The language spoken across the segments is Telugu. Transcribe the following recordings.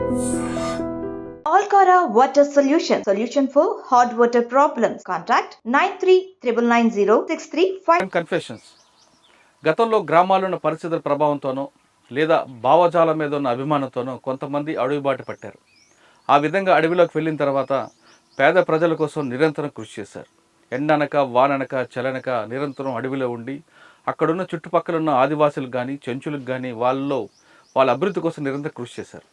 Alcara Water Solution for hot water problems. Contact 9399906355. Confessions. గతంలో గ్రామాల్లో ఉన్న పరిస్థితుల ప్రభావంతోనో లేదా భావజాలం మీద ఉన్న అభిమానంతోనో కొంతమంది అడవిబాట పట్టారు. ఆ విధంగా అడవిలోకి వెళ్ళిన తర్వాత పేద ప్రజల కోసం నిరంతరం కృషి చేశారు. ఎండనక వాననక చలనక నిరంతరం అడవిలో ఉండి అక్కడున్న చుట్టుపక్కల ఉన్న ఆదివాసులకు కానీ చెంచులకు కానీ వాళ్ళ అభివృద్ధి కోసం నిరంతరం కృషి చేశారు.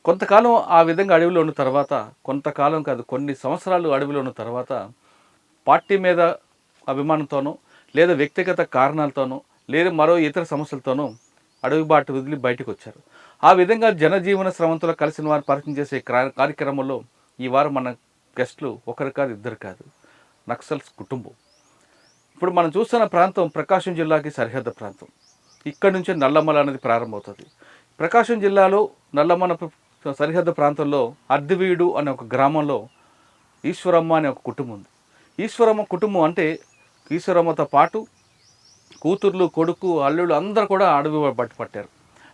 కొంతకాలం ఆ విధంగా అడవిలో ఉన్న తర్వాత, కొంతకాలం కాదు కొన్ని సంవత్సరాలు అడవిలో ఉన్న తర్వాత పార్టీ మీద అభిమానంతోనో లేదా వ్యక్తిగత కారణాలతోనో లేదా మరో ఇతర సమస్యలతోనో అడవి బాట వదిలి బయటకు వచ్చారు. ఆ విధంగా జనజీవన స్రవంతులు కలిసిన వారు పరిచయం చేసే కార్యక్రమంలో ఈ వారం మన గెస్టులు ఒకరు కాదు ఇద్దరు కాదు, నక్సల్స్ కుటుంబం. ఇప్పుడు మనం చూస్తున్న ప్రాంతం ప్రకాశం జిల్లాకి సరిహద్దు ప్రాంతం. ఇక్కడ నుంచే నల్లమల అనేది ప్రారంభమవుతుంది. ప్రకాశం జిల్లాలో నల్లమల సరిహద్దు ప్రాంతంలో అర్దివీడు అనే ఒక గ్రామంలో ఈశ్వరమ్మ అనే ఒక కుటుంబం ఉంది. ఈశ్వరమ్మ కుటుంబం అంటే ఈశ్వరమ్మతో పాటు కూతుర్లు, కొడుకు, అల్లుళ్ళు అందరూ కూడా అడవి పట్టారు.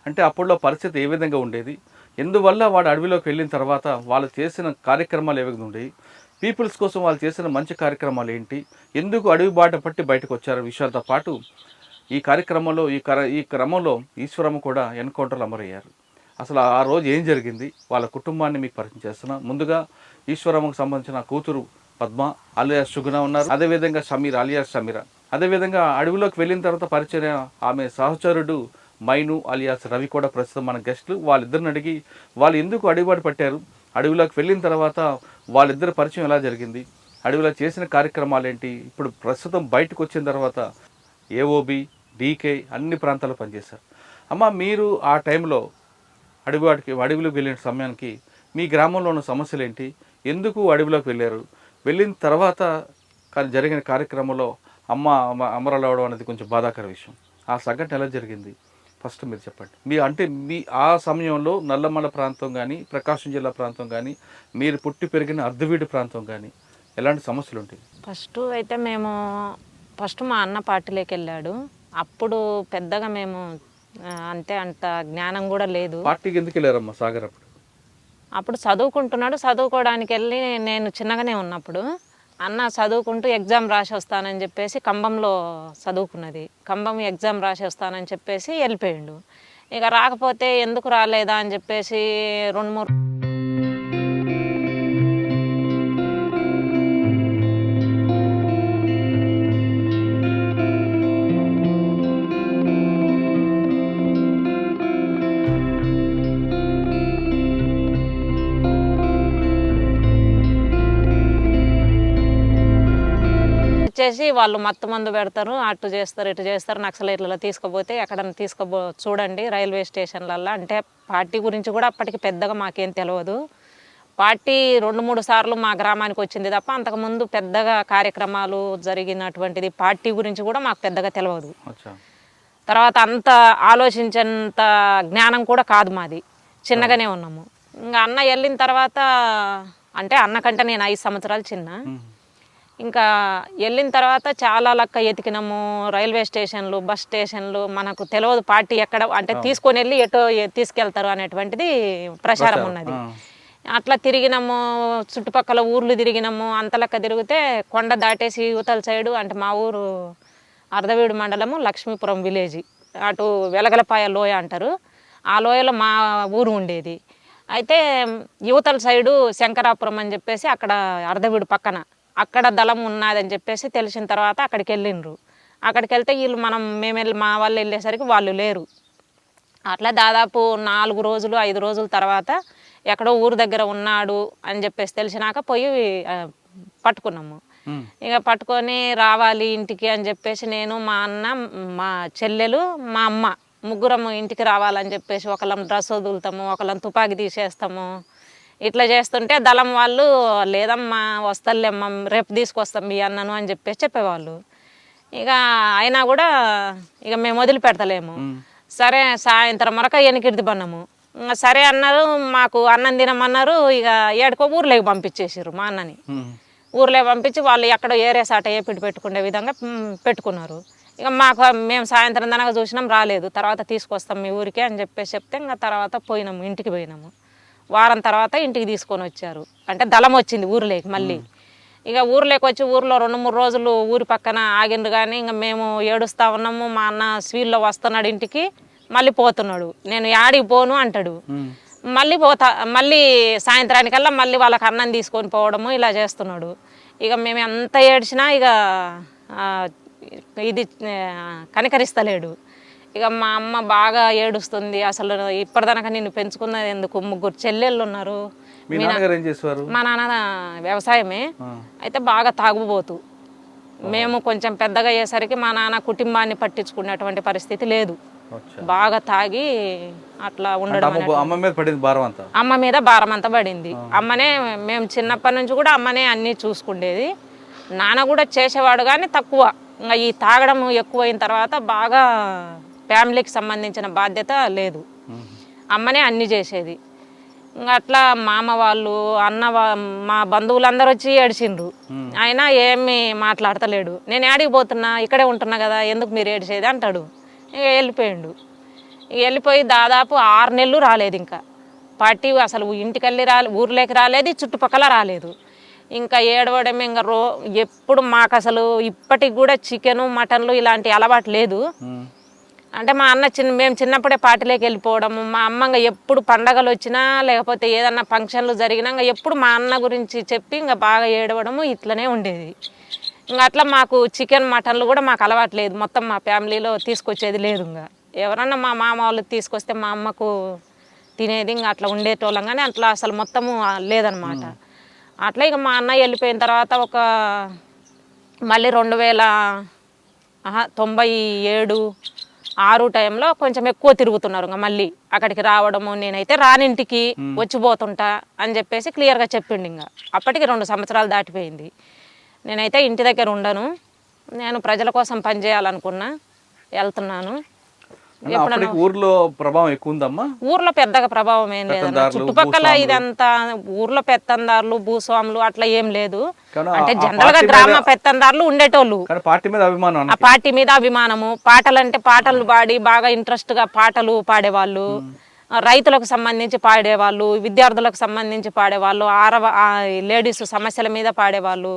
అంటే అప్పట్లో పరిస్థితి ఏ విధంగా ఉండేది, ఎందువల్ల వాడు అడవిలోకి వెళ్ళిన తర్వాత వాళ్ళు చేసిన కార్యక్రమాలు ఏ విధంగా ఉండేవి, పీపుల్స్ కోసం వాళ్ళు చేసిన మంచి కార్యక్రమాలు ఏంటి, ఎందుకు అడవి బాట పట్టి బయటకు వచ్చారు విషయాలతో పాటు ఈ కార్యక్రమంలో ఈ క్రమంలో ఈశ్వరమ్మ కూడా ఎన్కౌంటర్లు అమరయ్యారు. అసలు ఆ రోజు ఏం జరిగింది, వాళ్ళ కుటుంబాన్ని మీకు పరిచయం చేస్తున్నా. ముందుగా ఈశ్వరమ్మకు సంబంధించిన కూతురు పద్మ అలియాస్ సుగుణ ఉన్నారు. అదేవిధంగా సమీర అలియాస్ సమీర. అదేవిధంగా అడవిలోకి వెళ్ళిన తర్వాత పరిచయం ఆమె సహచరుడు మైను అలియాస్ రవి కూడా ప్రస్తుతం మన గెస్టులు. వాళ్ళిద్దరిని అడిగి వాళ్ళు ఎందుకు అడవిబాటు పట్టారు, అడవిలోకి వెళ్ళిన తర్వాత వాళ్ళిద్దరి పరిచయం ఎలా జరిగింది, అడవిలో చేసిన కార్యక్రమాలు ఏంటి, ఇప్పుడు ప్రస్తుతం బయటకు వచ్చిన తర్వాత ఏఓబి, డీకే అన్ని ప్రాంతాల్లో పనిచేశారు. అమ్మ, మీరు ఆ టైంలో అడవిలోకి వెళ్ళిన సమయానికి మీ గ్రామంలో ఉన్న సమస్యలు ఏంటి, ఎందుకు అడవిలోకి వెళ్ళారు, వెళ్ళిన తర్వాత జరిగిన కార్యక్రమంలో అమరలు అవడం అనేది కొంచెం బాధాకర విషయం. ఆ సంఘటన ఎలా జరిగింది ఫస్ట్ మీరు చెప్పండి. మీ ఆ సమయంలో నల్లమల ప్రాంతం కానీ ప్రకాశం జిల్లా ప్రాంతం కానీ మీరు పుట్టి పెరిగిన అర్ధవీడు ప్రాంతం కానీ ఎలాంటి సమస్యలు ఉంటాయి? ఫస్ట్ మా అన్న పార్టీలోకి వెళ్ళాడు. అప్పుడు పెద్దగా మేము అంత జ్ఞానం కూడా లేదు. పార్టీకి ఎందుకు వెళ్ళారమ్మా సాగర్? అప్పుడు చదువుకుంటున్నాడు. చదువుకోవడానికి వెళ్ళి నేను చిన్నగానే ఉన్నప్పుడు అన్న చదువుకుంటూ ఎగ్జామ్ రాసి వస్తానని చెప్పేసి కంబంలో చదువుకున్నది. కంబం ఎగ్జామ్ రాసి వస్తానని చెప్పేసి వెళ్ళిపోయిండు. ఇక రాకపోతే ఎందుకు రాలేదా అని చెప్పేసి 2-3 వచ్చేసి వాళ్ళు మత్తు మందు పెడతారు, అటు చేస్తారు ఇటు చేస్తారు, నక్సలైట్లలో తీసుకుపోతే ఎక్కడన్నా చూడండి రైల్వే స్టేషన్లల్లో. అంటే పార్టీ గురించి కూడా అప్పటికి పెద్దగా మాకేం తెలియదు. పార్టీ 2-3 సార్లు మా గ్రామానికి వచ్చింది తప్ప అంతకుముందు పెద్దగా కార్యక్రమాలు జరిగినటువంటిది పార్టీ గురించి కూడా మాకు పెద్దగా తెలియదు. తర్వాత అంత ఆలోచించేంత జ్ఞానం కూడా కాదు మాది, చిన్నగానే ఉన్నాము. ఇంకా అన్న వెళ్ళిన తర్వాత, అంటే అన్న కంటే నేను 5 సంవత్సరాలు చిన్న. ఇంకా వెళ్ళిన తర్వాత చాలా లెక్క ఎతికినాము, రైల్వే స్టేషన్లు, బస్ స్టేషన్లు. మనకు తెలియదు పార్టీ ఎక్కడ, అంటే తీసుకొని వెళ్ళి ఎటో తీసుకెళ్తారు అనేటువంటిది ప్రచారం ఉన్నది. అట్లా తిరిగినాము, చుట్టుపక్కల ఊర్లు తిరిగినాము. అంత లెక్క తిరిగితే కొండ దాటేసి యువతల సైడు, అంటే మా ఊరు అర్ధవీడు మండలము లక్ష్మీపురం విలేజ్, అటు వెలగలపాయ లోయ అంటారు, ఆ లోయలో మా ఊరు ఉండేది. అయితే యువతల సైడు శంకరాపురం అని చెప్పేసి అక్కడ అర్ధవీడు పక్కన అక్కడ దళం ఉన్నదని చెప్పేసి తెలిసిన తర్వాత అక్కడికి వెళ్ళిండ్రు. అక్కడికి వెళ్తే మా వాళ్ళు వెళ్ళేసరికి వాళ్ళు లేరు. అట్లా దాదాపు 4 రోజులు 5 రోజుల తర్వాత ఎక్కడో ఊరు దగ్గర ఉన్నాడు అని చెప్పేసి తెలిసినాక పోయి పట్టుకున్నాము. ఇక పట్టుకొని రావాలి ఇంటికి అని చెప్పేసి నేను, మా అన్న, మా చెల్లెలు, మా అమ్మ ముగ్గురము ఇంటికి రావాలని చెప్పేసి ఒకళ్ళం డ్రెస్ వదులుతాము, ఒకళ్ళం తుపాకీ తీసేస్తాము. ఇట్లా చేస్తుంటే దళం వాళ్ళు లేదమ్మా వస్తలేమ్మా రేపు తీసుకొస్తాం మీ అన్నను అని చెప్పేసి చెప్పేవాళ్ళు. ఇక అయినా కూడా ఇక మేము వదిలిపెడతలేము. సరే సాయంత్రం మరక ఎనికిడిది పన్నాము. సరే అన్నారు, మాకు అన్నం తినమన్నారు. ఇక ఏడుకో ఊర్లోకి పంపించేసారు మా అన్నని. ఊర్లో పంపించి వాళ్ళు ఎక్కడో ఏరే సాట ఏపిడి పెట్టుకునే విధంగా పెట్టుకున్నారు. ఇక మేము సాయంత్రం దాకా చూసినాం, రాలేదు. తర్వాత తీసుకొస్తాం మీ ఊరికి అని చెప్పేసి చెప్తే ఇంకా తర్వాత ఇంటికి పోయినాము. వారం తర్వాత ఇంటికి తీసుకొని వచ్చారు. అంటే దళం వచ్చింది ఊరిలోకి మళ్ళీ. ఇక ఊర్లోకి వచ్చి ఊర్లో 2-3 రోజులు ఊరి పక్కన ఆగిండ్రు. కానీ ఇంకా మేము ఏడుస్తూ ఉన్నాము. మా అన్న స్వీల్లో వస్తున్నాడు ఇంటికి, మళ్ళీ పోతున్నాడు. నేను యాడికి పోను అంటాడు. మళ్ళీ సాయంత్రానికల్లా మళ్ళీ వాళ్ళకి అన్నం తీసుకొని పోవడము ఇలా చేస్తున్నాడు. ఇక మేము ఎంత ఏడ్చినా ఇక ఇది కనికరిస్తలేడు. ఇక మా అమ్మ బాగా ఏడుస్తుంది. అసలు ఇప్పటిదాకా నిన్ను పెంచుకున్నది ఎందుకు, 3 చెల్లెళ్ళు ఉన్నారు. మా నాన్న వ్యవసాయమే, అయితే బాగా తాగుబోతు. మేము కొంచెం పెద్దగా అయ్యేసరికి మా నాన్న కుటుంబాన్ని పట్టించుకునేటువంటి పరిస్థితి లేదు. బాగా తాగి అట్లా ఉండడం, అమ్మ మీద భారం అంతా పడింది. అమ్మనే మేము చిన్నప్పటి నుంచి కూడా అమ్మనే అన్నీ చూసుకుండేది. నాన్న కూడా చేసేవాడు కానీ తక్కువ. ఇంకా ఈ తాగడం ఎక్కువైన తర్వాత బాగా ఫ్యామిలీకి సంబంధించిన బాధ్యత లేదు, అమ్మనే అన్నీ చేసేది. ఇంకా అట్లా మామ వాళ్ళు మా బంధువులందరూ వచ్చి ఏడిచిండ్రు. ఆయన ఏమి మాట్లాడతలేడు. నేను ఏడికి పోతున్నా, ఇక్కడే ఉంటున్నా కదా, ఎందుకు మీరు ఏడిచేది అంటాడు. ఇక వెళ్ళిపోయాడు. ఇక వెళ్ళిపోయి దాదాపు 6 నెలలు రాలేదు. ఇంకా పార్టీ అసలు ఇంటికెళ్ళి ఊర్లోకి రాలేదు, చుట్టుపక్కల రాలేదు. ఇంకా ఏడవడం ఇంకా ఎప్పుడు మాకు అసలు ఇప్పటికి కూడా చికెను మటన్లు ఇలాంటి అలవాటు లేదు. అంటే మా అన్న మేము చిన్నప్పుడే పార్టీలోకి వెళ్ళిపోవడము. మా అమ్మ ఎప్పుడు పండగలు వచ్చినా లేకపోతే ఏదన్నా ఫంక్షన్లు జరిగినా ఎప్పుడు మా అన్న గురించి చెప్పి ఇంకా బాగా ఏడవడము ఇట్లనే ఉండేది. ఇంకా అట్లా మాకు చికెన్ మటన్లు కూడా మాకు అలవాటు లేదు. మొత్తం మా ఫ్యామిలీలో తీసుకొచ్చేది లేదు. ఇంకా ఎవరన్నా మా మామ వాళ్ళు తీసుకొస్తే మా అమ్మకు తినేది. ఇంకా అట్లా ఉండేటోళ్ళం కానీ అట్లా అసలు మొత్తము లేదనమాట. అట్లా ఇక మా అన్న వెళ్ళిపోయిన తర్వాత మళ్ళీ 1997-6 టైంలో కొంచెం ఎక్కువ తిరుగుతున్నారు. ఇంకా మళ్ళీ అక్కడికి రావడము, నేనైతే రానింటికి వచ్చిపోతుంటా అని చెప్పేసి క్లియర్గా చెప్పిండు. ఇంకా అప్పటికి 2 సంవత్సరాలు దాటిపోయింది. నేనైతే ఇంటి దగ్గర ఉండను, నేను ప్రజల కోసం పనిచేయాలనుకున్నా, వెళ్తున్నాను. ఊర్లో ప్రభావం ఎక్కువ ఉందమ్మా? ఊర్లో పెద్దగా ప్రభావం ఏం లేదన్న. చుట్టుపక్కల ఇదంతా ఊర్లో పెత్తందారులు భూస్వాములు అట్లా ఏం లేదు. అంటే జనరల్ గా గ్రామ పెత్తందారులు ఉండేటోళ్ళు. ఆ పార్టీ మీద అభిమానము. పాటలంటే పాటలు పాడి బాగా ఇంట్రెస్ట్ గా పాటలు పాడేవాళ్ళు, రైతులకు సంబంధించి పాడేవాళ్ళు, విద్యార్థులకు సంబంధించి పాడేవాళ్ళు, లేడీస్ సమస్యల మీద పాడేవాళ్ళు.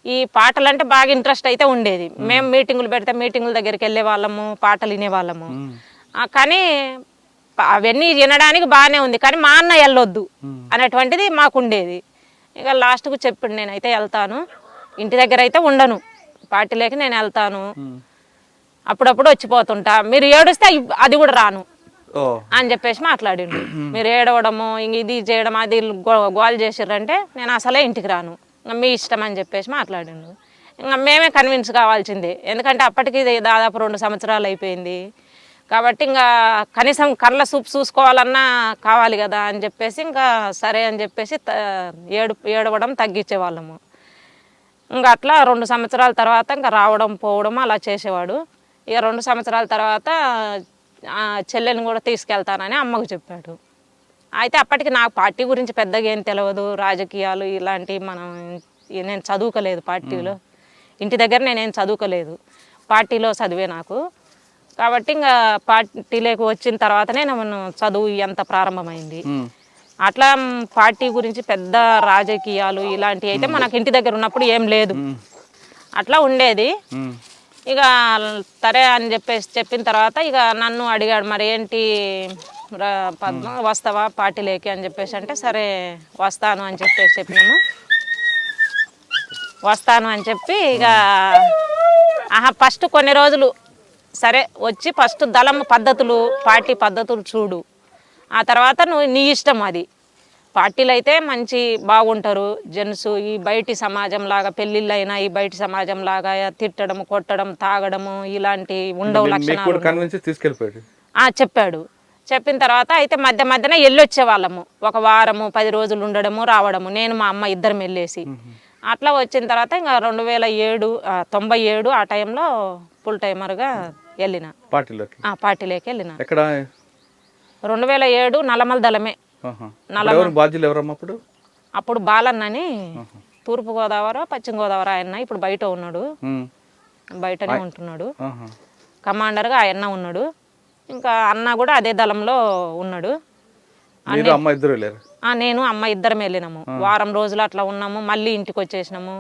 ఈ పాటలంటే బాగా ఇంట్రెస్ట్ అయితే ఉండేది. మేము మీటింగులు పెడితే మీటింగుల దగ్గరికి వెళ్ళే వాళ్ళము, పాటలు వినేవాళ్ళము. కానీ అవన్నీ వినడానికి బాగానే ఉంది, కానీ మా అన్న వెళ్ళొద్దు అనేటువంటిది మాకు ఉండేది. ఇక లాస్ట్కు చెప్పిండు, నేనైతే వెళ్తాను, ఇంటి దగ్గర అయితే ఉండను, పార్టీలోకి నేను వెళ్తాను, అప్పుడప్పుడు వచ్చిపోతుంటా, మీరు ఏడుస్తే అది కూడా రాను అని చెప్పేసి మాట్లాడిండు. మీరు ఏడవడము ఇది చేయడం అది గోల్ చేసిర్రంటే నేను అసలే ఇంటికి రాను, మీ ఇష్టం అని చెప్పేసి మాట్లాడిండు. ఇంకా మేమే కన్విన్స్ కావాల్సిందే, ఎందుకంటే అప్పటికి దాదాపు 2 సంవత్సరాలు అయిపోయింది కాబట్టి ఇంకా కనీసం కళ్ళ చూపు చూసుకోవాలన్నా కావాలి కదా అని చెప్పేసి ఇంకా సరే అని చెప్పేసి ఏడవడం తగ్గించేవాళ్ళము. ఇంకా అట్లా 2 సంవత్సరాల తర్వాత ఇంకా రావడం పోవడం అలా చేసేవాడు. ఇక 2 సంవత్సరాల తర్వాత చెల్లెని కూడా తీసుకెళ్తానని అమ్మకు చెప్పాడు. అయితే అప్పటికి నాకు పార్టీ గురించి పెద్దగా ఏం తెలియదు, రాజకీయాలు ఇలాంటివి నేను చదువుకోలేదు పార్టీలో, ఇంటి దగ్గర నేనేం చదువుకోలేదు, పార్టీలో చదివే నాకు. కాబట్టి ఇంకా పార్టీలోకి వచ్చిన తర్వాతనే నేను చదువు ఎంత ప్రారంభమైంది. అట్లా పార్టీ గురించి పెద్ద రాజకీయాలు ఇలాంటివి అయితే మనకు ఇంటి దగ్గర ఉన్నప్పుడు ఏం లేదు, అట్లా ఉండేది. ఇక సరే అని చెప్పిన తర్వాత ఇక నన్ను అడిగాడు, మరి ఏంటి పద్మ వస్తావా పార్టీలోకి అని చెప్పేసి అంటే సరే వస్తాను అని చెప్పేసి చెప్పినాము. వస్తాను అని చెప్పి ఇక ఫస్ట్ కొన్ని రోజులు సరే వచ్చి ఫస్ట్ దళం పద్ధతులు, పార్టీ పద్ధతులు చూడు, ఆ తర్వాత నువ్వు నీ ఇష్టం. అది పార్టీలు అయితే మంచి బాగుంటారు జెంట్స్. ఈ బయటి సమాజం లాగా పెళ్ళిళ్ళు అయినా ఈ బయటి సమాజం లాగా తిట్టడం, కొట్టడం, తాగడము ఇలాంటి ఉండవు లక్షణాలు చెప్పాడు. చెప్పిన తర్వాత అయితే మధ్యన వెళ్ళొచ్చే వాళ్ళము, 1 వారము 10 రోజులు ఉండడము రావడము, నేను మా అమ్మ ఇద్దరం వెళ్ళేసి. అట్లా వచ్చిన తర్వాత ఇంకా 97 ఆ టైంలో ఫుల్ టైమర్గా వెళ్ళిన పార్టీలోకి వెళ్ళిన. 2007 నల్లమల దళమే. అప్పుడు బాలన్నని తూర్పుగోదావరి పశ్చిమ గోదావరి ఆయన ఇప్పుడు బయట ఉన్నాడు, బయటనే ఉంటున్నాడు. కమాండర్గా ఆయన ఉన్నాడు. ఇంకా అన్న కూడా అదే దళంలో ఉన్నాడు. మీరు అమ్మ ఇద్దరు వెళ్ళారు? నేను అమ్మ ఇద్దరం వెళ్ళినాము. వారం రోజులు అట్లా ఉన్నాము, మళ్ళీ ఇంటికి వచ్చేసినాము,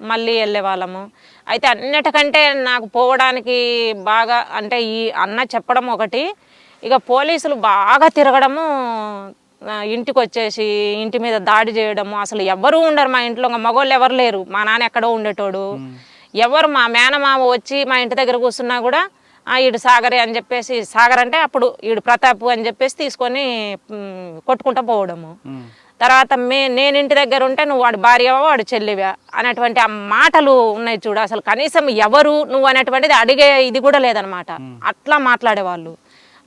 మళ్ళీ వెళ్ళే వాళ్ళము. అయితే అన్నిటికంటే నాకు పోవడానికి బాగా అంటే ఈ అన్న చెప్పడం ఒకటి, ఇక పోలీసులు బాగా తిరగడము, ఇంటికి వచ్చేసి ఇంటి మీద దాడి చేయడము. అసలు ఎవరు ఉండరు మా ఇంట్లో, ఇంకా మగవాళ్ళు ఎవరు లేరు. మా నాన్న ఎక్కడో ఉండేటోడు. ఎవరు మా మేనమామ వచ్చి మా ఇంటి దగ్గర కూర్చున్నా కూడా ఈడు సాగరే అని చెప్పేసి, సాగర్ అంటే అప్పుడు ఈడు ప్రతాప్ అని చెప్పేసి తీసుకొని కొట్టుకుంటూ పోవడము. తర్వాత నేను ఇంటి దగ్గర ఉంటే నువ్వు వాడు భార్యవా వాడు చెల్లివా అనేటువంటి ఆ మాటలు ఉన్నాయి చూడు. అసలు కనీసం ఎవరు నువ్వు అనేటువంటిది అడిగే ఇది కూడా లేదనమాట. అట్లా మాట్లాడేవాళ్ళు.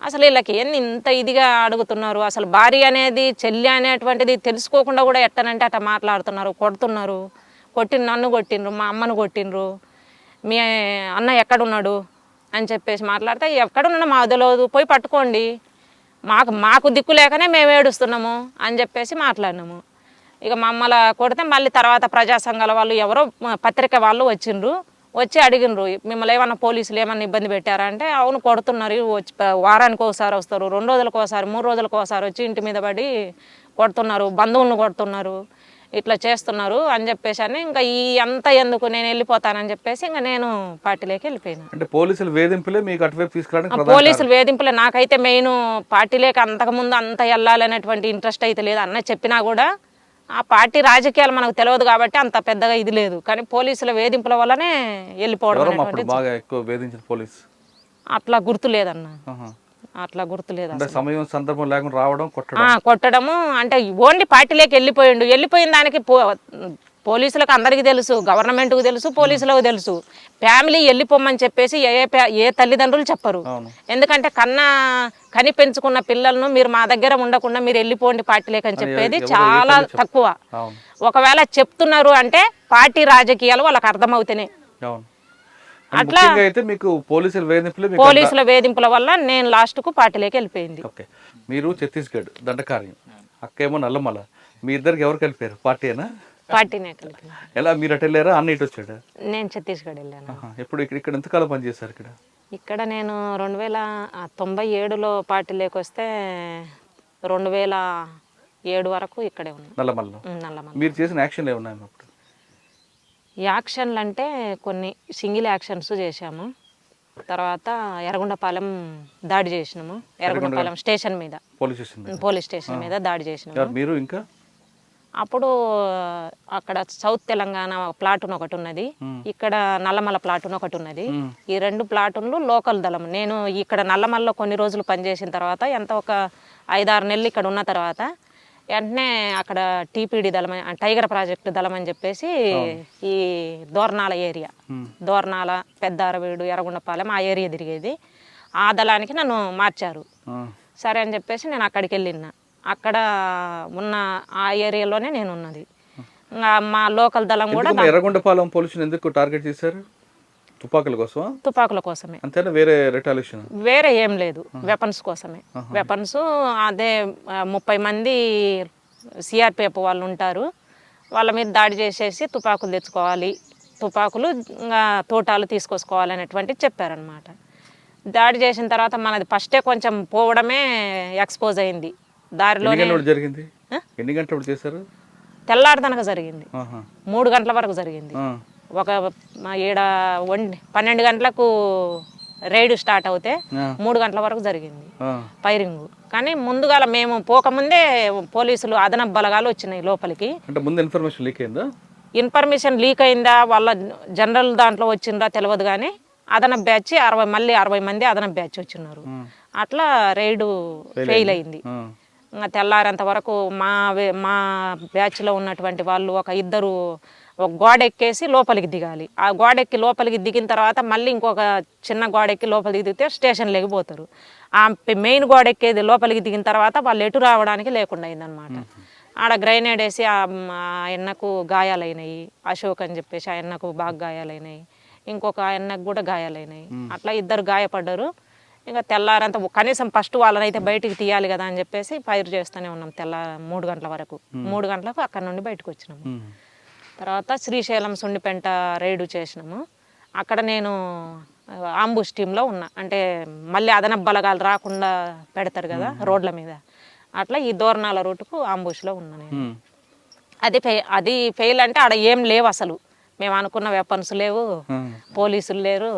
అసలు వీళ్ళకి ఏంది ఇంత ఇదిగా అడుగుతున్నారు? అసలు భార్య అనేది చెల్లి అనేటువంటిది తెలుసుకోకుండా కూడా ఎట్టనంటే అట్లా మాట్లాడుతున్నారు, కొడుతున్నారు. నన్ను కొట్టిండ్రు, మా అమ్మను కొట్టిండ్రు, మీ అన్న ఎక్కడున్నాడు అని చెప్పేసి మాట్లాడితే, ఎక్కడున్నా మా తెలియదు, పోయి పట్టుకోండి, మాకు దిక్కు లేకనే మేము ఏడుస్తున్నాము అని చెప్పేసి మాట్లాడినాము. ఇక మమ్మల్ని కొడితే మళ్ళీ తర్వాత ప్రజా సంఘాల వాళ్ళు ఎవరో పత్రిక వాళ్ళు వచ్చిండ్రు, వచ్చి అడిగినరు, మిమ్మల్ని ఏమన్నా పోలీసులు ఏమన్నా ఇబ్బంది పెట్టారా అంటే, అవును కొడుతున్నారు, వచ్చి వారానికి ఒకసారి వస్తారు, 2 రోజులకు ఒకసారి 3 రోజులకు ఒకసారి వచ్చి ఇంటి మీద పడి కొడుతున్నారు, బంధువులను కొడుతున్నారు, ఇట్లా చేస్తున్నారు అని చెప్పేసి అని, ఇంకా ఈ అంతా ఎందుకు నేను వెళ్ళిపోతానని చెప్పేసి ఇంకా నేను పార్టీలోకి వెళ్ళిపోయాను. అంటే పోలీసుల వేధింపులే మీకు అటువైపు తీసుకురావడానికి? పోలీసుల వేధింపులే. నాకైతే మెయిన్ పార్టీలోకి అంతకుముందు అంత వెళ్ళాలనేటువంటి ఇంట్రెస్ట్ అయితే లేదు. అన్న చెప్పినా కూడా ఆ పార్టీ రాజకీయాలు మనకు తెలియదు కాబట్టి అంత పెద్దగా ఇది లేదు. కానీ పోలీసుల వేధింపుల వల్లనే వెళ్ళిపోవడం. బాగా ఎక్కువ వేధించిన పోలీస్ అట్లా గుర్తు లేదన్న, అట్లా గుర్తులేదు. సమయం సందర్భం లేకుండా రావడం, కొట్టడము అంటే ఓన్లీ పార్టీలోకి వెళ్ళిపోయిన దానికి పోలీసులకు అందరికీ తెలుసు, గవర్నమెంట్కు తెలుసు, పోలీసులకు తెలుసు. ఫ్యామిలీ వెళ్ళిపోమని చెప్పేసి ఏ తల్లిదండ్రులు చెప్పరు. ఎందుకంటే కని పెంచుకున్న పిల్లలను మీరు మా దగ్గర ఉండకుండా మీరు వెళ్ళిపోండి పార్టీలోకి అని చెప్పేది చాలా తక్కువ. ఒకవేళ చెప్తున్నారు అంటే పార్టీ రాజకీయాలు వాళ్ళకి అర్థమవుతున్నాయి. అట్లా అయితే మీకు పోలీసుల వేధింపుల వల్ల నేను లాస్ట్కు పార్టీలోకి వెళ్ళిపోయింది. మీరు ఛత్తీస్గఢ్ దండకార్యం, అక్కేమో నల్లమల, మీ ఇద్దరికి ఎవరు కలిపారు? పార్టీనా? పార్టీనే కలిపాను. ఎలా మీరు అటు వెళ్ళారా, అన్న ఇటు వచ్చాడా? నేను ఛత్తీస్గఢ్ వెళ్ళాను. ఎప్పుడు ఇక్కడ ఎంతకాలం పనిచేశారు ఇక్కడ? ఇక్కడ నేను 2097లో పార్టీలోకి వస్తే 2007 వరకు ఇక్కడే ఉన్నాను, నల్లమల్లో. మీరు చేసిన యాక్షన్లు ఏమున్నాయి అప్పుడు? యాక్షన్లు అంటే కొన్ని సింగిల్ యాక్షన్స్ చేశాము. తర్వాత ఎర్రగొండపాలెం దాడి చేసినాము, ఎర్రగొండపాలెం స్టేషన్ మీద, పోలీస్ స్టేషన్ మీద దాడి చేసినాము. మీరు ఇంకా అప్పుడు అక్కడ సౌత్ తెలంగాణ ప్లాటూన్ ఒకటి ఉన్నది, ఇక్కడ నల్లమల ప్లాటూన్ ఒకటి ఉన్నది. ఈ 2 ప్లాటూన్లు లోకల్ దళం. నేను ఇక్కడ నల్లమల్లో కొన్ని రోజులు పనిచేసిన తర్వాత ఒక 5-6 నెలలు ఇక్కడ ఉన్న తర్వాత వెంటనే అక్కడ టీపీడీ దళం, టైగర్ ప్రాజెక్టు దళం అని చెప్పేసి ఈ దోర్నాల ఏరియా, దోర్నాల, పెద్ద అరవీడు, ఎర్రగొండపాలెం ఆ ఏరియా తిరిగేది. ఆ దళానికి నన్ను మార్చారు. సరే అని చెప్పేసి నేను అక్కడికి వెళ్ళిన. అక్కడ ఉన్న ఆ ఏరియాలోనే నేను ఉన్నది. మా లోకల్ దళం కూడా. ఎర్రగొండపాలెం పోలీసులు ఎందుకు టార్గెట్ చేశారు? తుపాకుల కోసమే. అంతేనా? వేరే రిటాలియేషన్ వేరే ఏం లేదు, వెపన్స్ కోసమే. వెపన్స్ అదే 30 మంది సిఆర్పిఎఫ్ వాళ్ళు ఉంటారు, వాళ్ళ మీద దాడి చేసేసి తుపాకులు తెచ్చుకోవాలి, తుపాకులు తోటాలు తీసుకొచ్చుకోవాలి అనేటువంటి చెప్పారనమాట. దాడి చేసిన తర్వాత మనది ఫస్టే కొంచెం పోవడమే ఎక్స్పోజ్ అయింది. దారిలోనే జరిగింది. ఎన్ని గంటలు చేశారు? తెల్లారిదనక జరిగింది, 3 గంటల వరకు జరిగింది. ఒక 12 గంటలకు రైడ్ స్టార్ట్ అవుతే 3 గంటల వరకు జరిగింది ఫైరింగ్. కానీ ముందుగా మేము పోకముందే పోలీసులు అదనపు బలగాలు వచ్చినాయి లోపలికి. ఇన్ఫర్మేషన్ లీక్ అయిందా, వాళ్ళ జనరల్ దాంట్లో వచ్చిందా తెలియదు. కానీ అదనపు బ్యాచ్ 60 మంది అదనపు బ్యాచ్ వచ్చిన్నారు. అట్లా రైడు ఫెయిల్ అయింది. ఇంకా తెల్లారేంత వరకు మా బ్యాచ్లో ఉన్నటువంటి వాళ్ళు ఒక గోడ ఎక్కేసి లోపలికి దిగాలి. ఆ గోడ ఎక్కి లోపలికి దిగిన తర్వాత మళ్ళీ ఇంకొక చిన్న గోడ ఎక్కి లోపలికి దిగితే స్టేషన్ లేకపోతారు. ఆ మెయిన్ గోడ ఎక్కేది లోపలికి దిగిన తర్వాత వాళ్ళు ఎటు రావడానికి లేకుండా అయిందనమాట. ఆడ గ్రైనేడ్ వేసి ఆ అన్నకు గాయాలైనాయి. అశోక్ అని చెప్పేసి ఆ అన్నకు బాగా గాయాలైనాయి, ఇంకొక అన్నకు కూడా గాయాలైనాయి. అట్లా 2 గాయపడ్డారు. ఇంకా తెల్లారంతా కనీసం ఫస్ట్ వాళ్ళని అయితే బయటికి తీయాలి కదా అని చెప్పేసి ఫైర్ చేస్తూనే ఉన్నాం 3 గంటల వరకు. 3 గంటలకు అక్కడ నుండి బయటకు వచ్చినాము. తర్వాత శ్రీశైలం సుండిపెంట రైడు చేసినాము. అక్కడ నేను ఆంబుష్ టీంలో ఉన్నా. అంటే మళ్ళీ అదనపు బలగాలు రాకుండా పెడతారు కదా రోడ్ల మీద, అట్లా ఈ దోరణాల రూటుకు ఆంబుష్లో ఉన్నాను నేను. అది ఫెయిల్ అంటే ఆడ ఏం లేవు అసలు. మేము అనుకున్న వెపన్స్ లేవు, పోలీసులు లేరు.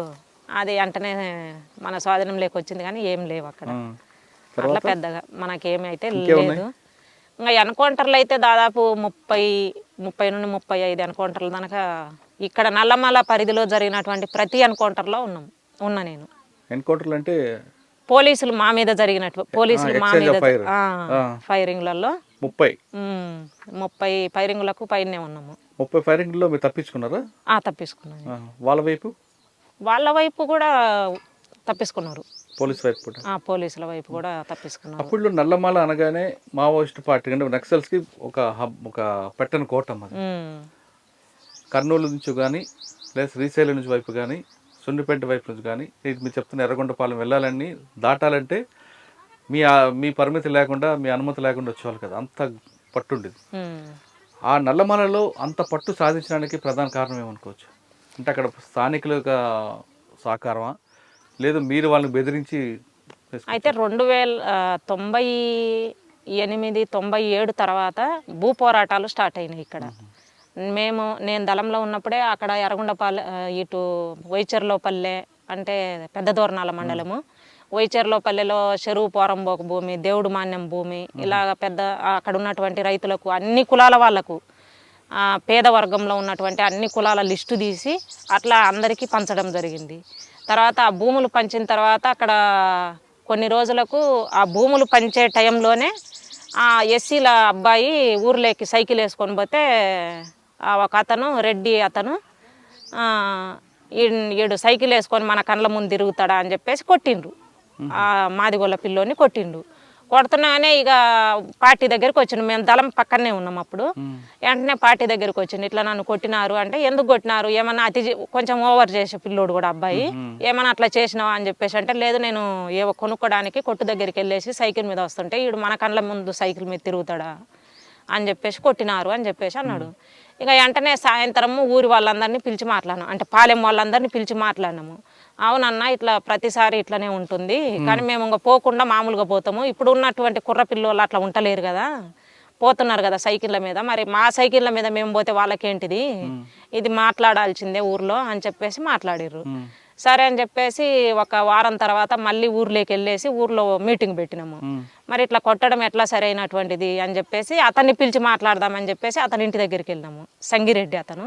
అది వెంటనే మన స్వాధీనం లేకొచ్చింది కానీ ఏం లేవు అక్కడ. అట్లా పెద్దగా మనకేమి అయితే లేదు. ఇంకా ఎన్కౌంటర్లు అయితే దాదాపు 30 నుండి 35 ఎన్కౌంటర్లు దాకా ఇక్కడ నల్లమల పరిధిలో జరిగినటువంటి ప్రతి ఎన్కౌంటర్లో ఉన్నా నేను. ఎన్కౌంటర్లు అంటే పోలీసులు మా మీద జరిగినట్టు, పోలీసులు మా మీద ఫైరింగ్లలో 30 ఫైరింగ్లకు పైనే ఉన్నాము. 30 ఫైరింగ్లో మీరు తప్పించుకున్నారా? తప్పించుకున్నాను. వాళ్ళ వైపు కూడా తప్పించుకున్నారు. పోలీసుల వైపు కూడా తప్పించుకున్నారు. అప్పుడు నల్లమల అనగానే మావోయిస్ట్ పార్టీ అంటే నక్సల్స్కి ఒక పెట్టని కోటం అది. కర్నూలు నుంచి కానీ లేదా శ్రీశైలం నుంచి వైపు కానీ సున్నిపేట వైపు నుంచి కానీ మీరు చెప్తున్న ఎర్రగొండపాలెం వెళ్ళాలని దాటాలంటే మీ పరిమితి లేకుండా, మీ అనుమతి లేకుండా వచ్చేవాళ్ళు కదా, అంత పట్టుండేది. ఆ నల్లమలలో అంత పట్టు సాధించడానికి ప్రధాన కారణం ఏమనుకోవచ్చు? అంటే అక్కడ స్థానికుల సహకారమా, లేదు మీరు వాళ్ళని బెదిరించి? అయితే 1998-97 తర్వాత భూ పోరాటాలు స్టార్ట్ అయినాయి ఇక్కడ. నేను దళంలో ఉన్నప్పుడే అక్కడ ఎర్రగొండపాలెం, ఇటు వైచర్లోపల్లె అంటే పెద్ద దోరణాల మండలము, వైచర్లోపల్లెలో చెరువు పోరంబోకు భూమి, దేవుడు మాన్యం భూమి, ఇలాగ పెద్ద అక్కడ ఉన్నటువంటి రైతులకు, అన్ని కులాల వాళ్లకు, పేద వర్గంలో ఉన్నటువంటి అన్ని కులాల లిస్టు తీసి అట్లా అందరికీ పంచడం జరిగింది. తర్వాత ఆ భూములు పంచిన తర్వాత అక్కడ కొన్ని రోజులకు ఆ భూములు పంచే టైంలోనే ఆ ఎస్సీల అబ్బాయి ఊర్లోకి సైకిల్ వేసుకొని పోతే ఒక అతను రెడ్డి అతను ఈడు సైకిల్ వేసుకొని మన కండ్ల ముందు తిరుగుతాడా అని చెప్పేసి కొట్టిండ్రు. మాదిగొల్ల పిల్లోని కొట్టిండు. కొడుతున్నానే ఇక పార్టీ దగ్గరికి వచ్చిండు. మేము దళం పక్కనే ఉన్నాం అప్పుడు. వెంటనే పార్టీ దగ్గరికి వచ్చిండు. ఇట్లా నన్ను కొట్టినారు అంటే, ఎందుకు కొట్టినారు, ఏమన్నా కొంచెం ఓవర్ చేసే పిల్లోడు కూడా అబ్బాయి, ఏమన్నా అట్లా చేసినావా అని చెప్పేసి అంటే, లేదు నేను ఏవో కొనుక్కోడానికి కొట్టు దగ్గరికి వెళ్ళేసి సైకిల్ మీద వస్తుంటే ఈడు మన కళ్ళ ముందు సైకిల్ మీద తిరుగుతాడా అని చెప్పేసి కొట్టినారు అని చెప్పేసి అన్నాడు. ఇక వెంటనే సాయంత్రము ఊరి వాళ్ళందరినీ పిలిచి మాట్లాడినాం, అంటే పాలెం వాళ్ళందరినీ పిలిచి మాట్లాడినాము. అవునన్నా ఇట్లా ప్రతిసారి ఇట్లనే ఉంటుంది, కానీ మేము ఇంకా పోకుండా మామూలుగా పోతాము. ఇప్పుడు ఉన్నటువంటి కుర్ర పిల్లలు అట్లా ఉండలేరు కదా, పోతున్నారు కదా సైకిళ్ళ మీద, మరి మా సైకిళ్ళ మీద మేము పోతే వాళ్ళకేంటిది, ఇది మాట్లాడాల్సిందే ఊర్లో అని చెప్పేసి మాట్లాడిర్రు. సరే అని చెప్పేసి ఒక వారం తర్వాత మళ్ళీ ఊర్లోకి వెళ్ళేసి ఊర్లో మీటింగ్ పెట్టినాము. మరి ఇట్లా కొట్టడం ఎట్లా సరైనటువంటిది అని చెప్పేసి అతన్ని పిలిచి మాట్లాడదామని చెప్పేసి అతని ఇంటి దగ్గరికి వెళ్ళినాము. సంగిరెడ్డి అతను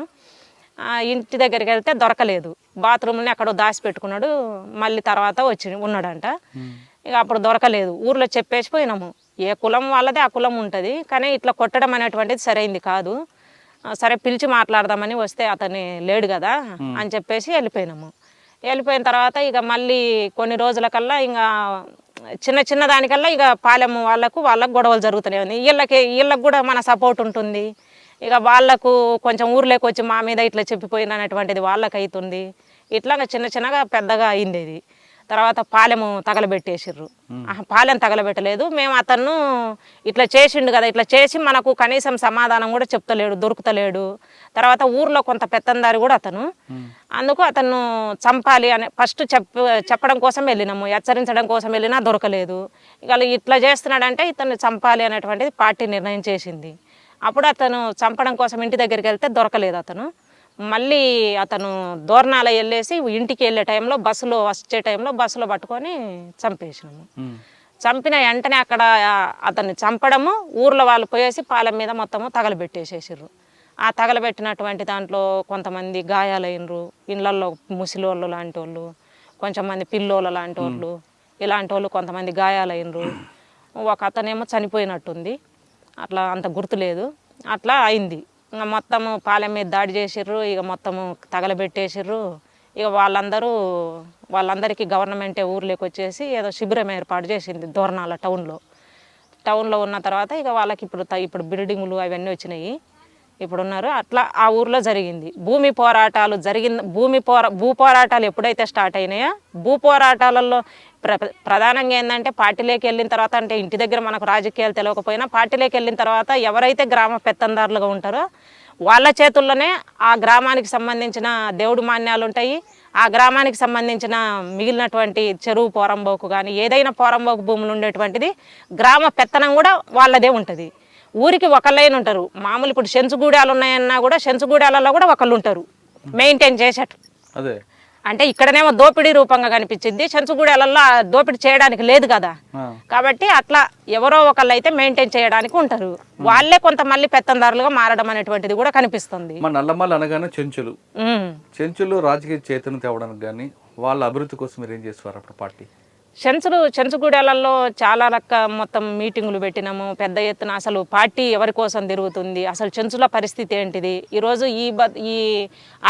ఇంటి దగ్గరికి వెళ్తే దొరకలేదు, బాత్రూమ్ని అక్కడ దాచి పెట్టుకున్నాడు. మళ్ళీ తర్వాత ఉన్నాడంట. ఇక అప్పుడు దొరకలేదు. ఊర్లో చెప్పేసి పోయినాము. ఏ కులం వాళ్ళదే ఆ కులం ఉంటుంది, కానీ ఇట్లా కొట్టడం అనేటువంటిది సరైంది కాదు. సరే పిలిచి మాట్లాడదామని వస్తే అతన్ని లేడు కదా అని చెప్పేసి వెళ్ళిపోయినాము. వెళ్ళిపోయిన తర్వాత ఇక మళ్ళీ కొన్ని రోజులకల్లా ఇంకా చిన్న దానికల్లా ఇక పాలెం వాళ్ళకు గొడవలు జరుగుతూనే ఉంది. వీళ్ళకి కూడా మన సపోర్ట్ ఉంటుంది. ఇక వాళ్ళకు కొంచెం ఊర్లోకి వచ్చి మా మీద ఇట్లా చెప్పిపోయిన అనేటువంటిది వాళ్ళకి అవుతుంది. ఇట్లా చిన్నగా పెద్దగా అయింది ఇది. తర్వాత పాలెము తగలబెట్టేసిర్రు. పాలెం తగలబెట్టలేదు, మేము అతను ఇట్లా చేసిండు కదా, ఇట్లా చేసి మనకు కనీసం సమాధానం కూడా చెప్తలేడు, దొరుకుతలేడు. తర్వాత ఊర్లో కొంత పెత్తందారి కూడా అతను, అందుకు అతను చంపాలి అని ఫస్ట్ చెప్పడం కోసం వెళ్ళినాము, హెచ్చరించడం కోసం వెళ్ళినా దొరకలేదు. ఇక ఇట్లా చేస్తున్నాడంటే ఇతన్ని చంపాలి అనేటువంటిది పార్టీ నిర్ణయం చేసింది. అప్పుడు అతను చంపడం కోసం ఇంటి దగ్గరికి వెళ్తే దొరకలేదు అతను. మళ్ళీ అతను దోరణాల వెళ్ళేసి ఇంటికి వెళ్ళే టైంలో వచ్చే టైంలో బస్సులో పట్టుకొని చంపేసినాము. చంపిన వెంటనే అక్కడ అతన్ని చంపడము, ఊర్లో వాళ్ళు పోయేసి పాలెం మీద మొత్తము తగలబెట్టేసేసారు. ఆ తగలబెట్టినటువంటి దాంట్లో కొంతమంది గాయాలైనరు, ఇళ్ళల్లో ముసిలోళ్ళు లాంటి వాళ్ళు, కొంచెం మంది పిల్లోళ్ళ లాంటి వాళ్ళు, ఇలాంటి వాళ్ళు కొంతమంది గాయాలైనరు. ఒక అతనేమో చనిపోయినట్టుంది, అట్లా అంత గుర్తులేదు. అట్లా అయింది. ఇంకా మొత్తము పాలెం మీద దాడి చేసిర్రు, ఇక మొత్తము తగలబెట్టేసిర్రు. ఇక వాళ్ళందరికీ గవర్నమెంటే ఊర్లోకి వచ్చేసి ఏదో శిబిరం ఏర్పాటు చేసింది దోరణాల టౌన్లో ఉన్న తర్వాత ఇక వాళ్ళకి ఇప్పుడు బిల్డింగులు అవన్నీ వచ్చినాయి, ఇప్పుడు ఉన్నారు. అట్లా ఆ ఊర్లో జరిగింది భూ పోరాటాలు ఎప్పుడైతే స్టార్ట్ అయినాయో, భూ పోరాటాలలో ప్రధానంగా ఏంటంటే పార్టీలోకి వెళ్ళిన తర్వాత, అంటే ఇంటి దగ్గర మనకు రాజకీయాలు తెలియకపోయినా పార్టీలోకి వెళ్ళిన తర్వాత ఎవరైతే గ్రామ పెత్తందారులుగా ఉంటారో వాళ్ళ చేతుల్లోనే ఆ గ్రామానికి సంబంధించిన దేవుడు మాన్యాలు ఉంటాయి, ఆ గ్రామానికి సంబంధించిన మిగిలినటువంటి చెరువు పోరంబోకు కానీ ఏదైనా పోరంబోకు భూములు ఉండేటువంటిది గ్రామ పెత్తనం కూడా వాళ్ళదే ఉంటుంది. ఊరికి ఒకళ్ళైన ఉంటారు. మామూలు ఇప్పుడు సెంచుగూడాలు ఉన్నాయన్నా కూడా సెంచుగూడాలలో కూడా ఒకళ్ళు ఉంటారు మెయింటైన్ చేసేట్టు. అదే అంటే ఇక్కడనేమో దోపిడీ రూపంగా కనిపించింది, సెంచుగూడాలలో దోపిడీ చేయడానికి లేదు కదా. కాబట్టి అట్లా ఎవరో ఒకళ్ళు అయితే మెయింటైన్ చేయడానికి ఉంటారు. వాళ్ళే కొంత మళ్ళీ పెత్తందారులుగా మారడం అనేటువంటిది కూడా కనిపిస్తుంది. మన నల్లమల్లి అనగానే చెంచులు రాజకీయ చైతన్యం తేవడానికి కానీ వాళ్ళ అభివృద్ధి కోసం మీరు ఏం చేసేవారు అప్పుడు పార్టీ? చెంచుగూడాలలో చాలా మొత్తం మీటింగులు పెట్టినాము పెద్ద ఎత్తున. అసలు పార్టీ ఎవరి కోసం తిరుగుతుంది, అసలు చెంచుల పరిస్థితి ఏంటిది, ఈరోజు ఈ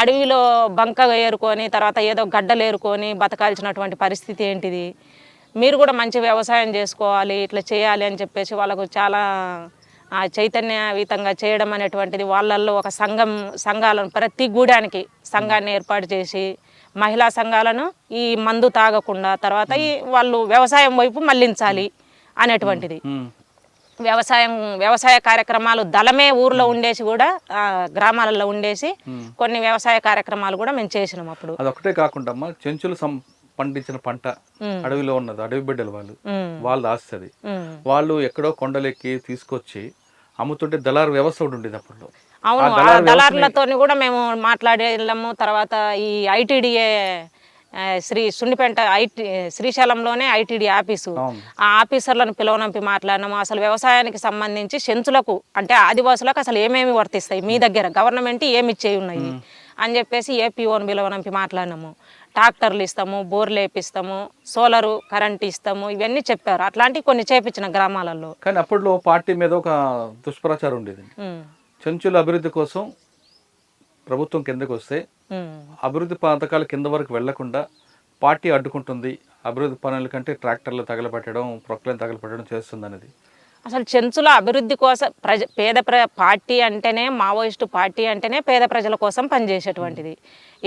అడవిలో బంక ఏరుకొని తర్వాత ఏదో గడ్డలు ఏరుకొని బతకాల్సినటువంటి పరిస్థితి ఏంటిది, మీరు కూడా మంచి వ్యవసాయం చేసుకోవాలి ఇట్లా చేయాలి అని చెప్పేసి వాళ్ళకు చాలా చైతన్యయుతంగా చేయడం అనేటువంటిది. వాళ్ళల్లో ఒక సంఘాలను ప్రతి గూడానికి సంఘాన్ని ఏర్పాటు చేసి మహిళా సంఘాలను ఈ మందు తాగకుండా తర్వాత వాళ్ళు వ్యవసాయం వైపు మళ్లించాలి అనేటువంటిది. వ్యవసాయ కార్యక్రమాలు దళమే ఊర్లో ఉండేసి కూడా గ్రామాలలో ఉండేసి కొన్ని వ్యవసాయ కార్యక్రమాలు కూడా మేము చేసినాం అప్పుడు. అదొకటే కాకుండా చెంచులు పండించిన పంట అడవిలో ఉన్నది, అడవి బిడ్డలు వాళ్ళు ఆస్తుంది. వాళ్ళు ఎక్కడో కొండలెక్కి తీసుకొచ్చి అమ్ముతుంటే దళారు వ్యవస్థ ఒకటి ఉండేది అప్పట్లో. అవును, ఆ దళారులతో కూడా మేము మాట్లాడేళ్ళము. తర్వాత ఈ ఐటీడీఏ సున్నిపేట శ్రీశైలంలోనే ఐటీడీ ఆఫీసు, ఆ ఆఫీసర్లను పిలువనంపి మాట్లాడినాము. అసలు వ్యవసాయానికి సంబంధించి సెంచులకు అంటే ఆదివాసులకు అసలు ఏమేమి వర్తిస్తాయి, మీ దగ్గర గవర్నమెంట్ ఏమి ఇచ్చేవి ఉన్నాయి అని చెప్పేసి ఏపీఓని పిలువనంపి మాట్లాడినాము. ట్రాక్టర్లు ఇస్తాము, బోర్లు వేపిస్తాము, సోలరు కరెంట్ ఇస్తాము, ఇవన్నీ చెప్పారు. అట్లాంటివి కొన్ని చేపించిన గ్రామాలలో. కానీ అప్పట్లో పార్టీ మీద ఒక దుష్ప్రచారం ఉండేది. చెంచుల అభివృద్ధి కోసం ప్రభుత్వం కిందకు వస్తే అభివృద్ధి పథకాలు కింద వరకు వెళ్లకుండా పార్టీ అడ్డుకుంటుంది, అభివృద్ధి పనుల కంటే ట్రాక్టర్లు తగలబెట్టడం, ప్రొక్లైన్ తగలబెట్టడం చేస్తుంది అనేది. అసలు చెంచుల అభివృద్ధి కోసం పార్టీ అంటేనే మావోయిస్టు పార్టీ అంటేనే పేద ప్రజల కోసం పనిచేసేటువంటిది.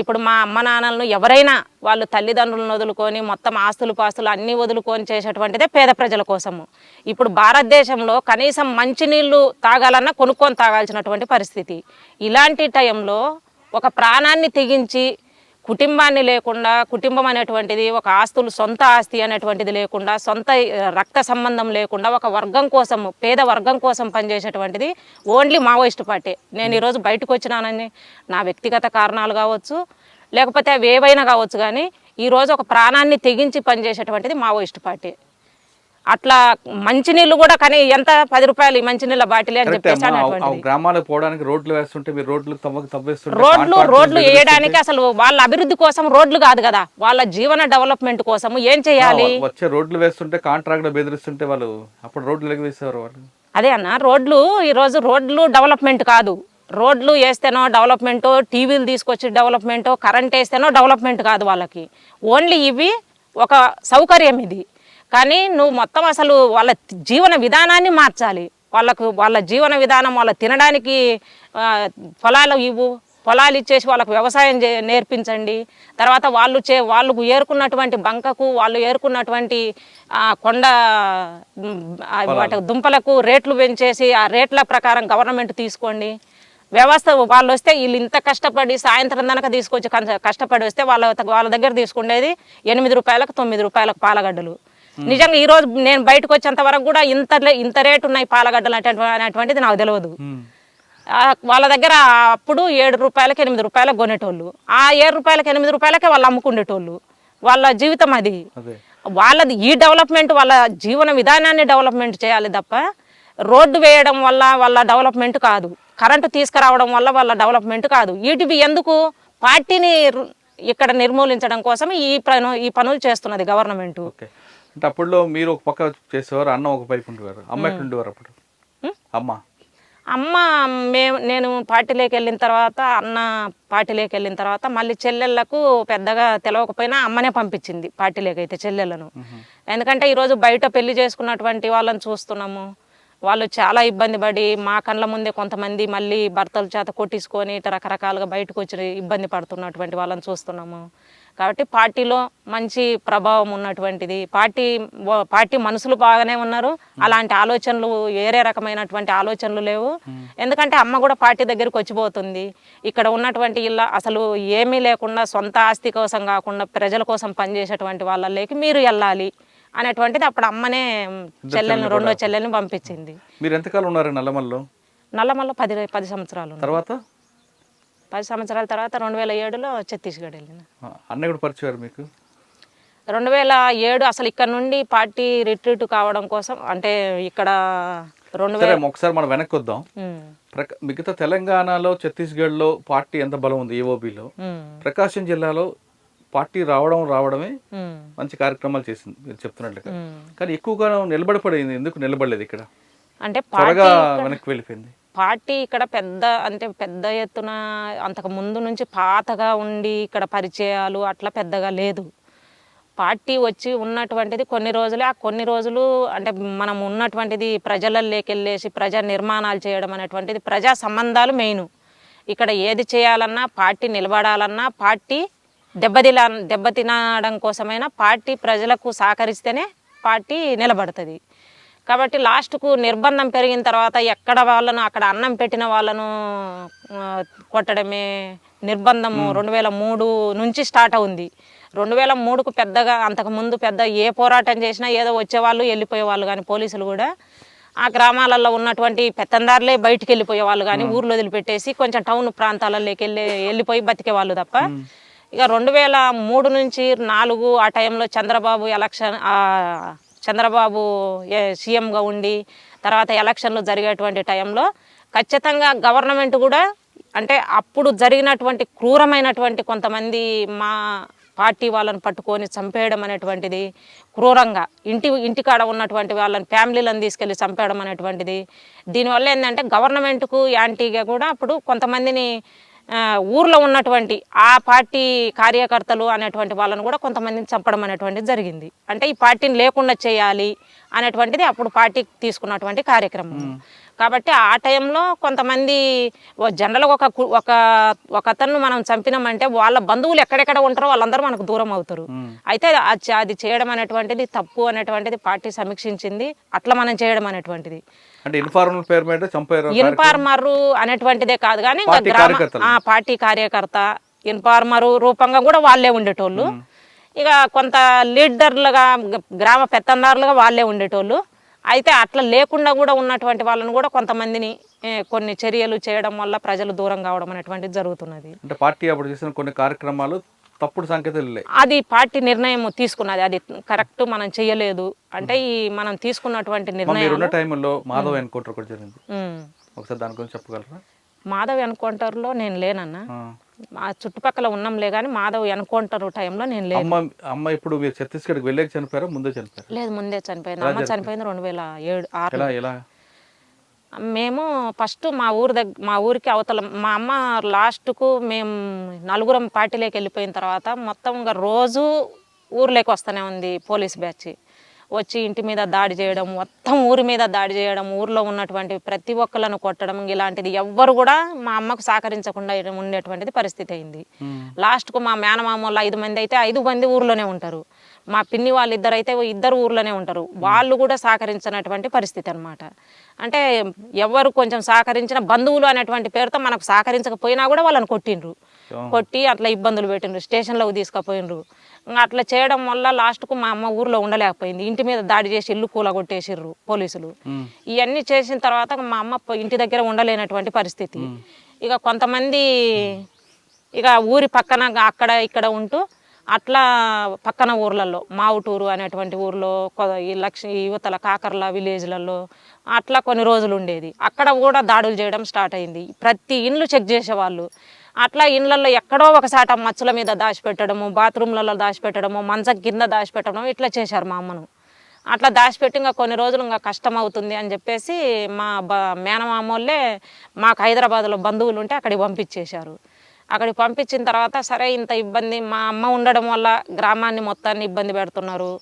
ఇప్పుడు మా అమ్మ నాన్నలను ఎవరైనా వాళ్ళు తల్లిదండ్రులను వదులుకొని మొత్తం ఆస్తులు పాస్తులు అన్నీ వదులుకొని చేసేటువంటిదే పేద ప్రజల కోసము. ఇప్పుడు భారతదేశంలో కనీసం మంచినీళ్ళు తాగాలన్నా కొనుక్కొని తాగాల్సినటువంటి పరిస్థితి. ఇలాంటి టైంలో ఒక ప్రాణాన్ని తెగించి కుటుంబాన్ని లేకుండా, కుటుంబం అనేటువంటిది ఒక ఆస్తులు సొంత ఆస్తి అనేటువంటిది లేకుండా, సొంత రక్త సంబంధం లేకుండా ఒక వర్గం కోసం, పేద వర్గం కోసం పనిచేసేటువంటిది ఓన్లీ మావోయిస్టు పార్టీ. నేను ఈరోజు బయటకు వచ్చినానని నా వ్యక్తిగత కారణాలు కావచ్చు, లేకపోతే అవి ఏవైనా కావచ్చు, కానీ ఈరోజు ఒక ప్రాణాన్ని తెగించి పనిచేసేటువంటిది మావోయిస్టు పార్టీ. అట్లా మంచినీళ్ళు కూడా కానీ ఎంత 10 రూపాయలు మంచినీళ్ళ బాటిలే అని చెప్పేసి గ్రామాలకు పోవడానికి రోడ్లు వేస్తుంటే మీరు రోడ్లు వేయడానికి అసలు వాళ్ళ అభివృద్ధి కోసం రోడ్లు కాదు కదా, వాళ్ళ జీవన డెవలప్మెంట్ కోసం ఏం చేయాలి. వచ్చే రోడ్లు వేస్తుంటే కాంట్రాక్ట్ బెదిరిస్తుంటే వాళ్ళు అప్పుడు రోడ్లు వేసేవారు వాళ్ళు. అదే అన్న, ఈరోజు రోడ్లు డెవలప్మెంట్ కాదు. రోడ్లు వేస్తేనో డెవలప్మెంటో, టీవీలు తీసుకొచ్చి డెవలప్మెంటో, కరెంట్ వేస్తేనో డెవలప్మెంట్ కాదు వాళ్ళకి. ఓన్లీ ఇవి ఒక సౌకర్యం ఇది. కానీ నువ్వు మొత్తం అసలు వాళ్ళ జీవన విధానాన్ని మార్చాలి. వాళ్ళ జీవన విధానం, వాళ్ళ తినడానికి పొలాలు ఇచ్చేసి వాళ్ళకు వ్యవసాయం నేర్పించండి. తర్వాత వాళ్ళు ఏరుకున్నటువంటి బంకకు, వాళ్ళు ఏరుకున్నటువంటి కొండ వాటి దుంపలకు రేట్లు పెంచేసి ఆ రేట్ల ప్రకారం గవర్నమెంట్ తీసుకోండి. వ్యవస్థ వాళ్ళు వస్తే వీళ్ళు ఇంత కష్టపడి సాయంత్రం దాకా తీసుకొచ్చి కష్టపడి వస్తే వాళ్ళ దగ్గర తీసుకునేది 8 రూపాయలకు 9 రూపాయలకు పాలగడ్డలు. నిజంగా ఈరోజు నేను బయటకు వచ్చేంత వరకు కూడా ఇంత రేటు ఉన్నాయి పాలగడ్డలు అనేటువంటిది నాకు తెలియదు. వాళ్ళ దగ్గర అప్పుడు 7 రూపాయలకి 8 రూపాయలకు కొనేటోళ్ళు, ఆ 7 రూపాయలకి 8 రూపాయలకే వాళ్ళు అమ్ముకునేటోళ్ళు. వాళ్ళ జీవితం అది. వాళ్ళది ఈ డెవలప్మెంట్, వాళ్ళ జీవన విధానాన్ని డెవలప్మెంట్ చేయాలి తప్ప రోడ్డు వేయడం వల్ల వాళ్ళ డెవలప్మెంట్ కాదు, కరెంటు తీసుకురావడం వల్ల వాళ్ళ డెవలప్మెంట్ కాదు. వీటివి ఎందుకు పార్టీని ఇక్కడ నిర్మూలించడం కోసం ఈ పనులు చేస్తున్నది గవర్నమెంట్. అంటే అప్పుడులో మీరు ఒక పక్క చేసేవారు, అన్న ఒక పైపు ఉండేవారు. అమ్మ ఎట్లా ఉండేవారు అప్పుడు? నేను పార్టీలోకి వెళ్ళిన తర్వాత, అన్న పార్టీలోకి వెళ్ళిన తర్వాత మళ్ళీ చెల్లెళ్ళకు పెద్దగా తెలవకపోయినా అమ్మనే పంపించింది పార్టీలోకి అయితే చెల్లెళ్ళను. ఎందుకంటే ఈరోజు బయట పెళ్లి చేసుకున్నటువంటి వాళ్ళని చూస్తున్నాము, వాళ్ళు చాలా ఇబ్బంది పడి మా కళ్ళ ముందే కొంతమంది మళ్ళీ భర్తల చేత కొట్టించుకొని రకరకాలుగా బయటకు వచ్చి ఇబ్బంది పడుతున్నటువంటి వాళ్ళని చూస్తున్నాము. కాబట్టి పార్టీలో మంచి ప్రభావం ఉన్నటువంటిది, పార్టీ మనుషులు బాగానే ఉన్నారు. అలాంటి ఆలోచనలు వేరే రకమైనటువంటి ఆలోచనలు లేవు. ఎందుకంటే అమ్మ కూడా పార్టీ దగ్గరికి వచ్చిపోతుంది. ఇక్కడ ఉన్నటువంటి ఇళ్ళ అసలు ఏమీ లేకుండా సొంత ఆస్తి కోసం కాకుండా ప్రజల కోసం పనిచేసేటువంటి వాళ్ళకి మీరు వెళ్ళాలి అనేటువంటిది అప్పుడు అమ్మనే రెండో చెల్లెల్ని పంపించింది. మీరు ఎంతకాలం ఉన్నారు నల్లమల్లో? నల్లమల్లో 10 సంవత్సరాలు. తర్వాత 10 సంవత్సరాల తర్వాత 2007లో ఛత్తీస్గఢ్ వెళ్ళిన. అన్న కూడా పరిచయం మీకు? 2007 అసలు ఇక్కడ నుండి పార్టీ రిట్రీట్ కావడం కోసం అంటే ఇక్కడ 2000 ఒకసారి మనం వెనక్కి వద్దాం. మిగతా తెలంగాణలో ఛత్తీస్గఢ్లో పార్టీ ఎంత బలం ఉంది ఏఓబిలో, ప్రకాశం జిల్లాలో పార్టీ రావడమే మంచి కార్యక్రమాలు చేసింది మీరు చెప్తున్నట్లుగా. కానీ ఎక్కువగా నిలబడిపడింది, ఎందుకు నిలబడలేదు ఇక్కడ? అంటే త్వరగా వెనక్కి వెళ్ళిపోయింది పార్టీ. ఇక్కడ పెద్ద ఎత్తున అంతకు ముందు నుంచి పాతగా ఉండి ఇక్కడ పరిచయాలు అట్లా పెద్దగా లేదు. పార్టీ వచ్చి ఉన్నటువంటిది కొన్ని రోజులే. ఆ కొన్ని రోజులు అంటే మనం ఉన్నటువంటిది ప్రజలలోకి వెళ్ళేసి ప్రజా నిర్మాణాలు చేయడం అనేటువంటిది, ప్రజా సంబంధాలు మెయిన్. ఇక్కడ ఏది చేయాలన్నా పార్టీ నిలబడాలన్నా పార్టీ దెబ్బతినడం కోసమైనా పార్టీ ప్రజలకు సహకరిస్తేనే పార్టీ నిలబడుతుంది. కాబట్టి లాస్ట్కు నిర్బంధం పెరిగిన తర్వాత ఎక్కడ వాళ్ళను అక్కడ అన్నం పెట్టిన వాళ్ళను కొట్టడమే నిర్బంధము 2003 నుంచి స్టార్ట్ అవుంది. 2003కు పెద్దగా అంతకుముందు పెద్ద ఏ పోరాటం చేసినా ఏదో వచ్చేవాళ్ళు వెళ్ళిపోయేవాళ్ళు, కానీ పోలీసులు కూడా ఆ గ్రామాలలో ఉన్నటువంటి పెత్తందారులే బయటికి వెళ్ళిపోయేవాళ్ళు, కానీ ఊర్లో వదిలిపెట్టేసి కొంచెం టౌన్ ప్రాంతాలలోకి వెళ్ళిపోయి బతికేవాళ్ళు తప్ప. ఇక 2003 నుంచి 4 ఆ టైంలో చంద్రబాబు సీఎంగా ఉండి తర్వాత ఎలక్షన్లు జరిగేటువంటి టైంలో ఖచ్చితంగా గవర్నమెంట్ కూడా అంటే అప్పుడు జరిగినటువంటి క్రూరమైనటువంటి కొంతమంది మా పార్టీ వాళ్ళని పట్టుకొని చంపేయడం అనేటువంటిది, క్రూరంగా ఇంటికాడ ఉన్నటువంటి వాళ్ళని ఫ్యామిలీలను తీసుకెళ్ళి చంపేయడం అనేటువంటిది. దీనివల్ల ఏంటంటే గవర్నమెంట్కు యాంటీగా కూడా అప్పుడు కొంతమందిని ఊర్లో ఉన్నటువంటి ఆ పార్టీ కార్యకర్తలు అనేటువంటి వాళ్ళని కూడా కొంతమందిని చంపడం అనేటువంటిది జరిగింది. అంటే ఈ పార్టీని లేకుండా చేయాలి అనేటువంటిది అప్పుడు పార్టీ తీసుకున్నటువంటి కార్యక్రమం. కాబట్టి ఆ టైంలో కొంతమంది జనరల్గా ఒక అతను మనం చంపినామంటే వాళ్ళ బంధువులు ఎక్కడెక్కడ ఉంటారో వాళ్ళందరూ మనకు దూరం అవుతారు. అయితే అది చేయడం అనేటువంటిది తప్పు అనేటువంటిది పార్టీ సమీక్షించింది. అట్లా మనం చేయడం అనేటువంటిది ఇన్ఫార్మర్ అనేటువంటిదే కాదు, కానీ పార్టీ కార్యకర్త ఇన్ఫార్మర్ రూపంగా కూడా వాళ్ళే ఉండేటోళ్ళు. ఇక కొంత లీడర్లుగా గ్రామ పెత్తందారులుగా వాళ్ళే ఉండేటోళ్ళు. అయితే అట్లా లేకుండా కూడా ఉన్నటువంటి వాళ్ళని కూడా కొంతమందిని కొన్ని చర్యలు చేయడం వల్ల ప్రజలు దూరం కావడం అనేటువంటిది జరుగుతున్నది. అంటే పార్టీ అప్పుడు చేసిన కొన్ని కార్యక్రమాలు తప్పుడు సంకేతాలు, అది పార్టీ నిర్ణయం తీసుకున్నది, అది కరెక్ట్ మనం చేయలేదు అంటే ఈ మనం తీసుకున్నటువంటి నిర్ణయం. మాధవ్ ఎన్కౌంటర్ కూడా జరిగింది, ఒకసారి దాని గురించి చెప్పగలరా? మాధవ్ ఎన్కౌంటర్లో నేను లేనన్నా, మా చుట్టుపక్కల ఉన్నాంలే కానీ మాధవ్ ఎన్కౌంటర్ టైంలో నేను లేను. అమ్మ ఇప్పుడు మీరు ఛత్తీస్గఢ్కి వెళ్ళాక చనిపోయారా ముందే చనిపోయారు? లేదు, ముందే చనిపోయింది. అమ్మ చనిపోయింది 2007-06. మేము ఫస్ట్ మా ఊరికి అవతల మా అమ్మ లాస్ట్కు మేము 4 పార్టీలోకి వెళ్ళిపోయిన తర్వాత మొత్తం ఇంకా రోజు ఊర్లోకి వస్తూనే ఉంది పోలీస్ బ్యాచ్ వచ్చి ఇంటి మీద దాడి చేయడం, మొత్తం ఊరి మీద దాడి చేయడం, ఊర్లో ఉన్నటువంటి ప్రతి ఒక్కళ్ళను కొట్టడం, ఇలాంటిది ఎవ్వరు కూడా మా అమ్మకు సహకరించకుండా ఉండేటువంటిది పరిస్థితి అయింది. లాస్ట్కు మా మేనమామూలు 5 మంది అయితే 5 మంది ఊర్లోనే ఉంటారు, మా పిన్ని వాళ్ళు 2 అయితే 2 ఊర్లోనే ఉంటారు, వాళ్ళు కూడా సహకరించినటువంటి పరిస్థితి అనమాట. అంటే ఎవరు కొంచెం సహకరించిన బంధువులు అనేటువంటి పేరుతో మనకు సహకరించకపోయినా కూడా వాళ్ళని కొట్టి అట్లా ఇబ్బందులు పెట్టిండ్రు, స్టేషన్లోకి తీసుకుపోయినరు. అట్లా చేయడం వల్ల లాస్ట్కు మా అమ్మ ఊర్లో ఉండలేకపోయింది, ఇంటి మీద దాడి చేసి ఇల్లు కూలగొట్టేసిర్రు పోలీసులు. ఇవన్నీ చేసిన తర్వాత మా అమ్మ ఇంటి దగ్గర ఉండలేనటువంటి పరిస్థితి. ఇక కొంతమంది ఇక ఊరి పక్కన అక్కడ ఇక్కడ ఉంటూ అట్లా పక్కన ఊర్లలో మావుటూరు అనేటువంటి ఊర్లో యువతల కాకర్ల విలేజ్లలో అట్లా కొన్ని రోజులు ఉండేది. అక్కడ కూడా దాడులు చేయడం స్టార్ట్ అయింది. ప్రతి ఇండ్లు చెక్ చేసేవాళ్ళు. అట్లా ఇండ్లలో ఎక్కడో ఒకసాట మచ్చుల మీద దాచిపెట్టడము, బాత్రూమ్లలో దాచిపెట్టడము, మంచం కింద దాచిపెట్టడం ఇట్లా చేశారు మా అమ్మను. అట్లా దాచిపెట్టి ఇంకా కొన్ని రోజులు ఇంకా కష్టం అవుతుంది అని చెప్పేసి మా మేనమామోళ్ళే మాకు హైదరాబాద్లో బంధువులు ఉంటే అక్కడికి పంపించేశారు. అక్కడికి పంపించిన తర్వాత సరే ఇంత ఇబ్బంది మా అమ్మ ఉండడం వల్ల గ్రామాన్ని మొత్తాన్ని ఇబ్బంది పెడుతున్నారు.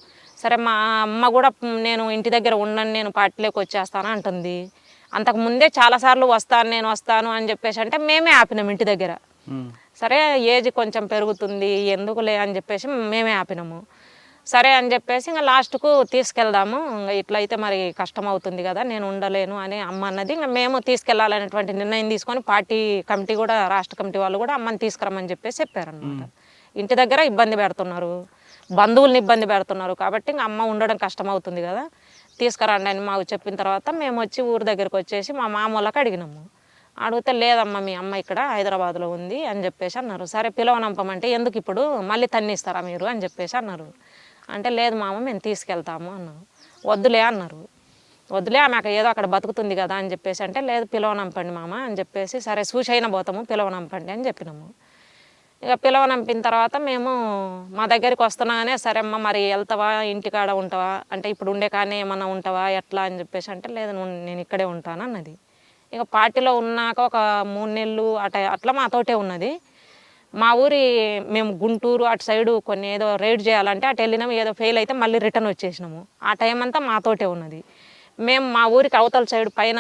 సరే మా అమ్మ కూడా నేను ఇంటి దగ్గర ఉండను, నేను పార్టీలోకి వచ్చేస్తాను అంటుంది. అంతకుముందే చాలాసార్లు నేను వస్తాను అని చెప్పేసి అంటే మేమే ఆపినాం ఇంటి దగ్గర. సరే ఏజ్ కొంచెం పెరుగుతుంది ఎందుకులే అని చెప్పేసి మేమే ఆపినాము. సరే అని చెప్పేసి ఇంకా లాస్ట్కు తీసుకెళ్దాము, ఇంకా ఇట్లయితే మరి కష్టం అవుతుంది కదా, నేను ఉండలేను అని అమ్మ అన్నది. ఇంకా మేము తీసుకెళ్లాలనేటువంటి నిర్ణయం తీసుకొని పార్టీ కమిటీ కూడా, రాష్ట్ర కమిటీ వాళ్ళు కూడా అమ్మని తీసుకురమ్మని చెప్పేసి చెప్పారనమాట. ఇంటి దగ్గర ఇబ్బంది పెడుతున్నారు, బంధువుల్ని ఇబ్బంది పెడుతున్నారు కాబట్టి ఇంకా అమ్మ ఉండడం కష్టం అవుతుంది కదా, తీసుకురండి అని మాకు చెప్పిన తర్వాత మేము వచ్చి ఊరి దగ్గరికి వచ్చేసి మా మామూలకి అడిగినాము. అడిగితే లేదమ్మా మీ అమ్మ ఇక్కడ హైదరాబాద్లో ఉంది అని చెప్పేసి అన్నారు. సరే పిలవనంపమంటే ఎందుకు ఇప్పుడు మళ్ళీ తన్నిస్తారా మీరు అని చెప్పేసి అన్నారు. అంటే లేదు మామ మేము తీసుకెళ్తాము అన్నాను. వద్దులే అన్నారు. వద్దులే ఆమె ఏదో అక్కడ బతుకుతుంది కదా అని చెప్పేసి అంటే లేదు పిలవనంపండి మామ అని చెప్పేసి సరే చూసైనా పోతాము పిలవనంపండి అని చెప్పినాము. ఇక పిలవనంపిన తర్వాత మేము మా దగ్గరికి వస్తున్నాగానే సరే అమ్మ మరి వెళ్తావా ఇంటికాడ ఉంటావా అంటే ఇప్పుడు ఉండే కానీ ఏమన్నా ఉంటావా ఎట్లా అని చెప్పేసి అంటే లేదు నేను ఇక్కడే ఉంటాను అన్నది. ఇక పార్టీలో ఉన్నాక ఒక 3 నెలలు అట్లా మాతోటే ఉన్నది. మా ఊరి మేము గుంటూరు అటు సైడు కొన్ని ఏదో రైడ్ చేయాలంటే అటు వెళ్ళినాము, ఏదో ఫెయిల్ అయితే మళ్ళీ రిటర్న్ వచ్చేసినాము. ఆ టైం అంతా మాతోటే ఉన్నది. మేము మా ఊరికి అవతల సైడ్ పైన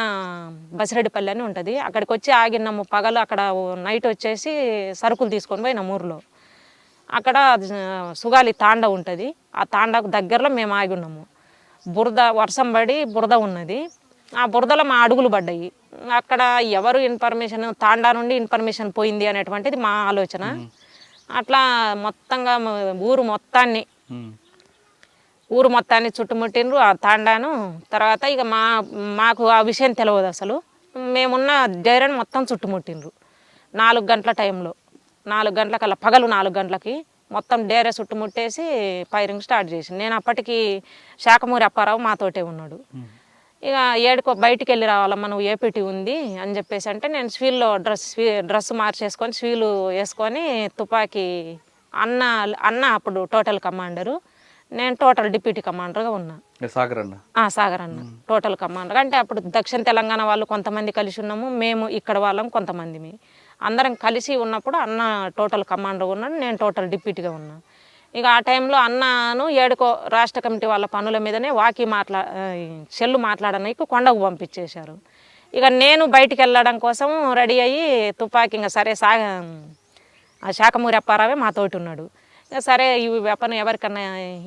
బసిరెడ్డిపల్లి అని ఉంటుంది, అక్కడికి వచ్చి ఆగినాము. పగలు అక్కడ నైట్ వచ్చేసి సరుకులు తీసుకొని పోయినాము ఊర్లో. అక్కడ సుగాలి తాండ ఉంటుంది, ఆ తాండకు దగ్గరలో మేము ఆగి ఉన్నాము. బురద వర్షం పడి బురద ఉన్నది, ఆ బురదలో మా అడుగులు పడ్డాయి. అక్కడ ఎవరు ఇన్ఫర్మేషన్ తాండా నుండి ఇన్ఫర్మేషన్ పోయింది అనేటువంటిది మా ఆలోచన. అట్లా మొత్తంగా ఊరు మొత్తాన్ని చుట్టుముట్టిండ్రు ఆ తాండాను. తర్వాత ఇక మాకు ఆ విషయం తెలియదు అసలు. మేమున్న డైరెన్ మొత్తం చుట్టుముట్టిండ్రు 4 గంటల టైంలో, 4 గంటలకల్లా పగలు 4 గంటలకి మొత్తం డేరే చుట్టుముట్టేసి ఫైరింగ్ స్టార్ట్ చేసింది. నేను అప్పటికి శాఖమూరి అప్పారావు మాతోటే ఉన్నాడు. ఇక ఏడుకో బయటికి వెళ్ళి రావాలమ్మ నువ్వు ఏపీటీ ఉంది అని చెప్పేసి అంటే నేను స్వీల్లో డ్రెస్ మార్చేసుకొని స్వీలు వేసుకొని తుపాకీ అన్న అప్పుడు టోటల్ కమాండరు, నేను టోటల్ డిప్యూటీ కమాండర్గా ఉన్నా. సాగర్ అన్న టోటల్ కమాండర్. అంటే అప్పుడు దక్షిణ తెలంగాణ వాళ్ళు కొంతమంది కలిసి ఉన్నాము, మేము ఇక్కడ వాళ్ళం కొంతమంది అందరం కలిసి ఉన్నప్పుడు అన్న టోటల్ కమాండర్గా ఉన్నాడు, నేను టోటల్ డిప్యూటీగా ఉన్నా. ఇక ఆ టైంలో అన్నను ఏడుకో రాష్ట్ర కమిటీ వాళ్ళ పనుల మీదనే సెల్లు మాట్లాడడానికి కొండకు పంపించేశారు. ఇక నేను బయటికి వెళ్ళడం కోసం రెడీ అయ్యి తుపాకీ ఇంకా సరే శాఖమూరి అప్పారావే మాతోటి ఉన్నాడు. ఇక సరే ఈ వెపన్ ఎవరికన్నా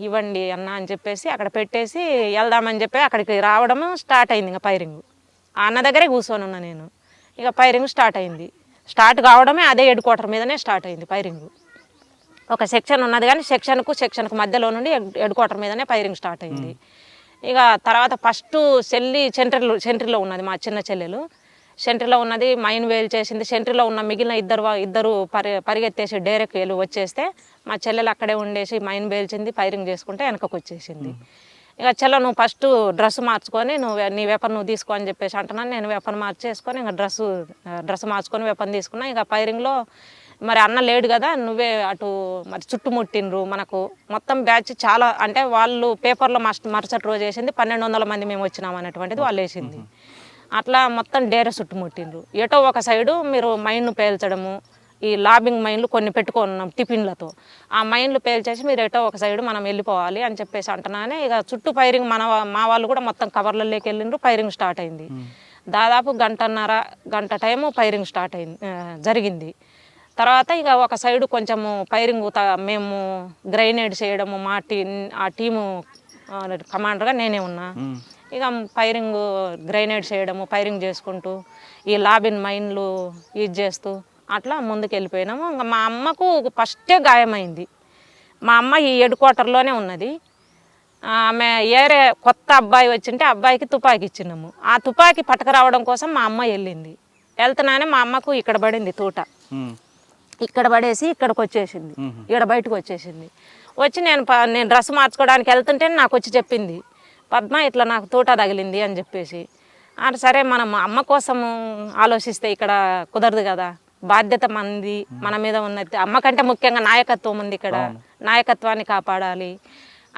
ఇవ్వండి అన్న అని చెప్పేసి అక్కడ పెట్టేసి వెళ్దామని చెప్పి అక్కడికి రావడం స్టార్ట్ అయింది. ఇంకా ఫైరింగ్ ఆ అన్న దగ్గరే కూర్చొని ఉన్నా నేను. ఇక ఫైరింగ్ స్టార్ట్ అయింది. స్టార్ట్ కావడమే అదే హెడ్ క్వార్టర్ మీదనే స్టార్ట్ అయింది ఫైరింగ్. ఒక సెక్షన్ ఉన్నది కానీ సెక్షన్కు మధ్యలో నుండి హెడ్ క్వార్టర్ మీదనే ఫైరింగ్ స్టార్ట్ అయింది. ఇక తర్వాత ఫస్ట్ సెంట్రీలో ఉన్నది మా చిన్న చెల్లెలు, సెంట్రీలో ఉన్నది మైన్ వేలు చేసింది. సెంట్రీలో ఉన్న మిగిలిన ఇద్దరు పరిగెత్తేసి డైరెక్ట్ వేలు వచ్చేస్తే మా చెల్లెలు అక్కడే ఉండేసి మైన్ వేల్చింది, ఫైరింగ్ చేసుకుంటే వెనకకు వచ్చేసింది. ఇక చెల్ల నువ్వు ఫస్ట్ డ్రెస్ మార్చుకొని నీ వెపన్ నువ్వు తీసుకో అని చెప్పేసి అంటున్నాను. నేను వెపన్ మార్చేసుకొని ఇంకా డ్రెస్ మార్చుకొని వెపన్ తీసుకున్నా. ఇక ఫైరింగ్లో మరి అన్న లేడు కదా, నువ్వే అటు మరి చుట్టుముట్టిండ్రు. మనకు మొత్తం బ్యాచ్ చాలా అంటే వాళ్ళు పేపర్లో మరుసటి రోజు వేసింది 1200 మంది మేము వచ్చినాం అనేటువంటిది వాళ్ళు వేసింది. అట్లా మొత్తం డేరే చుట్టుముట్టిండ్రు. ఎటో ఒక సైడు మీరు మైన్ను పేల్చడము, ఈ లాబింగ్ మైన్లు కొన్ని పెట్టుకున్నాం టిఫిన్లతో, ఆ మైన్లు పేల్చేసి మీరు ఎటో ఒక సైడు మనం వెళ్ళిపోవాలి అని చెప్పేసి అంటున్నానే. ఇక చుట్టూ ఫైరింగ్ మా వాళ్ళు కూడా మొత్తం కవర్లలోకి వెళ్ళిండ్రు. ఫైరింగ్ స్టార్ట్ అయింది. దాదాపు గంట టైము ఫైరింగ్ స్టార్ట్ జరిగింది. తర్వాత ఇక ఒక సైడు కొంచెము ఫైరింగ్ మేము గ్రైనేడ్ చేయడము, ఆ టీము కమాండర్గా నేనే ఉన్నా. ఇక ఫైరింగ్ గ్రైనేడ్ చేయడము, ఫైరింగ్ చేసుకుంటూ ఈ లాబిన్ మైన్లు యూజ్ చేస్తూ అట్లా ముందుకు వెళ్ళిపోయినాము. ఇంకా మా అమ్మకు ఫస్టే గాయమైంది. మా అమ్మ ఈ హెడ్ క్వార్టర్లోనే ఉన్నది. ఆమె ఏరే కొత్త అబ్బాయి వచ్చింటే అబ్బాయికి తుపాకీ ఇచ్చినాము. ఆ తుపాకీ పట్టుకురావడం కోసం మా అమ్మ వెళ్ళింది. వెళ్తున్నానే మా అమ్మకు ఇక్కడ పడింది తూట, ఇక్కడ పడేసి ఇక్కడికి వచ్చేసింది, ఇక్కడ బయటకు వచ్చేసింది. వచ్చి నేను డ్రెస్ మార్చుకోవడానికి వెళ్తుంటే నాకు వచ్చి చెప్పింది, పద్మ ఇట్లా నాకు తూట తగిలింది అని చెప్పేసి. అంటే సరే మనం అమ్మ కోసం ఆలోచిస్తే ఇక్కడ కుదరదు కదా, బాధ్యత మనది, మన మీద ఉన్నది. అమ్మ కంటే ముఖ్యంగా నాయకత్వం ఉంది ఇక్కడ, నాయకత్వాన్ని కాపాడాలి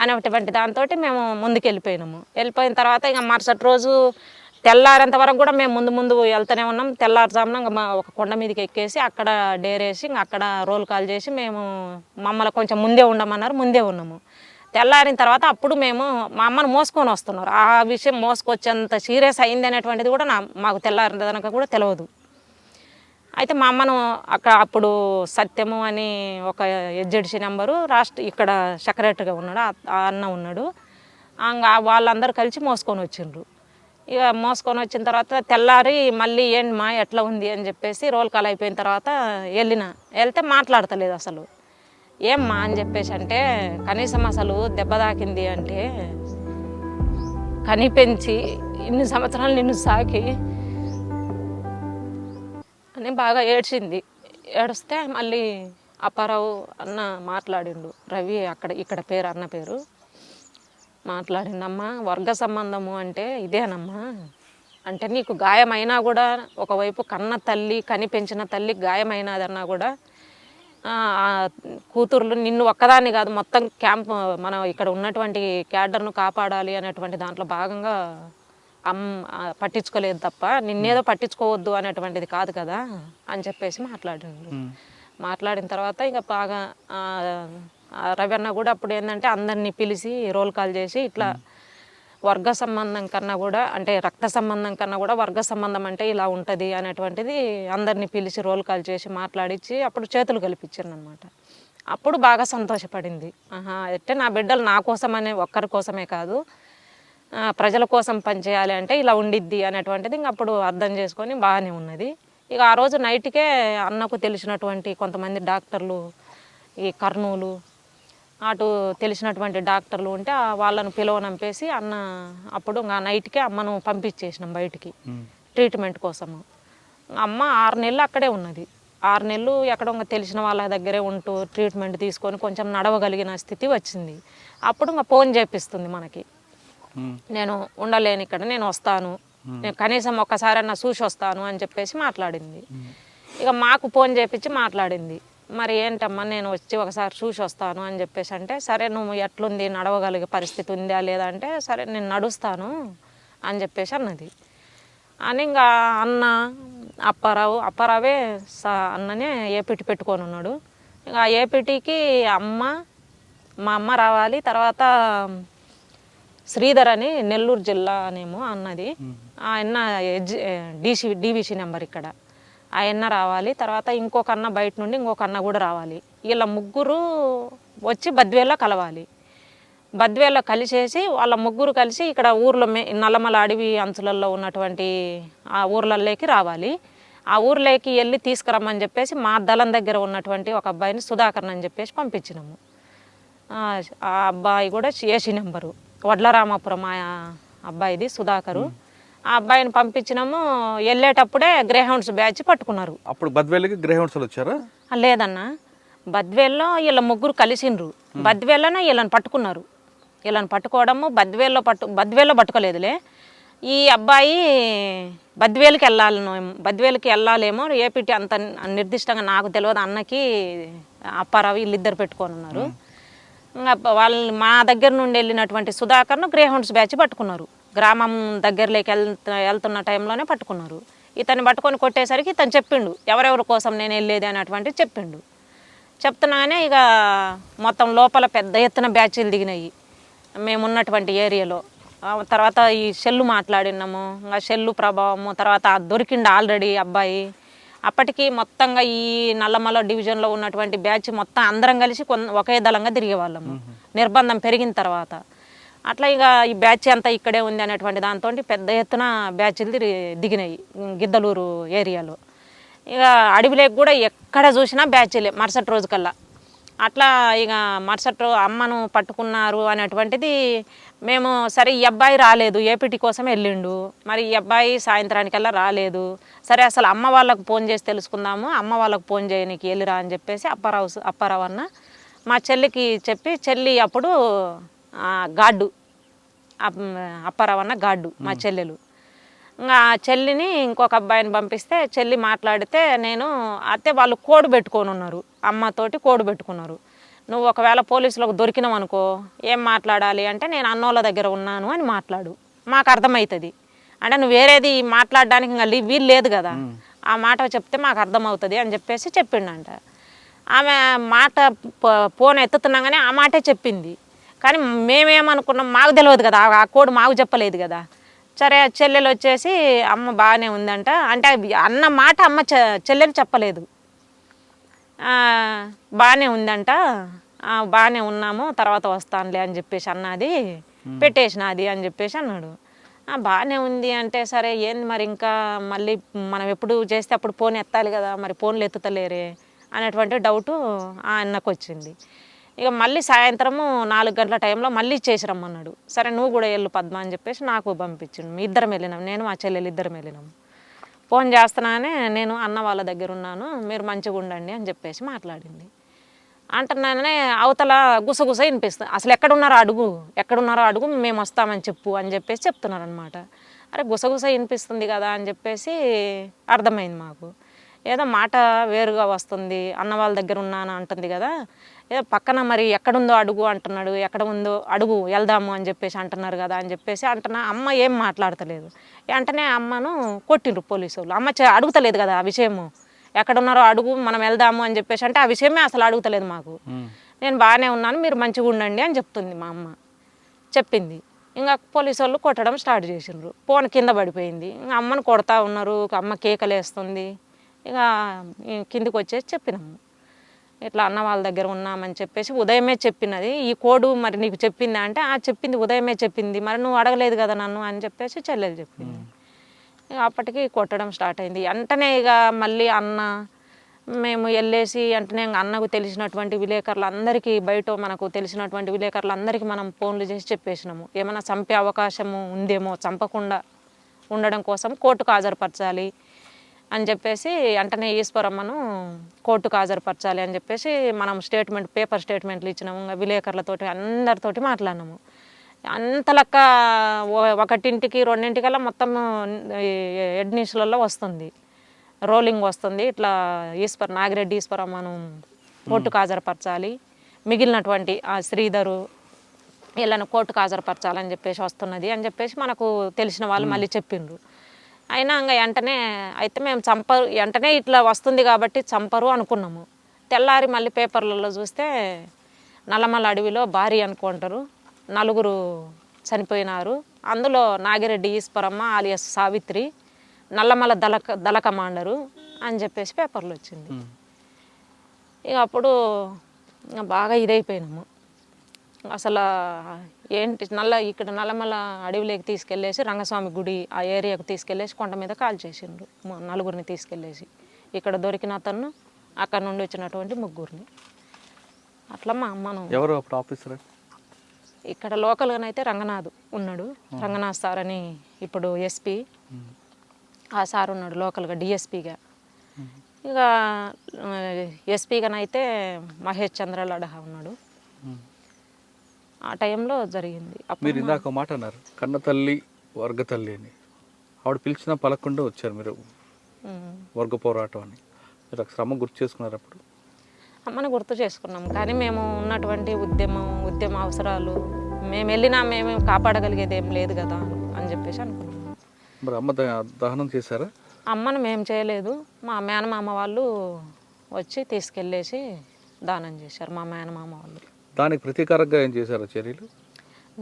అనేటువంటి దాంతో మేము ముందుకు వెళ్ళిపోయిన తర్వాత ఇక మరుసటి రోజు తెల్లారేంత వరకు కూడా మేము ముందు వెళ్తూనే ఉన్నాం. తెల్లారుజామున ఒక కొండ మీదకి ఎక్కేసి అక్కడ డేరేసి అక్కడ రోల్ కాల్ చేసి మమ్మల్ని కొంచెం ముందే ఉండమన్నారు, ముందే ఉన్నాము. తెల్లారిన తర్వాత అప్పుడు మేము మా అమ్మను మోసుకొని వస్తున్నారు. ఆ విషయం మోసుకొచ్చేంత సీరియస్ అయింది అనేటువంటిది కూడా మాకు తెల్లారిన కూడా తెలియదు. అయితే మా అమ్మను అప్పుడు సత్యము అని ఒక ఎడ్జెడ్సీ నెంబరు ఇక్కడ సెక్రటరీగా ఉన్నాడు, ఆ అన్న ఉన్నాడు. వాళ్ళందరూ కలిసి మోసుకొని వచ్చిండ్రు. ఇక మోసుకొని వచ్చిన తర్వాత తెల్లారి మళ్ళీ ఏంటి మా ఎట్లా ఉంది అని చెప్పేసి రోల్ కాల్ అయిపోయిన తర్వాత వెళ్తే మాట్లాడతలేదు అసలు. ఏమ్మా అని చెప్పేసి అంటే కనీసం అసలు దెబ్బ తాకింది అంటే కనిపెంచి ఇన్ని సంవత్సరాలు నిన్ను సాకి అని బాగా ఏడ్చింది. ఏడిస్తే మళ్ళీ అప్పారావు అన్న మాట్లాడిండు, రవి ఇక్కడ పేరు అన్న పేరు మాట్లాడిందమ్మా. వర్గ సంబంధము అంటే ఇదేనమ్మా, అంటే నీకు గాయమైనా కూడా ఒకవైపు కన్న తల్లి పెంచిన తల్లి గాయమైనదన్నా కూడా కూతుర్లు నిన్ను ఒక్కదాన్ని కాదు మొత్తం క్యాంప్ మనం ఇక్కడ ఉన్నటువంటి క్యాడర్ను కాపాడాలి అనేటువంటి దాంట్లో భాగంగా పట్టించుకోలేదు తప్ప నిన్నేదో పట్టించుకోవద్దు అనేటువంటిది కాదు కదా అని చెప్పేసి మాట్లాడిన తర్వాత ఇక బాగా రవి అన్న కూడా అప్పుడు ఏంటంటే అందరినీ పిలిచి రోల్ కాల్ చేసి ఇట్లా వర్గ సంబంధం కన్నా కూడా అంటే రక్త సంబంధం కన్నా కూడా వర్గ సంబంధం అంటే ఇలా ఉంటుంది అనేటువంటిది అందరినీ పిలిచి రోల్ కాల్ చేసి మాట్లాడించి అప్పుడు చేతులు కలిపించాను అనమాట. అప్పుడు బాగా సంతోషపడింది. అంటే నా బిడ్డలు నా కోసమనే ఒక్కరి కోసమే కాదు ప్రజల కోసం పనిచేయాలి అంటే ఇలా ఉండిద్ది అనేటువంటిది ఇంక అప్పుడు అర్థం చేసుకొని బాగానే ఉన్నది. ఇక ఆ రోజు నైట్కే అన్నకు తెలిసినటువంటి కొంతమంది డాక్టర్లు ఈ కర్నూలు అటు తెలిసినటువంటి డాక్టర్లు ఉంటే వాళ్ళను పిలవనంపేసి అన్న అప్పుడు ఆ నైట్కే అమ్మను పంపించేసినాం బయటికి ట్రీట్మెంట్ కోసము. అమ్మ 6 నెలలు అక్కడే ఉన్నది. 6 నెలలు ఎక్కడో తెలిసిన వాళ్ళ దగ్గరే ఉంటూ ట్రీట్మెంట్ తీసుకొని కొంచెం నడవగలిగిన స్థితి వచ్చింది. అప్పుడు ఇంకా ఫోన్ చేపిస్తుంది మనకి, నేను ఉండలేను ఇక్కడ, నేను వస్తాను, నేను కనీసం ఒక్కసారన్నా చూసి వస్తాను అని చెప్పేసి మాట్లాడింది. ఇక మాకు ఫోన్ చేపించి మాట్లాడింది, మరి ఏంటమ్మా నేను వచ్చి ఒకసారి చూసి వస్తాను అని చెప్పేసి అంటే సరే నువ్వు ఎట్లుంది నడవగలిగే పరిస్థితి ఉందా లేదా అంటే సరే నేను నడుస్తాను అని చెప్పేసి అన్నది. అని ఇంకా అన్న అప్పారావే అన్ననే ఏపీటీ పెట్టుకొని ఉన్నాడు. ఇంకా ఏపీటీకి మా అమ్మ రావాలి, తర్వాత శ్రీధర్ అని నెల్లూరు జిల్లా అనేమో అన్నది, ఆయన డీవీసీ నెంబర్ ఇక్కడ ఆయన రావాలి, తర్వాత ఇంకొక అన్న బయట నుండి ఇంకొక అన్న కూడా రావాలి. వీళ్ళ ముగ్గురు వచ్చి బద్వేల్లో కలవాలి. బద్వేల్లో కలిసేసి వాళ్ళ ముగ్గురు కలిసి ఇక్కడ ఊర్లో నల్లమల అడవి అంచులలో ఉన్నటువంటి ఆ ఊర్లలోకి రావాలి. ఆ ఊర్లోకి వెళ్ళి తీసుకురమ్మని చెప్పేసి మా దళం దగ్గర ఉన్నటువంటి ఒక అబ్బాయిని సుధాకర్ అని చెప్పేసి పంపించినాము. ఆ అబ్బాయి కూడా ఏసీ నెంబరు వడ్లరామాపురం ఆ అబ్బాయిది సుధాకరు. ఆ అబ్బాయిని పంపించినాము. వెళ్ళేటప్పుడే గ్రేహౌండ్స్ బ్యాచ్ పట్టుకున్నారు. అప్పుడు బద్వేల్కి గ్రేహౌండ్స్ వచ్చారా? లేదన్నా, బద్వేల్లో వీళ్ళ ముగ్గురు కలిసిండ్రు. బద్వేల్లోనే వీళ్ళని పట్టుకున్నారు. వీళ్ళని పట్టుకోవడము బద్వేల్లో పట్టుకోలేదులే. ఈ అబ్బాయి బద్వేలుకి వెళ్ళాలేమో ఏపీటీ అంత నిర్దిష్టంగా నాకు తెలియదు, అన్నకి అప్పారావు వీళ్ళిద్దరు పెట్టుకొని ఉన్నారు. ఇంకా వాళ్ళు మా దగ్గర నుండి వెళ్ళినటువంటి సుధాకర్ను గ్రేహౌండ్స్ బ్యాచ్ పట్టుకున్నారు. గ్రామం దగ్గరలోకి వెళ్తున్న టైంలోనే పట్టుకున్నారు. ఇతన్ని పట్టుకొని కొట్టేసరికి ఇతను చెప్పిండు ఎవరెవరి కోసం నేను వెళ్ళేది అనేటువంటిది చెప్పిండు. చెప్తున్నానే ఇక మొత్తం లోపల పెద్ద ఎత్తున బ్యాచీలు దిగినాయి మేమున్నటువంటి ఏరియాలో. తర్వాత ఈ సెల్లు మాట్లాడినాము, ఇంకా సెల్లు ప్రభావము, తర్వాత దొరికిండు ఆల్రెడీ అబ్బాయి. అప్పటికి మొత్తంగా ఈ నల్లమల డివిజన్లో ఉన్నటువంటి బ్యాచ్ మొత్తం అందరం కలిసి ఒకే దళంగా తిరిగేవాళ్ళము నిర్బంధం పెరిగిన తర్వాత. అట్లా ఇక ఈ బ్యాచ్ అంతా ఇక్కడే ఉంది అనేటువంటి దాంతో పెద్ద ఎత్తున బ్యాచ్లు దిగినాయి గిద్దలూరు ఏరియాలో. ఇక అడవిలోకి కూడా ఎక్కడ చూసినా బ్యాచ్లే మరుసటి రోజు కల్లా. అట్లా ఇక మరుసటి అమ్మను పట్టుకున్నారు అనేటువంటిది మేము సరే ఈ అబ్బాయి రాలేదు, ఏపీటీ కోసం వెళ్ళిండు, మరి ఈ అబ్బాయి సాయంత్రానికల్లా రాలేదు, సరే అసలు అమ్మ వాళ్ళకు ఫోన్ చేసి తెలుసుకుందాము, అమ్మ వాళ్ళకు ఫోన్ చేయనీకి వెళ్ళిరా అని చెప్పేసి అప్పారావు అన్న మా చెల్లికి చెప్పి, చెల్లి అప్పుడు గాడ్డు అప్పారావు అన్న గాడ్డు మా చెల్లెలు. ఇంకా చెల్లిని ఇంకొక అబ్బాయిని పంపిస్తే చెల్లి మాట్లాడితే వాళ్ళు కోడ్ పెట్టుకొని ఉన్నారు, అమ్మతోటి కోడ్ పెట్టుకున్నారు. నువ్వు ఒకవేళ పోలీసులకు దొరికినావు అనుకో ఏం మాట్లాడాలి అంటే నేను అన్నోళ్ళ దగ్గర ఉన్నాను అని మాట్లాడు, మాకు అర్థమవుతుంది అంటే నువ్వు వేరేది మాట్లాడడానికి ఇంకా వీలు లేదు కదా, ఆ మాట చెప్తే మాకు అర్థమవుతుంది అని చెప్పేసి చెప్పిండంట. ఆమె మాట ఫోన్ ఎత్తుతున్నాగానే ఆ మాటే చెప్పింది. కానీ మేమేమనుకున్నాం, మాకు తెలియదు కదా, ఆ కోడ్ మాకు చెప్పలేదు కదా. సరే చెల్లెలు వచ్చేసి అమ్మ బాగానే ఉందంట అంటే అన్న మాట అమ్మ చెల్లెలు చెప్పలేదు. బాగానే ఉందంట, బాగానే ఉన్నాము, తర్వాత వస్తానులే అని చెప్పేసి అన్నది, పెట్టేసినది అని చెప్పేసి అన్నాడు. బాగానే ఉంది అంటే సరే ఏంది మరి ఇంకా మళ్ళీ మనం ఎప్పుడు చేస్తే అప్పుడు ఫోన్ ఎత్తాలి కదా, మరి ఫోన్లు ఎత్తుతలేరే అనేటువంటి డౌటు ఆ అన్నకు వచ్చింది. ఇక మళ్ళీ సాయంత్రము 4 గంటల టైంలో మళ్ళీ చేసి రమ్మన్నాడు. సరే నువ్వు కూడా వెళ్ళు పద్మ అని చెప్పేసి నాకు పంపించిండు. మీ ఇద్దరం వెళ్ళినాం, నేను మా చెల్లెలు ఇద్దరం వెళ్ళినాము. ఫోన్ చేస్తున్నానే నేను అన్న వాళ్ళ దగ్గర ఉన్నాను, మీరు మంచిగా ఉండండి అని చెప్పేసి మాట్లాడింది. అంటున్నానే అవతల గుసగుస వినిపిస్తుంది. అసలు ఎక్కడున్నారో అడుగు మేము వస్తామని చెప్పు అని చెప్పేసి చెప్తున్నారు అనమాట. అరే గుసగుస వినిపిస్తుంది కదా అని చెప్పేసి అర్థమైంది మాకు. ఏదో మాట వేరుగా వస్తుంది, అన్న వాళ్ళ దగ్గర ఉన్నాను అంటుంది కదా, ఏదో పక్కన మరి ఎక్కడుందో అడుగు అంటున్నాడు, ఎక్కడ ఉందో అడుగు వెళ్దాము అని చెప్పేసి అంటున్నారు కదా అని చెప్పేసి అంటున్నా. అమ్మ ఏం మాట్లాడతలేదు. వెంటనే అమ్మను కొట్టిండ్రు పోలీసు వాళ్ళు. అమ్మ అడుగుతలేదు కదా ఆ విషయము, ఎక్కడున్నారో అడుగు మనం వెళ్దాము అని చెప్పేసి అంటే ఆ విషయమే అసలు అడుగుతలేదు మాకు. నేను బాగానే ఉన్నాను, మీరు మంచిగా ఉండండి అని చెప్తుంది మా అమ్మ. చెప్పింది. ఇంకా పోలీసు వాళ్ళు కొట్టడం స్టార్ట్ చేసిండ్రు. ఫోన్ కింద పడిపోయింది. ఇంకా అమ్మను కొడతా ఉన్నారు, అమ్మ కేకలేస్తుంది. ఇక కిందికి వచ్చేసి చెప్పినాము, ఇట్లా అన్న వాళ్ళ దగ్గర ఉన్నామని చెప్పేసి ఉదయమే చెప్పినది. ఈ కోడు మరి నీకు చెప్పిందా అంటే చెప్పింది, ఉదయమే చెప్పింది, మరి నువ్వు అడగలేదు కదా నన్ను అని చెప్పేసి చెల్లెలు చెప్పింది. ఇక అప్పటికి కొట్టడం స్టార్ట్ అయింది. వెంటనే ఇక మళ్ళీ అన్న మేము వెళ్ళేసి వెంటనే అన్నకు తెలిసినటువంటి విలేకరులందరికీ, బయట మనకు తెలిసినటువంటి విలేకరులందరికీ మనం ఫోన్లు చేసి చెప్పేసినాము. ఏమైనా చంపే అవకాశము ఉందేమో, చంపకుండా ఉండడం కోసం కోర్టుకు హాజరుపరచాలి అని చెప్పేసి వెంటనే ఈశ్వరమ్మను కోర్టుకు హాజరుపరచాలి అని చెప్పేసి మనం పేపర్ స్టేట్మెంట్లు ఇచ్చినాము. ఇంకా విలేకరులతోటి అందరితోటి మాట్లాడినాము. అంతలక్క 1:00, 2:00కల్లా మొత్తం హెడ్ న్యూస్లలో వస్తుంది, రోలింగ్ వస్తుంది. ఇట్లా నాగిరెడ్డి ఈశ్వరమ్మను కోర్టుకు హాజరుపరచాలి, మిగిలినటువంటి శ్రీధరు వీళ్ళను కోర్టుకు హాజరుపరచాలని చెప్పేసి వస్తున్నది అని చెప్పేసి మనకు తెలిసిన వాళ్ళు మళ్ళీ చెప్పిండ్రు. అయినా ఇంకా వెంటనే అయితే మేము వెంటనే ఇట్లా వస్తుంది కాబట్టి చంపరు అనుకున్నాము. తెల్లారి మళ్ళీ పేపర్లలో చూస్తే నల్లమల అడవిలో భారీ అనుకుంటారు, 4 చనిపోయినారు, అందులో నాగిరెడ్డి ఈశ్వరమ్మ ఆలియాస్ సావిత్రి, నల్లమల దళ కమాండరు అని చెప్పేసి పేపర్లు వచ్చింది. ఇక అప్పుడు బాగా ఇదైపోయినాము. అసలు ఏంటి ఇక్కడ నల్లమల అడవిలోకి తీసుకెళ్ళేసి రంగస్వామి గుడి ఆ ఏరియాకు తీసుకెళ్ళేసి కొండ మీద కాల్ చేసిండ్రు. 4 తీసుకెళ్ళేసి ఇక్కడ దొరికిన అతను, అక్కడ నుండి వచ్చినటువంటి 3 అట్లా మా అమ్మను. ఎవరు అప్పుడు ఆఫీసర్? ఇక్కడ లోకల్గానైతే రంగనాథ్ ఉన్నాడు, రంగనాథ్ సార్ అని ఇప్పుడు ఎస్పీ, ఆ సార్ ఉన్నాడు లోకల్గా డిఎస్పీగా. ఇక ఎస్పీగానైతే మహేష్ చంద్ర లడహా ఉన్నాడు. ఆ టైంలో జరిగింది. మీరు ఇందాక మాట అన్నారు, కన్న తల్లి వర్గ తల్లి అని. ఆవిడ పిలిచినా పలకుండా వచ్చారు మీరు వర్గ పోరాటం అని. మీరు శ్రమ గుర్తు చేసుకున్నారు అప్పుడు? అమ్మని గుర్తు చేసుకున్నాం, కానీ మేము ఉన్నటువంటి ఉద్యమ అవసరాలు మేము వెళ్ళినా మేము కాపాడగలిగేది ఏం లేదు కదా అని చెప్పేసి అనుకున్నాం. మరి అమ్మ దహనం చేశారా? అమ్మను మేము చేయలేదు, మా మేనమామ వాళ్ళు వచ్చి తీసుకెళ్ళేసి దానం చేశారు. మా మేనమామ వాళ్ళు. దానికి ప్రతీకారంగా ఏం చేశారు చర్యలు?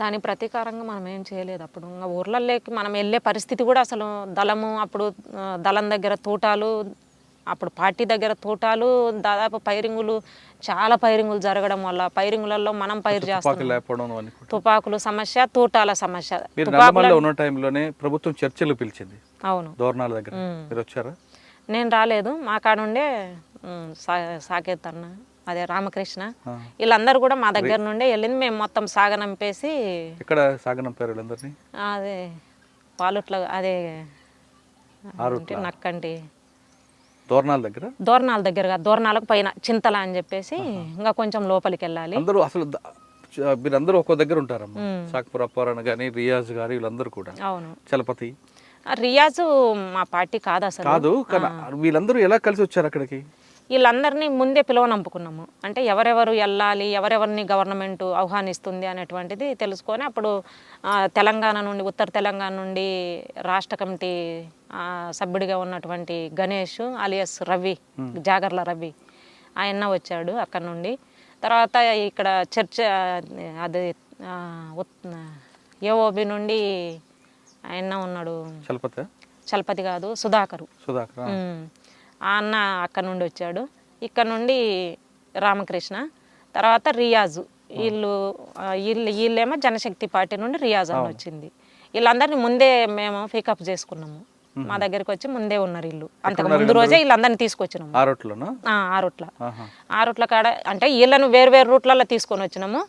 దానికి ప్రతీకారంగా మనం ఏం చేయలేదు. అప్పుడు ఇంకా ఊర్లలోకి మనం వెళ్ళే పరిస్థితి కూడా అసలు అప్పుడు దళం దగ్గర తూటాలు, అప్పుడు పార్టీ దగ్గర తోటాలు, దాదాపు పైరింగులు, చాలా పైరింగులు జరగడం వల్ల పైరింగులలో మనం పైరు చేస్తాం. తుపాకులు సమస్య, తూటాల సమస్య. ఉన్న టైంలోనే ప్రభుత్వం చర్చలు పిలిచింది. అవును, దోర్నాల దగ్గర. మీరు వచ్చారా? నేను రాలేదు. మా కాడుండే సాకేత్ అన్న, అదే రామకృష్ణ, వీళ్ళందరూ కూడా మా దగ్గర నుండే వెళ్ళింది. మేము మొత్తం సాగనంపేసి. ఇక్కడ సాగనంపారు వీళ్ళందరినీ? అదే పాలుట్ల, అదే నక్కంటి దోర్నాల దగ్గర, దోర్నాలకు పైన చింతల అని చెప్పేసి ఇంకా కొంచెం లోపలికి వెళ్ళాలి. అందరూ అసలు మీరందరూ ఒక్కో దగ్గర ఉంటారమ్మా. సాక్పుర అప్పారణ కానీ, రియాజ్ గారు, వీళ్ళందరూ కూడా. అవును. చలపతి రియాజు మా పార్టీ కాదు అసలు. కాదు, వీళ్ళందరూ ఎలా కలిసి వచ్చారు అక్కడికి? వీళ్ళందరినీ ముందే పిలువనంపుకున్నాము. అంటే ఎవరెవరు వెళ్ళాలి, ఎవరెవరిని గవర్నమెంట్ ఆహ్వానిస్తుంది అనేటువంటిది తెలుసుకొని అప్పుడు తెలంగాణ నుండి, ఉత్తర తెలంగాణ నుండి రాష్ట్ర కమిటీ సభ్యుడిగా ఉన్నటువంటి గణేష్ అలియాస్ రవి, జాగర్ల రవి, ఆయన వచ్చాడు అక్కడ నుండి. తర్వాత ఇక్కడ చర్చ, అది ఏఓబి నుండి ఆయన ఉన్నాడు, చలపతి చలపతి కాదు సుధాకరు. సుధాకర్ ఆ అన్న అక్కడ నుండి వచ్చాడు. ఇక్కడ నుండి రామకృష్ణ, తర్వాత రియాజు. వీళ్ళేమో జనశక్తి పార్టీ నుండి రియాజ్ అని వచ్చింది. వీళ్ళందరినీ ముందే మేము పికప్ చేసుకున్నాము. మా దగ్గరికి వచ్చి ముందే ఉన్నారు వీళ్ళు. అంతకు ముందు రోజే వీళ్ళందరినీ తీసుకొచ్చినాము. ఆ రూట్ల కాడ అంటే వీళ్ళను వేరు వేరు రూట్లలో తీసుకొని వచ్చినాము.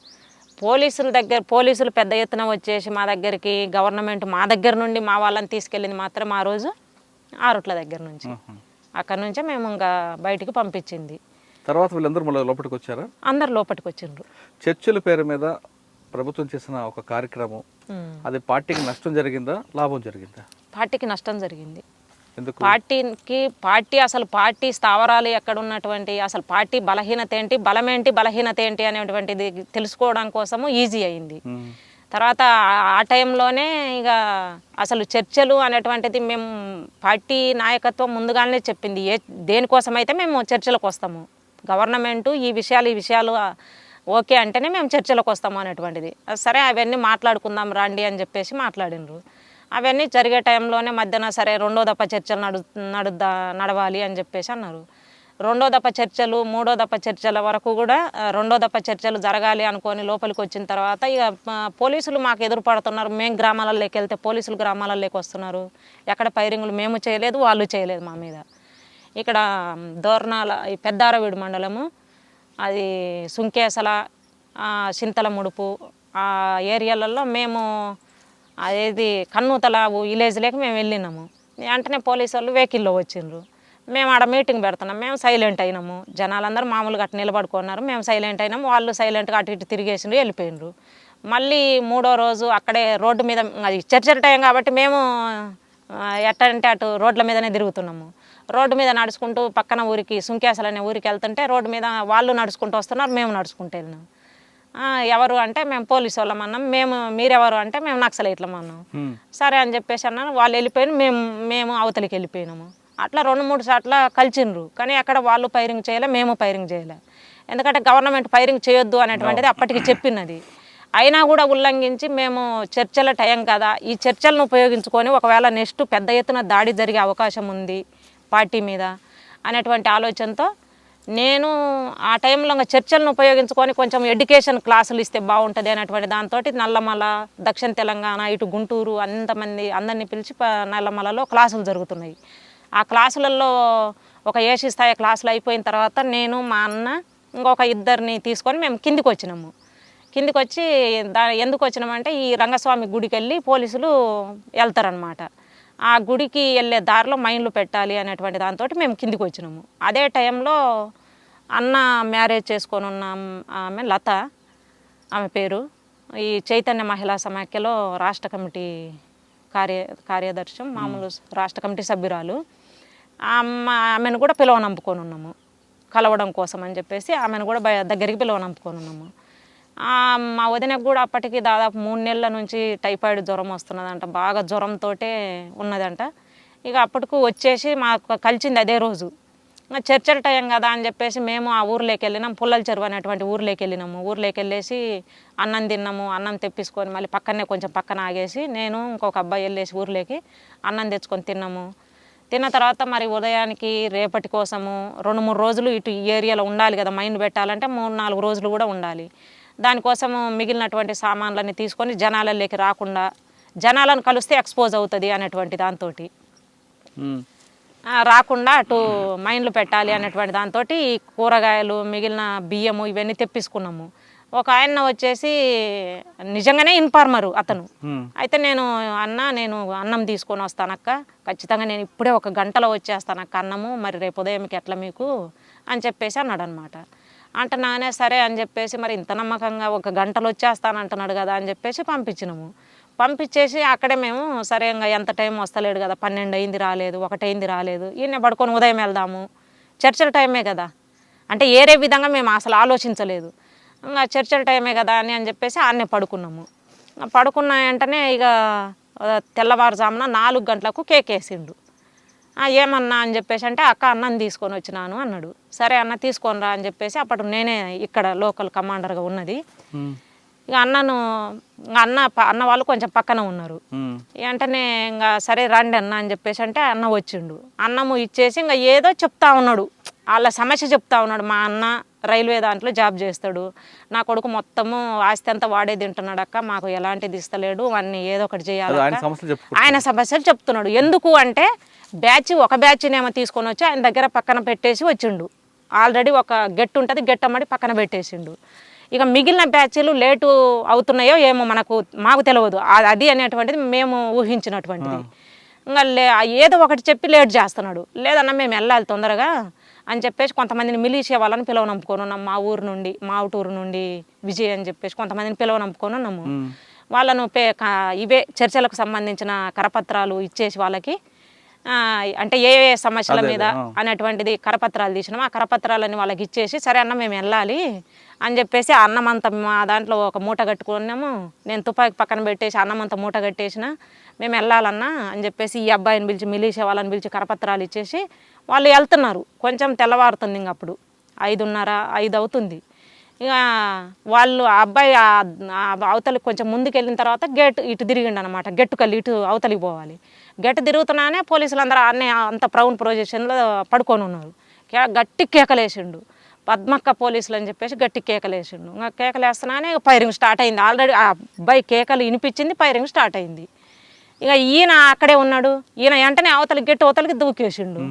పోలీసులు పెద్ద ఎత్తున వచ్చేసి మా దగ్గరికి గవర్నమెంట్ మా దగ్గర నుండి మా వాళ్ళని తీసుకెళ్ళింది మాత్రం ఆ రోజు ఆ రూట్ల దగ్గర నుంచి. అక్కడ నుంచే మేము ఇంకా బయటికి పంపించింది. తర్వాత వీళ్ళందరూ మళ్ళీ లోపలికి వచ్చారా? అందరు లోపలికి వచ్చిండ్రు. చర్చిల పేరు మీద ప్రభుత్వం చేసిన ఒక కార్యక్రమం, అది పార్టీకి నష్టం జరిగిందా, లాభం జరిగిందా? పార్టీకి నష్టం జరిగింది. ఎందుకు? పార్టీ స్థావరాలు ఎక్కడ ఉన్నటువంటి, అసలు పార్టీ బలహీనత ఏంటి, బలహీనత ఏంటి అనేటువంటిది తెలుసుకోవడం కోసము ఈజీ అయింది. తర్వాత ఆ టైంలోనే ఇక అసలు చర్చలు అనేటువంటిది మేము పార్టీ నాయకత్వం ముందుగానే చెప్పింది, దేనికోసమైతే మేము చర్చలకు వస్తాము, గవర్నమెంటు ఈ విషయాలు ఓకే అంటేనే మేము చర్చలకు వస్తాము అనేటువంటిది. సరే అవన్నీ మాట్లాడుకుందాం రండి అని చెప్పేసి మాట్లాడినరు. అవన్నీ జరిగే టైంలోనే మధ్యన సరే 2వ దఫా చర్చలు నడవాలి అని చెప్పేసి అన్నారు. 2వ దఫా చర్చలు 3వ దఫా చర్చల వరకు కూడా 2వ దఫా చర్చలు జరగాలి అనుకొని లోపలికి వచ్చిన తర్వాత ఇక పోలీసులు మాకు ఎదురుపడుతున్నారు. మేము గ్రామాలలోకి వెళ్తే పోలీసులు గ్రామాలలోకి వస్తున్నారు. ఎక్కడ ఫైరింగ్లు మేము చేయలేదు, వాళ్ళు చేయలేదు మా మీద. ఇక్కడ దోర్నాల ఈ పెద్దారవీడు మండలము, అది సుంకేసల, చింతల ముడుపు ఆ ఏరియాలలో మేము అదేది కన్నూతల విలేజ్లోకి మేము వెళ్ళినాము. వెంటనే పోలీసు వాళ్ళు వెహికల్లో వచ్చిండ్రు. మేము ఆడ మీటింగ్ పెడుతున్నాం. మేము సైలెంట్ అయినాము. జనాలందరూ మామూలుగా అటు నిలబడుకున్నారు. మేము సైలెంట్ అయినాము. వాళ్ళు సైలెంట్గా అటు ఇటు తిరిగేసిండ్రు, వెళ్ళిపోయిండ్రు. మళ్ళీ 3వ రోజు అక్కడే రోడ్డు మీద, అది చర్చల టైం కాబట్టి మేము ఎట్టంటే అటు రోడ్ల మీదనే తిరుగుతున్నాము. రోడ్డు మీద నడుచుకుంటూ పక్కన ఊరికి సుంకేసలు అనే ఊరికి వెళ్తుంటే రోడ్డు మీద వాళ్ళు నడుచుకుంటూ వస్తున్నారు, మేము నడుచుకుంటూ వెళ్ళినాం. ఎవరు అంటే మేము పోలీసు వాళ్ళం అన్నాం. మీరెవరు అంటే మేము నక్సలైట్లం అన్నాం. సరే అని చెప్పేసి అన్నాను. వాళ్ళు వెళ్ళిపోయిన మేము అవతలికి వెళ్ళిపోయినాము. అట్లా 2-3 సార్లు కలిసిండ్రు. కానీ అక్కడ వాళ్ళు ఫైరింగ్ చేయలే, మేము ఫైరింగ్ చేయలే. ఎందుకంటే గవర్నమెంట్ ఫైరింగ్ చేయొద్దు అనేటువంటిది అప్పటికి చెప్పినది. అయినా కూడా ఉల్లంఘించి మేము చర్చల టైం కదా, ఈ చర్చలను ఉపయోగించుకొని ఒకవేళ నెక్స్ట్ పెద్ద ఎత్తున దాడి జరిగే అవకాశం ఉంది పార్టీ మీద అనేటువంటి ఆలోచనతో నేను ఆ టైంలో చర్చలను ఉపయోగించుకొని కొంచెం ఎడ్యుకేషన్ క్లాసులు ఇస్తే బాగుంటుంది అనేటువంటి దాంతో నల్లమల, దక్షిణ తెలంగాణ, ఇటు గుంటూరు అందరినీ పిలిచి నల్లమలలో క్లాసులు జరుగుతున్నాయి. ఆ క్లాసులలో ఒక ఏసీ స్థాయి క్లాసులు అయిపోయిన తర్వాత నేను మా అన్న ఇంకొక 2 తీసుకొని మేము కిందికి వచ్చినాము. కిందికి వచ్చి ఎందుకు వచ్చినామంటే ఈ రంగస్వామి గుడికి వెళ్ళి పోలీసులు వెళ్తారనమాట. ఆ గుడికి వెళ్ళే దారిలో మైన్లు పెట్టాలి అనేటువంటి దాంతో మేము కిందికి వచ్చినాము. అదే టైంలో అన్న మ్యారేజ్ చేసుకొని ఉన్న ఆమె లత, ఆమె పేరు, ఈ చైతన్య మహిళా సమాఖ్యలో రాష్ట్ర కమిటీ కార్యదర్శి, మామూలు రాష్ట్ర కమిటీ సభ్యురాలు. ఆమెను కూడా పిలవనంపుకొని ఉన్నాము కలవడం కోసం అని చెప్పేసి. ఆమెను కూడా దగ్గరికి పిలవనంపుకొని ఉన్నాము. మా వదినకు కూడా అప్పటికి దాదాపు 3 నెలల నుంచి టైఫాయిడ్ జ్వరం వస్తున్నదంట, బాగా జ్వరంతో ఉన్నదంట. ఇక అప్పటికు వచ్చేసి మాకు కలిసింది అదే రోజు. చర్చల టైం కదా అని చెప్పేసి మేము ఆ ఊర్లోకి వెళ్ళినాం. పుల్లల చెరువు అనేటువంటి ఊర్లోకి వెళ్ళినాము. ఊర్లోకి వెళ్ళేసి అన్నం తిన్నాము. అన్నం తెప్పించుకొని మళ్ళీ కొంచెం పక్కన ఆగేసి నేను ఇంకొక అబ్బాయి వెళ్ళేసి ఊర్లోకి అన్నం తెచ్చుకొని తిన్నాము. తిన్న తర్వాత మరి ఉదయానికి రేపటి కోసము 2-3 రోజులు ఇటు ఈ ఏరియాలో ఉండాలి కదా, మైండ్ పెట్టాలంటే 3-4 రోజులు కూడా ఉండాలి. దానికోసము మిగిలినటువంటి సామాన్లన్నీ తీసుకొని జనాలలోకి రాకుండా, జనాలను కలిస్తే ఎక్స్పోజ్ అవుతుంది అనేటువంటి దాంతో రాకుండా అటు మైండ్లు పెట్టాలి అనేటువంటి దాంతో కూరగాయలు, మిగిలిన బియ్యము ఇవన్నీ తెప్పించుకున్నాము. ఒక ఆయన వచ్చేసి నిజంగానే ఇన్ఫార్మరు అతను. అయితే నేను అన్నం తీసుకొని వస్తానక్క, ఖచ్చితంగా నేను ఇప్పుడే 1 గంటలో వచ్చేస్తానక్క అన్నము, మరి రేపు ఉదయంకి ఎట్లా మీకు అని చెప్పేసి అన్నాడు అనమాట. అంటున్నానే సరే అని చెప్పేసి మరి ఇంత నమ్మకంగా 1 గంటలో వచ్చేస్తానంటున్నాడు కదా అని చెప్పేసి పంపించినాము. పంపించేసి అక్కడే మేము సరే ఇంకా ఎంత టైం వస్తలేడు కదా, 12 అయింది రాలేదు, 1 అయింది రాలేదు, ఈయన పడుకొని ఉదయం వెళ్దాము, చర్చల టైమే కదా అంటే ఏరే విధంగా మేము అసలు ఆలోచించలేదు. ఇంకా చర్చల టైమే కదా అని చెప్పేసి ఆడనే పడుకున్నాము. పడుకున్న వెంటనే ఇక తెల్లవారుజామున 4 గంటలకు కేక్ వేసిండు. ఏమన్నా అని చెప్పేసి అంటే అక్క అన్నం తీసుకొని వచ్చినాను అన్నాడు. సరే అన్న తీసుకొని రా అని చెప్పేసి అప్పుడు నేనే ఇక్కడ లోకల్ కమాండర్గా ఉన్నది. ఇక అన్న వాళ్ళు కొంచెం పక్కన ఉన్నారు. వెంటనే ఇంకా సరే రండి అన్న అని చెప్పేసి అంటే అన్న వచ్చిండు. అన్నము ఇచ్చేసి ఇంకా ఏదో చెప్తా ఉన్నాడు, వాళ్ళ సమస్య చెప్తా ఉన్నాడు. మా అన్న రైల్వే దాంట్లో జాబ్ చేస్తాడు, నా కొడుకు మొత్తము ఆస్తి అంతా వాడే తింటున్నాడు అక్క, మాకు ఎలాంటిది ఇస్తలేడు, అన్నీ ఏదో ఒకటి చేయాలి ఆయన సమస్యలు చెప్తున్నాడు. ఎందుకు అంటే ఒక బ్యాచ్నేమో తీసుకొని వచ్చి ఆయన దగ్గర పక్కన పెట్టేసి వచ్చిండు. ఆల్రెడీ ఒక గెట్ ఉంటుంది, గెట్ అమ్మడి పక్కన పెట్టేసిండు. ఇక మిగిలిన బ్యాచ్లు లేటు అవుతున్నాయో ఏమో మాకు తెలియదు, అది అనేటువంటిది మేము ఊహించినటువంటిది. ఇంకా ఏదో ఒకటి చెప్పి లేట్ చేస్తున్నాడు. లేదన్నా మేము వెళ్ళాలి తొందరగా అని చెప్పేసి కొంతమందిని మిలీషియా వాళ్ళని పిలవనంపుకొని ఉన్నాం. మా ఊరు నుండి, మా ఊటూరు నుండి విజయ్ అని చెప్పేసి కొంతమందిని పిలవనంపుకొని ఉన్నాము. వాళ్ళను ఇవే చర్చలకు సంబంధించిన కరపత్రాలు ఇచ్చేసి వాళ్ళకి అంటే ఏ సమస్యల మీద అనేటువంటిది కరపత్రాలు తీసినాము. ఆ కరపత్రాలని వాళ్ళకి ఇచ్చేసి సరే అన్న మేము వెళ్ళాలి అని చెప్పేసి అన్నం అంతా మా దాంట్లో ఒక మూట కట్టుకున్నాము. నేను తుపాకి పక్కన పెట్టేసి అన్నం అంతా మూట కట్టేసిన, మేము వెళ్ళాలన్నా అని చెప్పేసి ఈ అబ్బాయిని పిలిచి మిలీషియా వాళ్ళని పిలిచి కరపత్రాలు ఇచ్చేసి వాళ్ళు వెళ్తున్నారు. కొంచెం తెల్లవారుతుంది, ఇంక అప్పుడు 5:30, 5 అవుతుంది. ఇక వాళ్ళు ఆ అబ్బాయి అవతలికి కొంచెం ముందుకు వెళ్ళిన తర్వాత గేట్ ఇటు తిరిగిండు అనమాట. గెట్టుకెళ్ళి ఇటు అవతలికి పోవాలి. గెట్టు తిరుగుతున్నానే పోలీసులు అందరూ అంత ప్రౌన్ ప్రొజిషన్లో పడుకొని ఉన్నారు. గట్టి కేకలేసిండు, పద్మక్క పోలీసులు అని చెప్పేసి గట్టి కేకలేసిండు. ఇంకా కేకలేస్తున్నానే ఫైరింగ్ స్టార్ట్ అయింది. ఆల్రెడీ ఆ అబ్బాయి కేకలు వినిపించింది, ఫైరింగ్ స్టార్ట్ అయింది. ఇక ఈయన అక్కడే ఉన్నాడు. ఈయన వెంటనే గెట్టు అవతలికి దూకేసిండు.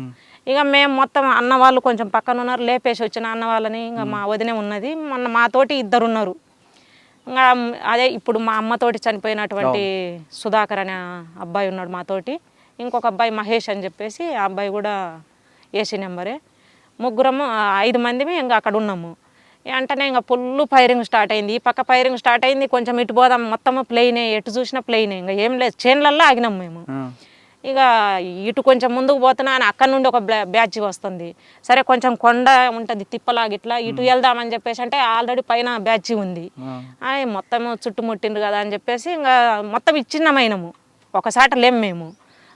ఇక మేము మొత్తం అన్న వాళ్ళు కొంచెం పక్కన ఉన్నారు, లేపేసి వచ్చిన అన్న వాళ్ళని. ఇంకా మా వదినే ఉన్నది, మాతోటి 2 ఉన్నారు. ఇంకా అదే ఇప్పుడు మా అమ్మతోటి చనిపోయినటువంటి సుధాకర్ అనే అబ్బాయి ఉన్నాడు మాతోటి. ఇంకొక అబ్బాయి మహేష్ అని చెప్పేసి, ఆ అబ్బాయి కూడా ఏసీ నెంబరే. 5 మందిమి ఇంకా అక్కడ ఉన్నాము. వెంటనే ఇంకా ఫుల్ ఫైరింగ్ స్టార్ట్ అయింది. ఈ పక్క ఫైరింగ్ స్టార్ట్ అయింది, కొంచెం ఇటు పోదాం మొత్తం ప్లెయినే, ఎటు చూసినా ప్లెయినే. ఇంకా ఏం లేదు, చేన్లల్లో ఆగినాం మేము. ఇక ఇటు కొంచెం ముందుకు పోతున్నా అని అక్కడ నుండి ఒక బ్యాచ్ వస్తుంది. సరే కొంచెం కొండ ఉంటుంది తిప్పలాగా, ఇట్లా ఇటు వెళ్దామని చెప్పేసి అంటే ఆల్రెడీ పైన బ్యాచ్ ఉంది. మొత్తం చుట్టుముట్టిండ్రు కదా అని చెప్పేసి ఇంకా మొత్తం ఇచ్చిన్నమైనము. ఒకసారి లేము మేము,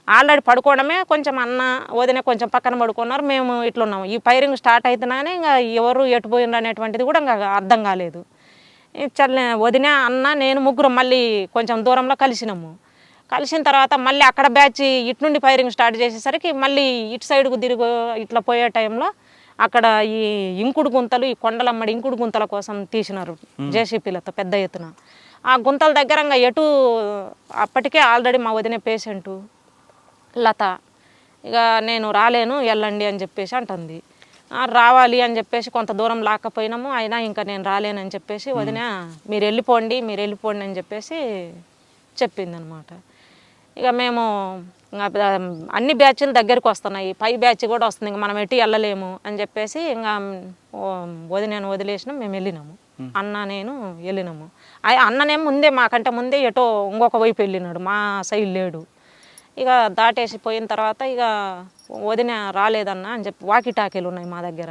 ఆల్రెడీ పడుకోవడమే. కొంచెం అన్న వదిన కొంచెం పక్కన పడుకున్నారు, మేము ఇట్లున్నాము. ఈ ఫైరింగ్ స్టార్ట్ అవుతున్నానే ఇంకా ఎవరు ఎటు పోయిండ్రు అనేటువంటిది కూడా ఇంకా అర్థం కాలేదు. వదిన అన్న నేను ముగ్గురం మళ్ళీ కొంచెం దూరంలో కలిసిన తర్వాత మళ్ళీ అక్కడ బ్యాచ్ ఇటు నుండి ఫైరింగ్ స్టార్ట్ చేసేసరికి మళ్ళీ ఇటు సైడ్కు తిరిగి ఇట్లా పోయే టైంలో అక్కడ ఈ ఇంకుడు గుంతలు, ఈ కొండలమ్మడి ఇంకుడు గుంతల కోసం తీసినారు జేసీపీలతో పెద్ద ఎత్తున. ఆ గుంతల దగ్గర ఇంకా అప్పటికే ఆల్రెడీ మా వదిన పేషెంటు లత, ఇక నేను రాలేను వెళ్ళండి అని చెప్పేసి అంటుంది. రావాలి అని చెప్పేసి కొంత దూరం లాక్కపోయినాము, అయినా ఇంకా నేను రాలేనని చెప్పేసి వదిన మీరు వెళ్ళిపోండి అని చెప్పేసి చెప్పింది అనమాట. ఇక మేము అన్ని బ్యాచ్లు దగ్గరికి వస్తున్నాయి, పై బ్యాచ్ కూడా వస్తుంది, ఇంకా మనం ఎటు వెళ్ళలేము అని చెప్పేసి ఇంకా వదిలేసినాం. మేము వెళ్ళినాము, అన్న నేను వెళ్ళినాము. అన్ననేమో ముందే మాకంటే ముందే ఎటో ఇంకొక వైపు వెళ్ళినాడు, మా సైడ్ లేడు. ఇక దాటేసి పోయిన తర్వాత ఇక వదిన రాలేదన్న అని చెప్పి వాకిటాకీలు ఉన్నాయి మా దగ్గర.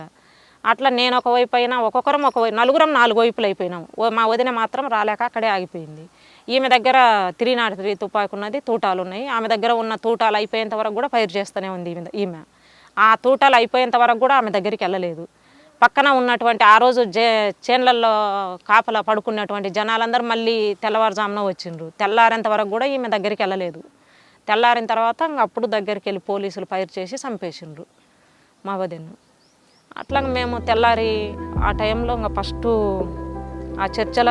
అట్లా నేను ఒకవైపు అయినా ఒక్కొక్కరం నలుగురం 4 వైపులు అయిపోయినాము. మా వదిన మాత్రం రాలేక అక్కడే ఆగిపోయింది. ఈమె దగ్గర 303 తుపాకు ఉన్నది, తూటాలు ఉన్నాయి. ఆమె దగ్గర ఉన్న తూటాలు అయిపోయేంత వరకు కూడా ఫైర్ చేస్తూనే ఉంది ఈమె. ఆ తూటాలు అయిపోయేంత వరకు కూడా ఆమె దగ్గరికి వెళ్ళలేదు. పక్కన ఉన్నటువంటి ఆ రోజు చేన్లల్లో కాపలా పడుకున్నటువంటి జనాలందరూ మళ్ళీ తెల్లవారుజామున వచ్చిండ్రు. తెల్లారేంత వరకు కూడా ఈమె దగ్గరికి వెళ్ళలేదు. తెల్లారిన తర్వాత అప్పుడు దగ్గరికి వెళ్ళి పోలీసులు ఫైర్ చేసి చంపేసిండ్రు మా వదిన్ను. అట్లా మేము తెల్లారి ఆ టైంలో ఇంకా ఫస్ట్ ఆ చర్చల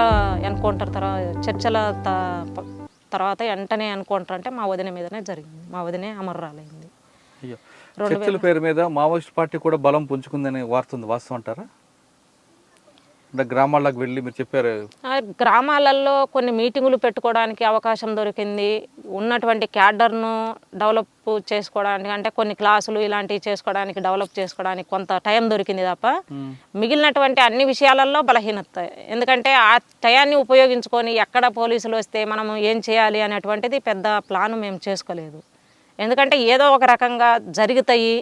ఎన్కౌంటర్ తర్వాత వెంటనే ఎన్కౌంటర్ అంటే మా వదిన మీదనే జరిగింది. మా వదినే అమర్రాలైంది. చర్చల పేరు మీద మావోయిస్ట్ పార్టీ కూడా బలం పుంజుకుందని వార్తుంది, వాస్తవం అంటారా? అంటే గ్రామాలకు వెళ్ళి మీరు చెప్పారు, గ్రామాలలో కొన్ని మీటింగులు పెట్టుకోవడానికి అవకాశం దొరికింది. ఉన్నటువంటి క్యాడర్ను డెవలప్ చేసుకోవడానికి, అంటే కొన్ని క్లాసులు ఇలాంటివి డెవలప్ చేసుకోవడానికి కొంత టైం దొరికింది తప్ప మిగిలినటువంటి అన్ని విషయాలలో బలహీనత. ఎందుకంటే ఆ టయాన్ని ఉపయోగించుకొని ఎక్కడ పోలీసులు వస్తే మనం ఏం చేయాలి అనేటువంటిది పెద్ద ప్లాను మేము చేసుకోలేదు. ఎందుకంటే ఏదో ఒక రకంగా జరుగుతాయి,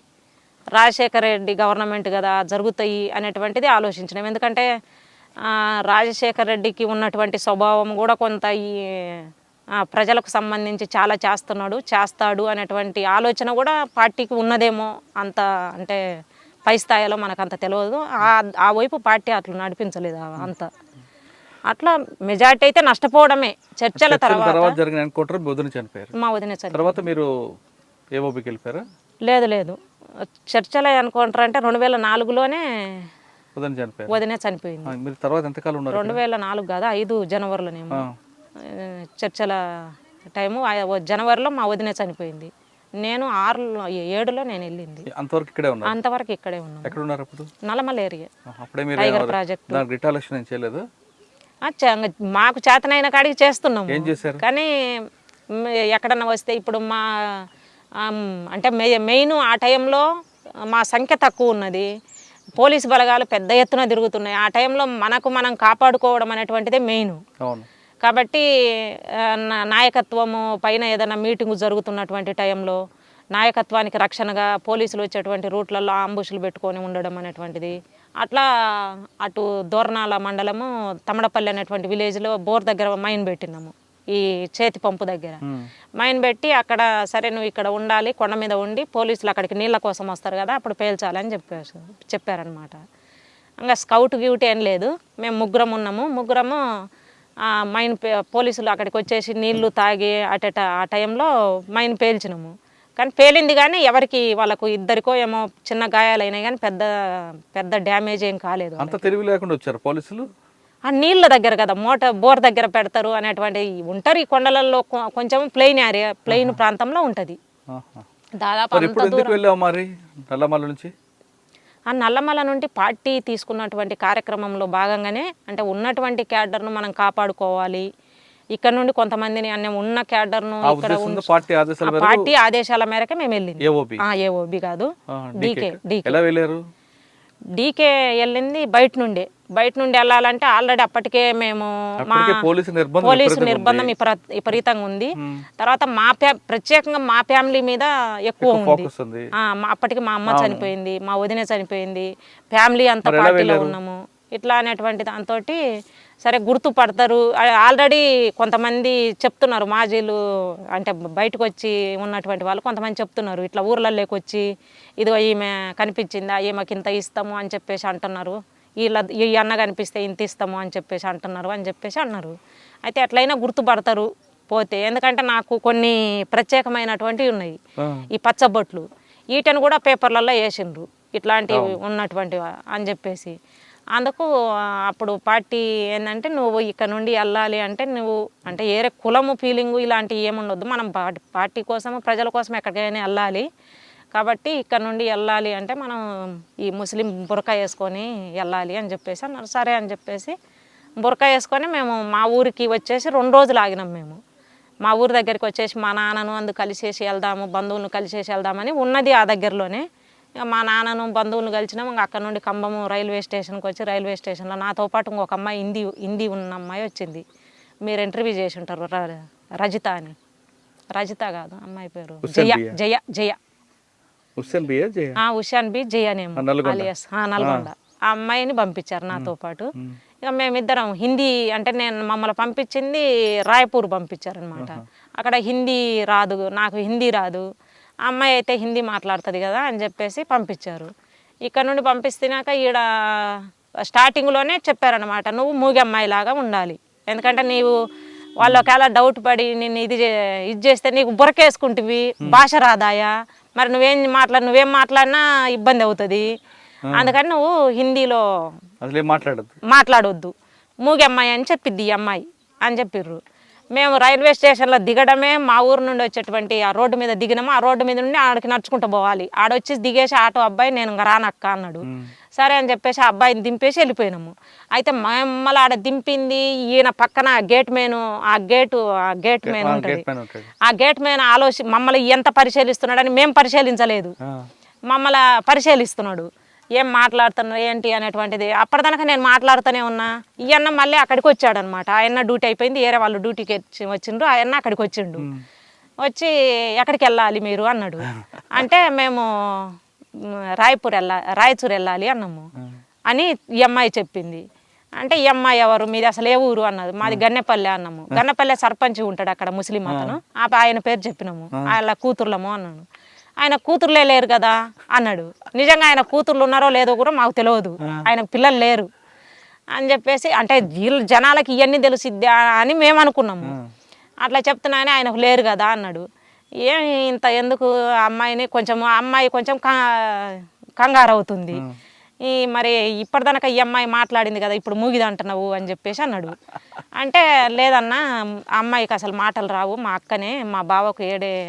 రాజశేఖర రెడ్డి గవర్నమెంట్ కదా జరుగుతాయి అనేటువంటిది ఆలోచించినాం. ఎందుకంటే రాజశేఖర రెడ్డికి ఉన్నటువంటి స్వభావం కూడా కొంత ఈ ప్రజలకు సంబంధించి చాలా చేస్తాడు అనేటువంటి ఆలోచన కూడా పార్టీకి ఉన్నదేమో. అంత అంటే పై స్థాయిలో మనకు అంత తెలియదు. ఆ వైపు పార్టీ అట్లా నడిపించలేదు అంత. అట్లా మెజార్టీ అయితే నష్టపోవడమే. చర్చల తర్వాత జరిగిన ఎన్కౌంటర్ మీ వదిన చనిపోయారు. మా వదిన చనిపోయింది. తర్వాత మీరు ఏఓబికి వెళ్ళిపోయారా? లేదు, చర్చల ఎన్కౌంటర్ అంటే 2004లోనే వదిన చనిపోయారు. వదిన చనిపోయింది. మీరు తర్వాత ఎంతకాలం ఉన్నారు? 2004 కాదు, 5 జనవరిలోనేమో చర్చల టైము. జనవరిలో మా వదిన చనిపోయింది. నేను 7లో నేను వెళ్ళింది. అంతవరకు ఇక్కడే ఉన్నారు? అంతవరకు ఇక్కడే ఉన్నాను. ఎక్కడ ఉన్నారు అప్పుడు? నల్లమల ఏరియా. అప్పుడే మీరు టైగర్ ప్రాజెక్ట్ రిటాలియేషన్ ఏం చేయలేదు? మాకు చేతనైన కాడికి చేస్తున్నాము. ఏం చేశారు? కానీ ఎక్కడన్నా వస్తే ఇప్పుడు మా అంటే మెయిన్ ఆ టైంలో మా సంఖ్య తక్కువ ఉన్నది, పోలీసు బలగాలు పెద్ద ఎత్తున తిరుగుతున్నాయి. ఆ టైంలో మనం కాపాడుకోవడం అనేటువంటిదే మెయిన్. అవును. కాబట్టి నాయకత్వము పైన ఏదైనా మీటింగు జరుగుతున్నటువంటి టైంలో నాయకత్వానికి రక్షణగా పోలీసులు వచ్చేటువంటి రూట్లలో అంబుషులు పెట్టుకొని ఉండడం అనేటువంటిది. అట్లా అటు దోర్నాల మండలము తమడపల్లి అనేటువంటి విలేజ్లో బోర్ దగ్గర మైన్ పెట్టినాము, ఈ చేతి పంపు దగ్గర మైన్ పెట్టి అక్కడ సరే నువ్వు ఇక్కడ ఉండాలి, కొండ మీద ఉండి పోలీసులు అక్కడికి నీళ్ళ కోసం వస్తారు కదా అప్పుడు పేల్చాలని చెప్పారనమాట. ఇంకా స్కౌట్ గ్యూటీ ఏం లేదు, మేము ముగ్గురం ఉన్నాము. ముగ్గురము మైన్ పోలీసులు అక్కడికి వచ్చేసి నీళ్లు తాగి ఆ టైంలో మైన్ పేల్చినాము. కానీ పేలింది కానీ ఎవరికి వాళ్ళకు ఇద్దరికో ఏమో చిన్న గాయాలైనాయి కానీ పెద్ద డ్యామేజ్ ఏం కాలేదు. అంత తెలివి లేకుండా వచ్చారు పోలీసులు? ఆ నీళ్ళ దగ్గర కదా బోర్ దగ్గర పెడతారు అనేటువంటి ఉంటారు. ఈ కొండలలో కొంచెం ప్లెయిన్ ప్రాంతంలో ఉంటుంది. దాదాపు నల్లమల నుంచి ఆ నల్లమల నుండి పార్టీ తీసుకున్నటువంటి కార్యక్రమంలో భాగంగానే అంటే ఉన్నటువంటి క్యాడర్ను మనం కాపాడుకోవాలి, ఇక్కడ నుండి కొంతమందిని ఉన్న క్యాడర్ను ఇక్కడ పార్టీ ఆదేశాల మేరకు మేము వెళ్ళింది. ఏఓబి కాదు, డీకే వెళ్ళింది. బయట నుండి వెళ్ళాలంటే ఆల్రెడీ అప్పటికే మేము పోలీసు నిర్బంధం విపరీతంగా ఉంది. తర్వాత ప్రత్యేకంగా మా ఫ్యామిలీ మీద ఎక్కువ ఉంది. అప్పటికి మా అమ్మ చనిపోయింది, మా వదిన చనిపోయింది, ఫ్యామిలీ అంతా పార్టీలో ఉన్నాము. ఇట్లా అనేటువంటి దాంతో సరే గుర్తుపడతారు. ఆల్రెడీ కొంతమంది చెప్తున్నారు, మాజీలు అంటే బయటకు వచ్చి ఉన్నటువంటి వాళ్ళు కొంతమంది చెప్తున్నారు, ఇట్లా ఊర్లలోకి వచ్చి ఇదిగో ఈమె కనిపించిందా, ఈమెకి ఇంత ఇస్తాము అని చెప్పేసి అంటున్నారు, ఈ అన్న కనిపిస్తే ఇంత ఇస్తాము అని చెప్పేసి అన్నారు. అయితే ఎట్లయినా గుర్తుపడతారు పోతే, ఎందుకంటే నాకు కొన్ని ప్రత్యేకమైనటువంటివి ఉన్నాయి, ఈ పచ్చబొట్లు వీటిని కూడా పేపర్లలో వేసిండ్రు ఇట్లాంటివి ఉన్నటువంటివి అని చెప్పేసి. అందుకు అప్పుడు పార్టీ ఏంటంటే నువ్వు ఇక్కడ నుండి వెళ్ళాలి అంటే నువ్వు అంటే ఏరే కులము ఫీలింగు ఇలాంటివి ఏముండొద్దు, మనం పార్టీ కోసం ప్రజల కోసం ఎక్కడికైనా వెళ్ళాలి కాబట్టి ఇక్కడ నుండి వెళ్ళాలి అంటే మనం ఈ ముస్లిం బురకా వేసుకొని వెళ్ళాలి అని చెప్పేసి అన్నారు. సరే అని చెప్పేసి బురకా వేసుకొని మేము మా ఊరికి వచ్చేసి 2 రోజులు ఆగినాం. మేము మా ఊరి దగ్గరికి వచ్చేసి మా నాన్నను అందు కలిసేసి వెళ్దాము, బంధువులను కలిసేసి వెళ్దామని ఉన్నది ఆ దగ్గరలోనే. మా నాన్నను బంధువులను కలిసినాం. ఇంకా అక్కడ నుండి ఖమ్మము రైల్వే స్టేషన్కి వచ్చి రైల్వే స్టేషన్లో నాతో పాటు ఇంకొక అమ్మాయి హిందీ ఉన్న అమ్మాయి వచ్చింది. మీరు ఇంటర్వ్యూ చేసి ఉంటారు, రజిత అని. రజిత కాదు అమ్మాయి పేరు జయ ఉషాన్ బి జయనేమో అలియాస్ నల్గొండ. ఆ అమ్మాయిని పంపించారు నాతో పాటు. ఇక మేమిద్దరం హిందీ అంటే మమ్మల్ని పంపించింది రాయ్పూర్ పంపించారనమాట. అక్కడ హిందీ రాదు, నాకు హిందీ రాదు, ఆ అమ్మాయి అయితే హిందీ మాట్లాడుతుంది కదా అని చెప్పేసి పంపించారు. ఇక్కడ నుండి పంపిస్తున్నాక ఈడ స్టార్టింగ్లోనే చెప్పారనమాట, నువ్వు మూగి అమ్మాయిలాగా ఉండాలి, ఎందుకంటే నీవు వాళ్ళు ఒకవేళ డౌట్ పడి నేను ఇది చేస్తే నీకు బురకేసుకుంటువి, భాష రాదాయా, మరి నువ్వేం మాట్లాడినా ఇబ్బంది అవుతుంది, అందుకని నువ్వు హిందీలో మాట్లాడొద్దు, మూగి అమ్మాయి అని చెప్పిద్ది ఈ అమ్మాయి అని చెప్పిర్రు. మేము రైల్వే స్టేషన్లో దిగడమే, మా ఊరు నుండి వచ్చేటువంటి ఆ రోడ్డు మీద దిగినాము. ఆ రోడ్డు మీద నుండి ఆడికి నడుచుకుంటూ పోవాలి. ఆడొచ్చి దిగేసి ఆటో అబ్బాయి నేను ఇంకా రానక్క అన్నాడు. సరే అని చెప్పేసి ఆ అబ్బాయిని దింపేసి వెళ్ళిపోయినాము. అయితే మమ్మల్ని ఆడ దింపింది ఈయన పక్కన గేట్ మ్యాన్ ఉంటుంది. ఆ గేట్ మ్యాన్ మమ్మల్ని ఎంత పరిశీలిస్తున్నాడని మేము పరిశీలించలేదు, మమ్మల్ని పరిశీలిస్తున్నాడు. ఏం మాట్లాడుతున్నారు ఏంటి అనేటువంటిది. అప్పటిదాకా నేను మాట్లాడుతూనే ఉన్నా. ఈ అన్న మళ్ళీ అక్కడికి వచ్చాడు అనమాట. ఆయన డ్యూటీ అయిపోయింది, వేరే వాళ్ళు డ్యూటీకి వచ్చిండ్రు. ఆయన అక్కడికి వచ్చిండు. వచ్చి ఎక్కడికి వెళ్ళాలి మీరు అన్నాడు. అంటే మేము రాయచూరు వెళ్ళాలి అన్నాము అని ఈ అమ్మాయి చెప్పింది. అంటే ఈ అమ్మాయి ఎవరు, మీది అసలు ఏ ఊరు అన్నది. మాది గన్నెపల్లె అన్నాము. గన్నెపల్లె సర్పంచ్ ఉంటాడు అక్కడ ముస్లిం అతను, ఆయన పేరు చెప్పినాము. వాళ్ళ కూతుర్లము అన్నాను. ఆయన కూతుర్లే లేరు కదా అన్నాడు. నిజంగా ఆయన కూతుర్లు ఉన్నారో లేదో కూడా మాకు తెలియదు, ఆయన పిల్లలు లేరు. అని చెప్పేసి అంటే వీళ్ళు జనాలకి ఇవన్నీ తెలుసిద్దా అని మేము అనుకున్నాము. అట్లా చెప్తున్నాయని ఆయనకు లేరు కదా అన్నాడు. ఏం ఇంత ఎందుకు అమ్మాయిని అమ్మాయి కొంచెం కంగారు అవుతుంది, మరి ఇప్పటిదాకా ఈ అమ్మాయి మాట్లాడింది కదా ఇప్పుడు మూగిది అంటున్నావు అని చెప్పేసి అన్నాడు. అంటే లేదన్నా అమ్మాయికి అసలు మాటలు రావు, మా అక్కనే మా బావకు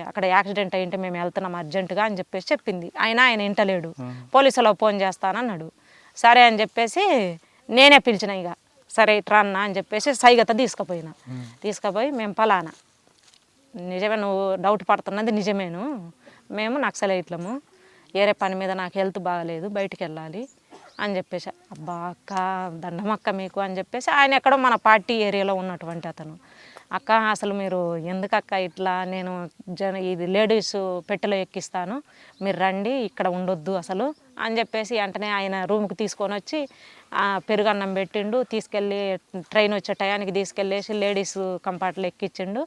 అక్కడ యాక్సిడెంట్ అయ్యింటే మేము వెళ్తున్నాం అర్జెంటుగా అని చెప్పేసి చెప్పింది. ఆయన ఇంటలేడు, పోలీసులో ఫోన్ చేస్తానన్నాడు. సరే అని చెప్పేసి నేనే పిలిచిన, ఇక సరే ఇట్రా అన్న అని చెప్పేసి సైగత తీసుకుపోయి మేము పలానా నిజమే నువ్వు డౌట్ పడుతున్నది నిజమేను, మేము నక్సలైట్లము, వేరే పని మీద నాకు హెల్త్ బాగలేదు బయటికి వెళ్ళాలి అని చెప్పేసి. అబ్బా అక్క దండమక్క మీకు అని చెప్పేసి ఆయన ఎక్కడో మన పార్టీ ఏరియాలో ఉన్నటువంటి అతను, అక్క అసలు మీరు ఎందుకక్క ఇట్లా, నేను ఇది లేడీస్ పెట్టెలో ఎక్కిస్తాను మీరు రండి ఇక్కడ ఉండొద్దు అసలు అని చెప్పేసి వెంటనే ఆయన రూమ్కి తీసుకొని వచ్చి పెరుగన్నం పెట్టిండు, తీసుకెళ్ళి ట్రైన్ వచ్చే టయానికి తీసుకెళ్ళేసి లేడీస్ కంపార్ట్లో ఎక్కించిండు,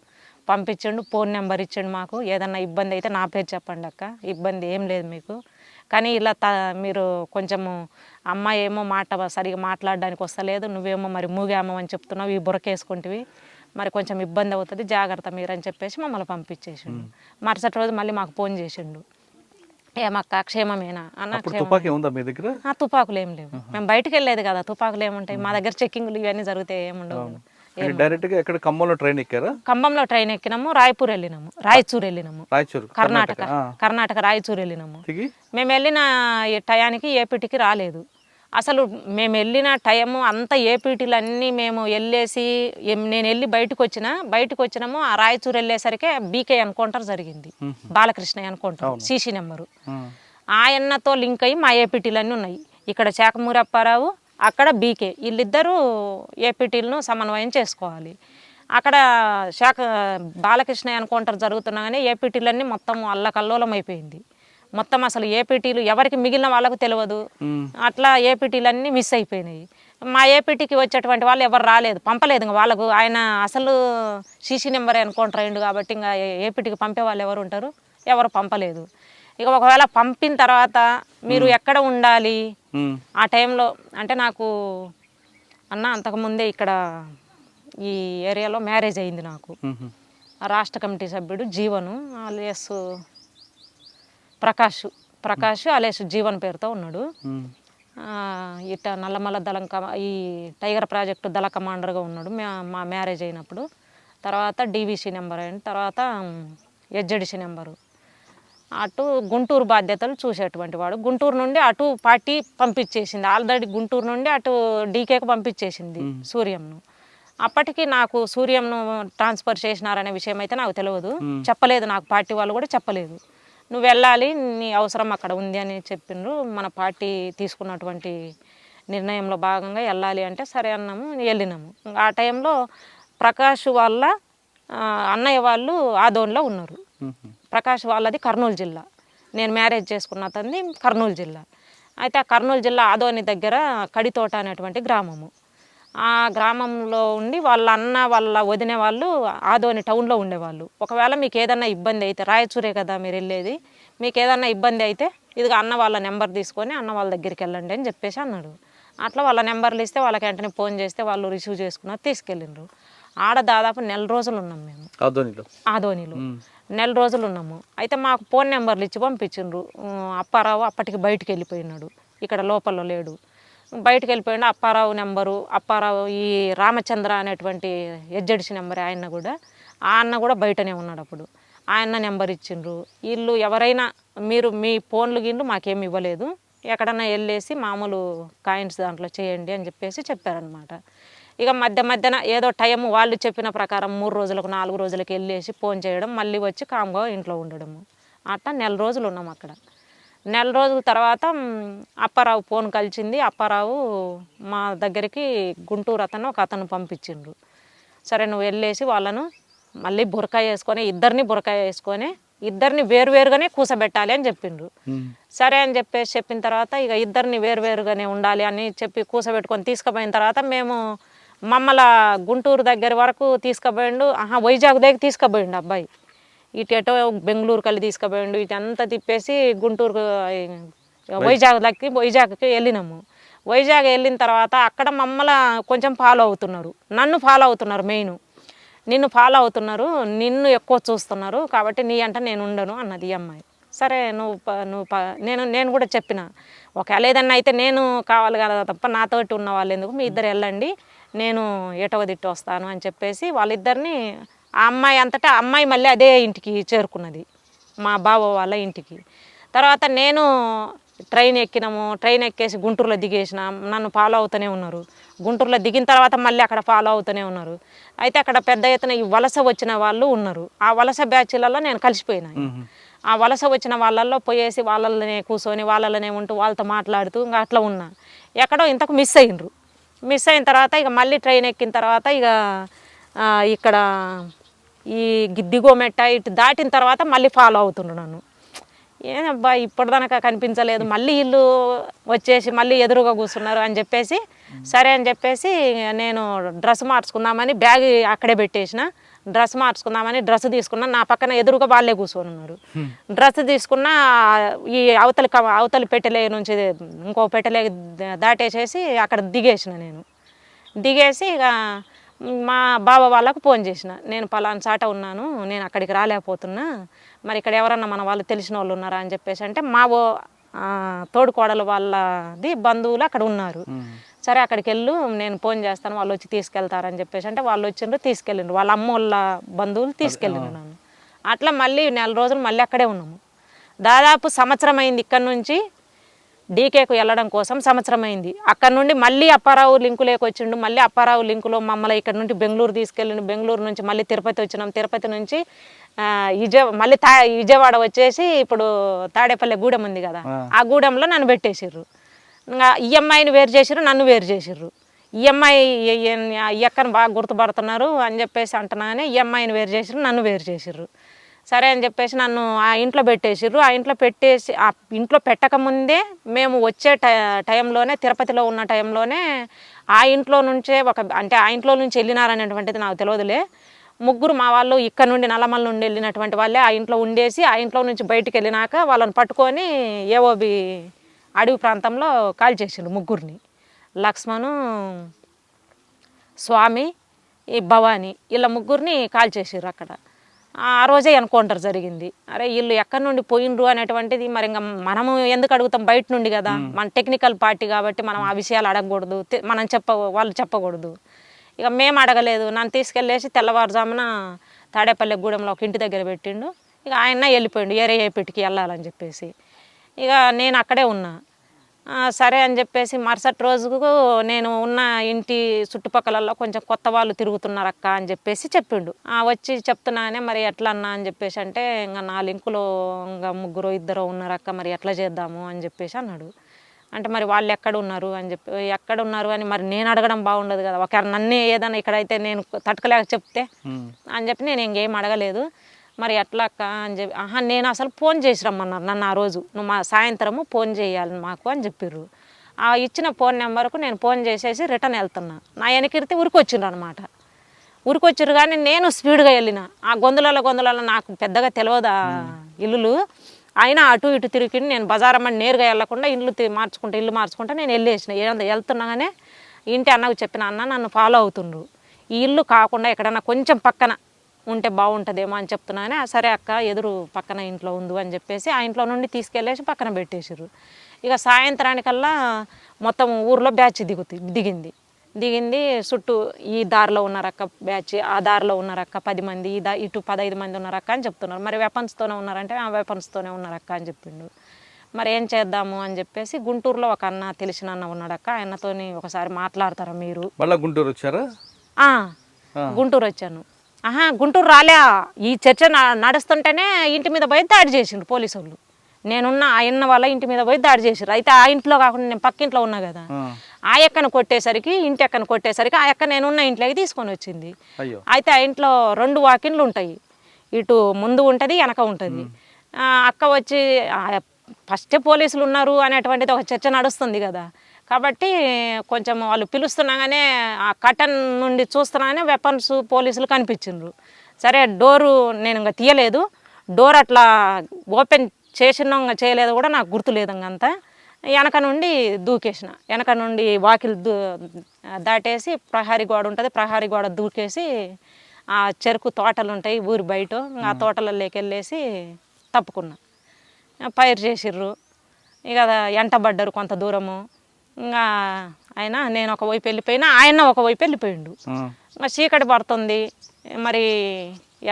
పంపించండు, ఫోన్ నెంబర్ ఇచ్చిండు మాకు, ఏదన్నా ఇబ్బంది అయితే నా పేరు చెప్పండి అక్క, ఇబ్బంది ఏం లేదు మీకు, కానీ ఇలా మీరు కొంచెము అమ్మాయి ఏమో సరిగా మాట్లాడడానికి వస్తలేదు, నువ్వేమో మరి మూగామో అని చెప్తున్నావు, ఈ బురకేసుకుంటివి, మరి కొంచెం ఇబ్బంది అవుతుంది జాగ్రత్త మీరు అని చెప్పేసి మమ్మల్ని పంపించేసిండు. మరుసటి రోజు మళ్ళీ మాకు ఫోన్ చేసిండు, ఏమక్క క్షేమమేనా అన్న. తుపాకీ ఉందా మీ దగ్గర? తుపాకులు ఏం లేవు, మేము బయటకు వెళ్ళేది కదా, తుపాకులు ఏముంటాయి మా దగ్గర, చెక్కింగ్లు ఇవన్నీ జరుగుతాయి ఏముండవు. డైరెక్ట్గా ఎక్కడ ఖమ్మంలో ట్రైన్ ఎక్కారా? ఖమ్మంలో ట్రైన్ ఎక్కినాము, రాయచూరు వెళ్ళినాము, కర్ణాటక రాయచూరు వెళ్ళినాము. మేము వెళ్ళిన టయానికి ఏపీటీకి రాలేదు అసలు, మేము వెళ్ళిన టైము అంతా ఏపీటీలు అన్నీ మేము వెళ్ళేసి నేను వెళ్ళి బయటకు వచ్చినాము. ఆ రాయచూరు వెళ్ళేసరికి బీకే ఎన్కౌంటర్ జరిగింది, బాలకృష్ణ ఎన్కౌంటర్, సీసీ నెంబరు ఆయన్నతో లింక్ అయ్యి మా ఏపీటీలు అన్నీ ఉన్నాయి. ఇక్కడ చాకమూరి అప్పారావు, అక్కడ బీకే, వీళ్ళిద్దరూ ఏపీటీలను సమన్వయం చేసుకోవాలి. అక్కడ బాలకృష్ణ ఎన్కౌంటర్ జరుగుతున్నాగానే ఏపీటీలన్నీ మొత్తం అల్లకల్లోలం అయిపోయింది. మొత్తం అసలు ఏపీటీలు ఎవరికి మిగిలిన వాళ్ళకు తెలియదు, అట్లా ఏపీటీలన్నీ మిస్ అయిపోయినాయి. మా ఏపీటీకి వచ్చేటువంటి వాళ్ళు ఎవరు రాలేదు, పంపలేదు ఇంకా వాళ్ళకు. ఆయన అసలు సీసీ నెంబర్ ఎన్కౌంటర్ అయ్యిండు కాబట్టి ఇంకా ఏపీటీకి పంపే వాళ్ళు ఎవరు ఉంటారు, ఎవరు పంపలేదు. ఇక ఒకవేళ పంపిన తర్వాత మీరు ఎక్కడ ఉండాలి ఆ టైంలో అంటే, నాకు అన్న అంతకుముందే ఇక్కడ ఈ ఏరియాలో మ్యారేజ్ అయింది నాకు, రాష్ట్ర కమిటీ సభ్యుడు జీవను అలియాస్ ప్రకాష్ అలియాస్ జీవన్ పేరుతో ఉన్నాడు. ఇట నల్లమల్ల ఈ టైగర్ ప్రాజెక్టు దళ కమాండర్గా ఉన్నాడు మా మ్యారేజ్ అయినప్పుడు. తర్వాత డీవీసీ నెంబర్ అయిన తర్వాత హెచ్జెడిసి నెంబరు, అటు గుంటూరు బాధ్యతలు చూసేటువంటి వాడు. గుంటూరు నుండి అటు పార్టీ పంపించేసింది, ఆల్రెడీ గుంటూరు నుండి అటు డీకేకు పంపించేసింది సూర్యంను. అప్పటికి నాకు సూర్యంను ట్రాన్స్ఫర్ చేసినారనే విషయం అయితే నాకు తెలియదు, చెప్పలేదు నాకు, పార్టీ వాళ్ళు కూడా చెప్పలేదు. నువ్వు వెళ్ళాలి నీ అవసరం అక్కడ ఉంది అని చెప్పిండ్రు. మన పార్టీ తీసుకున్నటువంటి నిర్ణయంలో భాగంగా వెళ్ళాలి అంటే సరే అన్నాము, వెళ్ళినాము. ఆ టైంలో ప్రకాష్ వాళ్ళ అన్నయ్య వాళ్ళు ఆదోన్లో ఉన్నారు. ప్రకాష్ వాళ్ళది కర్నూలు జిల్లా, నేను మ్యారేజ్ చేసుకున్న అతన్ని కర్నూలు జిల్లా. అయితే ఆ కర్నూలు జిల్లా ఆదోని దగ్గర కడితోట అనేటువంటి గ్రామము. ఆ గ్రామంలో ఉండి వాళ్ళ అన్న వాళ్ళ వదిన వాళ్ళు ఆదోని టౌన్లో ఉండేవాళ్ళు. ఒకవేళ మీకు ఏదన్నా ఇబ్బంది అయితే, రాయచూరే కదా మీరు వెళ్ళేది, మీకు ఏదన్నా ఇబ్బంది అయితే ఇదిగా అన్న వాళ్ళ నెంబర్ తీసుకొని అన్న వాళ్ళ దగ్గరికి వెళ్ళండి అని చెప్పేసి అన్నాడు. అట్లా వాళ్ళ నెంబర్లు ఇస్తే వాళ్ళకి వెంటనే ఫోన్ చేస్తే వాళ్ళు రిసీవ్ చేసుకున్నారు, తీసుకెళ్ళిండ్రు. ఆడ దాదాపు 4 రోజులు ఉన్నాం మేము ఆదోనిలో 4 రోజులు ఉన్నాము. అయితే మాకు ఫోన్ నెంబర్లు ఇచ్చి పంపించిండ్రు. అప్పారావు అప్పటికి బయటికి వెళ్ళిపోయినాడు, ఇక్కడ లోపల లేడు, బయటకు వెళ్ళిపోయినా. అప్పారావు నెంబరు, అప్పారావు ఈ రామచంద్ర అనేటువంటి హెచ్జెడిసి నెంబర్ ఆయన కూడా, ఆ అన్న కూడా బయటనే ఉన్నాడు అప్పుడు. ఆయన నెంబర్ ఇచ్చిండ్రు. వీళ్ళు ఎవరైనా మీరు మీ ఫోన్లు గిన్లు మాకేమి ఇవ్వలేదు, ఎక్కడన్నా వెళ్ళేసి మామూలు కాయిన్స్ దాంట్లో చేయండి అని చెప్పేసి చెప్పారనమాట. ఇక మధ్యన ఏదో టైము వాళ్ళు చెప్పిన ప్రకారం 3 రోజులకు 4 రోజులకు వెళ్ళేసి ఫోన్ చేయడం, మళ్ళీ వచ్చి కామ్గా ఇంట్లో ఉండడము. అట్లా 4 రోజులు ఉన్నాం అక్కడ. 4 రోజుల తర్వాత అప్పారావు ఫోన్ కలిసింది. అప్పారావు మా దగ్గరికి గుంటూరు ఒక అతను పంపించిండ్రు. సరే నువ్వు వెళ్ళేసి వాళ్ళను మళ్ళీ బురకాయ వేసుకొని ఇద్దరిని వేరువేరుగానే కూసబెట్టాలి అని చెప్పిండ్రు. సరే అని చెప్పిన తర్వాత ఇక ఇద్దరిని వేరువేరుగానే ఉండాలి అని చెప్పి కూసబెట్టుకొని తీసుకుపోయిన తర్వాత మేము మమ్మల్ని గుంటూరు దగ్గర వరకు తీసుకుపోయిండు. వైజాగ్ దగ్గర తీసుకుపోయిండు అబ్బాయి. ఇటేటో బెంగళూరు కల్లి తీసుకుపోయిండు, ఇటు అంతా తిప్పేసి గుంటూరు వైజాగ్కి వెళ్ళినాము. వైజాగ్ వెళ్ళిన తర్వాత అక్కడ మమ్మల్ని కొంచెం ఫాలో అవుతున్నారు, నన్ను ఫాలో అవుతున్నారు, మెయిన్ నిన్ను ఫాలో అవుతున్నారు, నిన్ను ఎక్కువ చూస్తున్నారు, కాబట్టి నీ అంట నేను ఉండను అన్నది ఈ అమ్మాయి. సరే నేను కూడా చెప్పిన, ఒకవేళ ఏదన్నా అయితే నేను కావాలి కదా తప్ప నాతోటి ఉన్న వాళ్ళు ఎందుకు, మీ ఇద్దరు వెళ్ళండి, నేను ఎటవ తిట్టి వస్తాను అని చెప్పేసి వాళ్ళిద్దరిని ఆ అమ్మాయి అంతటా అమ్మాయి మళ్ళీ అదే ఇంటికి చేరుకున్నది, మా బావ వాళ్ళ ఇంటికి. తర్వాత నేను ట్రైన్ ఎక్కినాము, ట్రైన్ ఎక్కేసి గుంటూరులో దిగేసిన, నన్ను ఫాలో అవుతూనే ఉన్నారు. గుంటూరులో దిగిన తర్వాత మళ్ళీ అక్కడ ఫాలో అవుతూనే ఉన్నారు. అయితే అక్కడ పెద్ద ఎత్తున ఈ వలస వచ్చిన వాళ్ళు ఉన్నారు, ఆ వలస బ్యాచ్లలో నేను కలిసిపోయినా. ఆ వలస వచ్చిన వాళ్ళల్లో పోయేసి వాళ్ళనే కూర్చొని వాళ్ళనే ఉంటూ వాళ్ళతో మాట్లాడుతూ ఇంకా అట్లా ఉన్నా. ఎక్కడో ఇంతకు మిస్ అయినరు. మిస్ అయిన తర్వాత ఇక మళ్ళీ ట్రైన్ ఎక్కిన తర్వాత ఇక ఇక్కడ ఈ దిగోమెట్ట ఇటు దాటిన తర్వాత మళ్ళీ ఫాలో అవుతుండ్రు నన్ను. ఏనబ్బా ఇప్పటిదాకా కనిపించలేదు, మళ్ళీ ఇల్లు వచ్చేసి మళ్ళీ ఎదురుగా కూర్చున్నారు అని చెప్పేసి సరే అని చెప్పేసి నేను డ్రెస్ మార్చుకుందామని బ్యాగ్ అక్కడే పెట్టేసిన. డ్రెస్ మార్చుకుందామని డ్రెస్ తీసుకున్నా, నా పక్కన ఎదురుగా వాళ్ళే కూర్చొని ఉన్నారు. డ్రెస్ తీసుకున్న ఈ అవతలి పెట్టెలే నుంచి ఇంకో పెట్టెలే దాటేసేసి అక్కడ దిగేసిన. నేను దిగేసి ఇక మా బావ వాళ్ళకు ఫోన్ చేసిన, నేను పలానా చాట ఉన్నాను, నేను అక్కడికి రాలేకపోతున్నా, మరి ఇక్కడ ఎవరన్నా మన వాళ్ళు తెలిసిన వాళ్ళు ఉన్నారా అని చెప్పేసి అంటే మా తోడుకోడలు వాళ్ళది బంధువులు అక్కడ ఉన్నారు. సరే అక్కడికి వెళ్ళు, నేను ఫోన్ చేస్తాను, వాళ్ళు వచ్చి తీసుకెళ్తారని చెప్పేసి అంటే వాళ్ళు వచ్చిండ్రు, తీసుకెళ్ళిండ్రు, వాళ్ళ అమ్మ వాళ్ళ బంధువులు తీసుకెళ్ళిండ్రు నన్ను. అట్లా మళ్ళీ 4 రోజులు మళ్ళీ అక్కడే ఉన్నాము. దాదాపు సంవత్సరం అయింది ఇక్కడ నుంచి డీకేకు వెళ్ళడం కోసం, సంవత్సరం అయింది. అక్కడ నుండి మళ్ళీ అప్పారావు లింకు లేకొచ్చిండు, మళ్ళీ అప్పారావు లింకులో మమ్మల్ని ఇక్కడ నుండి బెంగళూరు తీసుకెళ్ళిండు, బెంగళూరు నుంచి మళ్ళీ తిరుపతి వచ్చినాం, తిరుపతి నుంచి మళ్ళీ విజయవాడ వచ్చేసి ఇప్పుడు తాడేపల్లి గూడెం ఉంది కదా, ఆ గూడెంలో నన్ను పెట్టేసిర్రు. ఇంకా ఈఎంఐని వేరు చేసిర్రు, నన్ను వేరు చేసిర్రు. ఈఎంఐ ఎక్కని బాగా గుర్తుపడుతున్నారు అని చెప్పేసి అంటున్నానే ఈఎంఐని వేరు చేసిర్రు, నన్ను వేరు చేసిర్రు. సరే అని చెప్పేసి నన్ను ఆ ఇంట్లో పెట్టేసిర్రు. ఆ ఇంట్లో పెట్టేసి ఆ ఇంట్లో పెట్టకముందే మేము వచ్చే టైంలోనే, తిరుపతిలో ఉన్న టైంలోనే ఆ ఇంట్లో నుంచే అంటే ఆ ఇంట్లో నుంచి వెళ్ళినారనేటువంటిది నాకు తెలియదులే. 3 మా వాళ్ళు ఇక్కడ నుండి నల్లమల నుండి వెళ్ళినటువంటి వాళ్ళే ఆ ఇంట్లో ఉండేసి, ఆ ఇంట్లో నుంచి బయటికి వెళ్ళినాక వాళ్ళని పట్టుకొని ఏఓబి అడవి ప్రాంతంలో కాల్ చేసిండ్రు 3ని. లక్ష్మణు, స్వామి, ఈ భవాని, వీళ్ళ 3ని కాల్ చేసిర్రు అక్కడ. ఆ రోజే ఎన్కౌంటర్ జరిగింది. అరే వీళ్ళు ఎక్కడి నుండి పోయినరు అనేటువంటిది మరి ఇంకా మనము ఎందుకు అడుగుతాం, బయట నుండి కదా, మన టెక్నికల్ పార్టీ కాబట్టి మనం ఆ విషయాలు అడగకూడదు, మనం వాళ్ళు చెప్పకూడదు. ఇక మేము అడగలేదు. నన్ను తీసుకెళ్ళేసి తెల్లవారుజామున తాడేపల్లి గూడెంలో ఒక ఇంటి దగ్గర పెట్టిండు. ఇక ఆయన వెళ్ళిపోయిండు ఏరేపేటికి వెళ్ళాలని చెప్పేసి. ఇక నేను అక్కడే ఉన్నా. సరే అని చెప్పేసి మరుసటి రోజుకు నేను ఉన్న ఇంటి చుట్టుపక్కలలో కొంచెం కొత్త వాళ్ళు తిరుగుతున్నారు అక్క అని చెప్పేసి చెప్పిండు. వచ్చి చెప్తున్నానే మరి ఎట్లా అన్నా అని చెప్పేసి అంటే ఇంకా నా లింకులో ఇంకా 2 ఉన్నారు అక్క, మరి ఎట్లా చేద్దాము అని చెప్పేసి అన్నాడు. అంటే మరి వాళ్ళు ఎక్కడ ఉన్నారు అని చెప్పి, ఎక్కడ ఉన్నారు అని మరి నేను అడగడం బాగుండదు కదా, ఒకవేళ నన్నే ఏదైనా ఇక్కడైతే నేను తట్టుకోలేక చెప్తే అని చెప్పి నేను ఇంకేం అడగలేదు. మరి ఎట్లా అక్క అని చెప్పి, నేను అసలు ఫోన్ చేసి రమ్మన్నారు నన్ను ఆ రోజు, నువ్వు మా సాయంత్రము ఫోన్ చేయాలి మాకు అని చెప్పిర్రు. ఆ ఇచ్చిన ఫోన్ నెంబర్కు నేను ఫోన్ చేసేసి రిటర్న్ వెళ్తున్నా. నా వెనకిరితే ఉరికొచ్చిండ్రు అనమాట. ఉరికొచ్చిర్రు కానీ నేను స్పీడ్గా వెళ్ళిన. ఆ గొంతులలో నాకు పెద్దగా తెలియదు ఆ ఇల్లులు, అయినా అటు ఇటు తిరిగి నేను బజారమ్మని నేరుగా వెళ్ళకుండా ఇల్లు మార్చుకుంటా నేను వెళ్ళేసిన. వెళ్తున్నాగానే ఇంటి అన్నకు చెప్పిన, అన్న నన్ను ఫాలో అవుతుండ్రు, ఈ ఇల్లు కాకుండా ఎక్కడన్నా కొంచెం పక్కన ఉంటే బాగుంటుందేమో అని చెప్తున్నానే. సరే అక్క ఎదురు పక్కన ఇంట్లో ఉంది అని చెప్పేసి ఆ ఇంట్లో నుండి తీసుకెళ్ళేసి పక్కన పెట్టేసారు. ఇక సాయంత్రానికల్లా మొత్తం ఊర్లో బ్యాచ్ దిగింది. చుట్టూ ఈ దారిలో ఉన్నారక్క బ్యాచ్, ఆ దారిలో ఉన్నారక్క 10 మంది, ఇటు 15 మంది ఉన్నారక్క అని చెప్తున్నారు. మరి వెపన్స్తోనే ఉన్నారంటే ఆ వెపన్స్తోనే ఉన్నారక్క అని చెప్పిండు. మరి ఏం చేద్దాము అని చెప్పేసి గుంటూరులో ఒక అన్న తెలిసిన అన్న ఉన్నాడక్క, ఆయనతోని ఒకసారి మాట్లాడతారా మీరు. మళ్ళీ గుంటూరు వచ్చారా? గుంటూరు వచ్చాను. గుంటూరు రాలే, ఈ చర్చ నడుస్తుంటేనే ఇంటి మీద పోయి దాడి చేసిండ్రు పోలీసు వాళ్ళు. నేనున్న ఆయన వాళ్ళ ఇంటి మీద పోయి దాడి చేసారు. అయితే ఆ ఇంట్లో కాకుండా నేను పక్కింట్లో ఉన్నా కదా, ఆ ఎక్కను కొట్టేసరికి ఆ ఎక్క నేనున్న ఇంట్లోకి తీసుకొని వచ్చింది. అయితే ఆ ఇంట్లో 2 వాకిన్లు ఉంటాయి, ఇటు ముందు ఉంటుంది వెనక ఉంటుంది. అక్క వచ్చి ఫస్టే పోలీసులు ఉన్నారు అనేటువంటిది ఒక చర్చ నడుస్తుంది కదా, కాబట్టి కొంచెం వాళ్ళు పిలుస్తున్నాగానే ఆ కటన్ నుండి చూస్తున్నాగానే వెపన్స్ పోలీసులు కనిపించిండ్రు. సరే డోరు నేను ఇంకా తీయలేదు, డోర్ అట్లా ఓపెన్ చేసినా చేయలేదు కూడా నాకు గుర్తులేదు. అంతా వెనక నుండి దూకేసిన, వెనక నుండి వాకిలి దాటేసి ప్రహారీ గోడ ఉంటుంది, ప్రహారీ గోడ దూకేసి ఆ చెరుకు తోటలు ఉంటాయి ఊరి బయట, ఆ తోటలలోకి వెళ్ళేసి తప్పుకున్నా. పైరు చేసిర్రు, ఇక ఎంటబడ్డారు కొంత దూరము. ఇంకా ఆయన నేను ఒకవైపు వెళ్ళిపోయినా, ఆయన ఒకవైపు వెళ్ళిపోయిండు. ఇంకా చీకటి పడుతుంది, మరి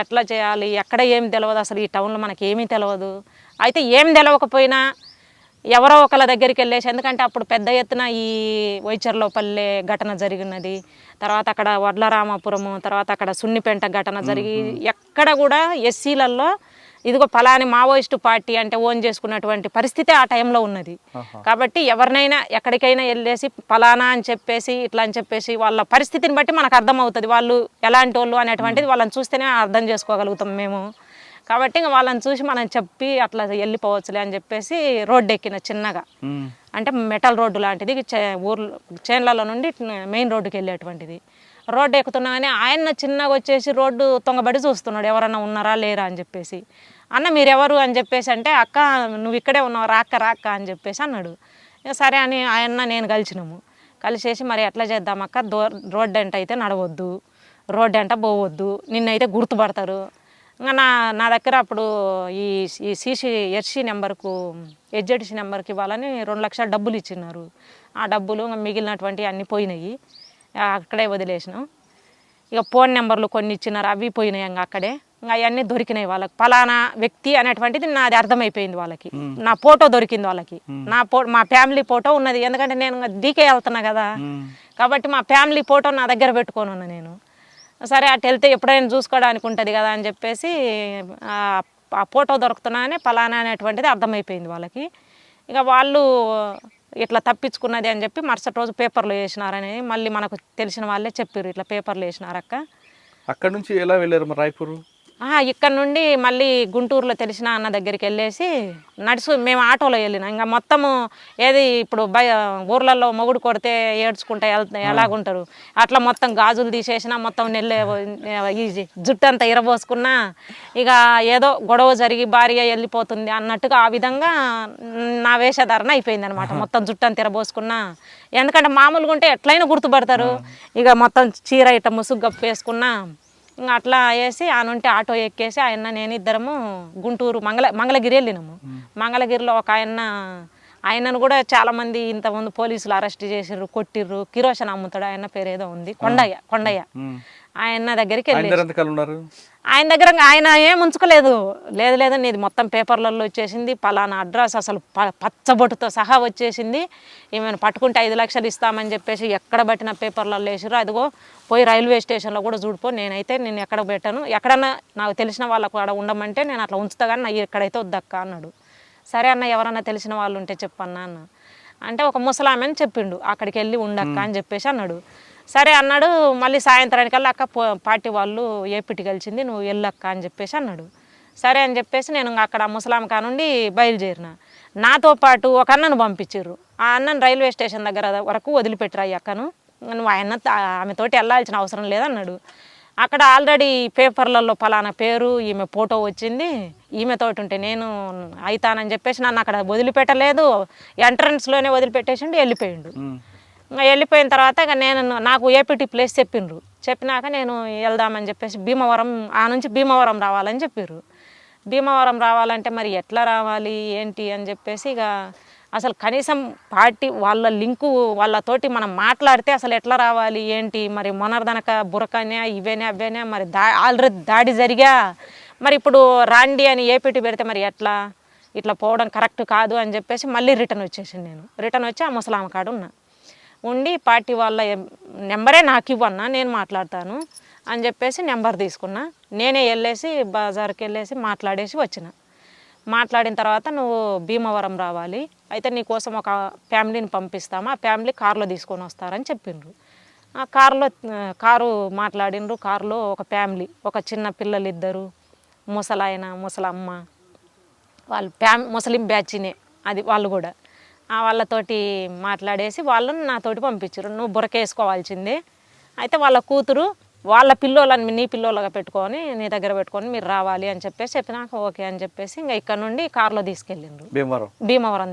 ఎట్లా చేయాలి, ఎక్కడ ఏమి తెలియదు, అసలు ఈ టౌన్లో మనకి ఏమీ తెలియదు. అయితే ఏం తెలియకపోయినా ఎవరో ఒకళ్ళ దగ్గరికి వెళ్ళేసి, ఎందుకంటే అప్పుడు పెద్ద ఎత్తున ఈ వైచర్లపల్లె ఘటన జరిగినది, తర్వాత అక్కడ వడ్లరామాపురము, తర్వాత అక్కడ సున్నిపెంట ఘటన జరిగి ఎక్కడ కూడా ఎస్సీలలో ఇదిగో ఫలాని మావోయిస్టు పార్టీ అంటే ఓన్ చేసుకున్నటువంటి పరిస్థితి ఆ టైంలో ఉన్నది. కాబట్టి ఎవరినైనా ఎక్కడికైనా వెళ్ళేసి ఫలానా అని చెప్పేసి ఇట్లా అని చెప్పేసి వాళ్ళ పరిస్థితిని బట్టి మనకు అర్థమవుతుంది వాళ్ళు ఎలాంటి వాళ్ళు అనేటువంటిది. వాళ్ళని చూస్తేనే అర్థం చేసుకోగలుగుతాం మేము. కాబట్టి ఇంకా వాళ్ళని చూసి మనం చెప్పి అట్లా వెళ్ళిపోవచ్చులే అని చెప్పేసి రోడ్డు ఎక్కిన చిన్నగా, అంటే మెటల్ రోడ్డు లాంటిది, ఊర్లో చేన్లలో నుండి మెయిన్ రోడ్డుకి వెళ్ళేటువంటిది. రోడ్డు ఎక్కుతున్నామని ఆయన చిన్నగా వచ్చేసి రోడ్డు తొంగబడి చూస్తున్నాడు ఎవరన్నా ఉన్నారా లేరా అని చెప్పేసి. అన్న మీరెవరు అని చెప్పేసి అంటే, అక్క నువ్వు ఇక్కడే ఉన్నావు రాక్క రాక్క అని చెప్పేసి అన్నాడు. సరే అని ఆయన నేను కలిసినాము. కలిసేసి మరి ఎట్లా చేద్దాం అక్క, రోడ్డు ఎంట అయితే నడవద్దు, రోడ్డు ఎంట పోవద్దు, నిన్నైతే గుర్తుపడతారు. ఇంకా నా దగ్గర అప్పుడు ఈ ఎస్సీ నెంబర్కు హెచ్జెడ్సీ నెంబర్కి ఇవ్వాలని 2 లక్షల డబ్బులు ఇచ్చినారు. ఆ డబ్బులు మిగిలినటువంటి అన్నీ పోయినాయి, అక్కడే వదిలేసినాం. ఇక ఫోన్ నెంబర్లు కొన్ని ఇచ్చినారు, అవి పోయినాయి. ఇంకా అక్కడే ఇంకా అవన్నీ దొరికినాయి వాళ్ళకి. ఫలానా వ్యక్తి అనేటువంటిది నాది అర్థమైపోయింది వాళ్ళకి. నా ఫోటో దొరికింది వాళ్ళకి, మా ఫ్యామిలీ ఫోటో ఉన్నది. ఎందుకంటే నేను డీకే వెళ్తున్నా కదా, కాబట్టి మా ఫ్యామిలీ ఫోటో నా దగ్గర పెట్టుకొని ఉన్నా నేను. సరే అటు వెళ్తే ఎప్పుడైనా చూసుకోవడానికి ఉంటుంది కదా అని చెప్పేసి ఆ ఫోటో దొరుకుతున్నానే ఫలానా అనేటువంటిది అర్థమైపోయింది వాళ్ళకి. ఇక వాళ్ళు ఇట్లా తప్పించుకున్నది అని చెప్పి మరుసటి రోజు పేపర్లో వేసినారని మళ్ళీ మనకు తెలిసిన వాళ్ళే చెప్పారు, ఇట్లా పేపర్లో వేసినారక్క. అక్కడ నుంచి ఎలా వెళ్ళారు మరి రాయపూర్? ఇక్కడ నుండి మళ్ళీ గుంటూరులో తెలిసిన అన్న దగ్గరికి వెళ్ళేసి మేము ఆటోలో వెళ్ళినాం. ఇంకా మొత్తము ఏది ఇప్పుడు ఊర్లలో మొగుడు కొడితే ఏడ్చుకుంటా ఎలాగుంటారు అట్లా మొత్తం గాజులు తీసేసిన, మొత్తం ఈ జుట్టు అంతా ఇరబోసుకున్నా, ఇక ఏదో గొడవ జరిగి భార్య వెళ్ళిపోతుంది అన్నట్టుగా ఆ విధంగా నా వేషధారణ అయిపోయింది అనమాట. మొత్తం జుట్టు అంతా ఇరబోసుకున్నా, ఎందుకంటే మామూలుగా ఉంటే ఎట్లయినా గుర్తుపడతారు. ఇక మొత్తం చీర ఇట్ట ముసుగు కప్పేసుకున్నా, ఇంకా అట్లా వేసి ఆ నుండి ఆటో ఎక్కేసి ఆయన నేను ఇద్దరము గుంటూరు మంగళగిరి వెళ్ళినాము. మంగళగిరిలో ఒక ఆయనను కూడా చాలామంది ఇంతకుముందు పోలీసులు అరెస్ట్ చేసిర్రు, కొట్టిర్రు. కిరోషన్ అమ్ముతాడు, ఆయన పేరు ఏదో ఉంది, కొండయ్య. ఆయన దగ్గరికి వెళ్ళి ఆయన దగ్గర ఆయన ఏం ఉంచుకోలేదు. లేదు నీది మొత్తం పేపర్లలో వచ్చేసింది, పలానా అడ్రస్ అసలు పచ్చబొట్టుతో సహా వచ్చేసింది, ఏమైనా పట్టుకుంటే 5 లక్షలు ఇస్తామని చెప్పేసి ఎక్కడ పట్టిన పేపర్లలో వేసిర్రు. అదిగో పోయి రైల్వే స్టేషన్లో కూడా చూడిపో, నేనైతే నేను ఎక్కడ పెట్టాను, ఎక్కడన్నా నాకు తెలిసిన వాళ్ళకు అక్కడ ఉండమంటే నేను అట్లా ఉంచుతా కానీ నాకు ఎక్కడైతే వద్దక్క అన్నాడు. సరే అన్న ఎవరన్నా తెలిసిన వాళ్ళు ఉంటే చెప్పన్నా అన్న అంటే, ఒక ముసలామెని చెప్పిండు, అక్కడికి వెళ్ళి ఉండక్క అని చెప్పేసి అన్నాడు. సరే అన్నాడు. మళ్ళీ సాయంత్రానికల్లా అక్క పార్టీ వాళ్ళు ఏపీటీ కలిసింది, నువ్వు వెళ్ళక్క అని చెప్పేసి అన్నాడు. సరే అని చెప్పేసి నేను అక్కడ ముసలాం కానుండి బయలుదేరిన. నాతో పాటు ఒక అన్నను పంపించారు. ఆ అన్నను రైల్వే స్టేషన్ దగ్గర వరకు వదిలిపెట్టరా ఈ అక్కను, నువ్వు ఆమెతోటి వెళ్ళాల్సిన అవసరం లేదన్నాడు. అక్కడ ఆల్రెడీ పేపర్లలో ఫలానా పేరు ఈమె ఫోటో వచ్చింది, ఈమెతోటి ఉంటే నేను అవుతానని చెప్పేసి నన్ను అక్కడ వదిలిపెట్టలేదు, ఎంట్రన్స్లోనే వదిలిపెట్టేసిండు, వెళ్ళిపోయిండు. ఇంకా వెళ్ళిపోయిన తర్వాత ఇక నాకు ఏపీటీ ప్లేస్ చెప్పిండ్రు. చెప్పినాక నేను వెళ్దామని చెప్పేసి భీమవరం, ఆ నుంచి భీమవరం రావాలని చెప్పారు. భీమవరం రావాలంటే మరి ఎట్లా రావాలి ఏంటి అని చెప్పేసి ఇక అసలు కనీసం పార్టీ వాళ్ళ లింకు వాళ్ళతోటి మనం మాట్లాడితే అసలు ఎట్లా రావాలి ఏంటి, మరి మొనర్దనక బురకనే ఇవేనే అవేనే, మరి ఆల్రెడీ దాడి జరిగా, మరి ఇప్పుడు రాండి అని ఏపీటీ పెడితే మరి ఎట్లా, ఇట్లా పోవడం కరెక్ట్ కాదు అని చెప్పేసి మళ్ళీ రిటర్న్ వచ్చేసింది. నేను రిటర్న్ వచ్చి ఆ ముసలామ కాడ ఉండి పార్టీ వాళ్ళ నెంబరే నాకు ఇవ్వన్నా, నేను మాట్లాడతాను అని చెప్పేసి నెంబర్ తీసుకున్నా. నేనే వెళ్ళేసి బజార్కి వెళ్ళేసి మాట్లాడేసి వచ్చిన. మాట్లాడిన తర్వాత నువ్వు భీమవరం రావాలి, అయితే నీకోసం ఒక ఫ్యామిలీని పంపిస్తాము, ఆ ఫ్యామిలీ కారులో తీసుకొని వస్తారని చెప్పిండ్రు. ఆ కారు మాట్లాడిండ్రు. కారులో ఒక ఫ్యామిలీ, ఒక చిన్న పిల్లలు 2, ముసలాయన ముసలమ్మ, వాళ్ళు ముస్లిం బ్యాచ్నే అది, వాళ్ళు కూడా వాళ్ళతోటి మాట్లాడేసి వాళ్ళని నాతోటి పంపించారు. నువ్వు బురకేసుకోవాల్సిందే, అయితే వాళ్ళ కూతురు వాళ్ళ పిల్లోళ్ళని నీ పిల్లోళ్ళగా పెట్టుకొని నీ దగ్గర పెట్టుకొని మీరు రావాలి అని చెప్పేసి చెప్పినాక ఓకే అని చెప్పేసి ఇంకా ఇక్కడ నుండి కారులో తీసుకెళ్ళిండ్రు భీమవరం.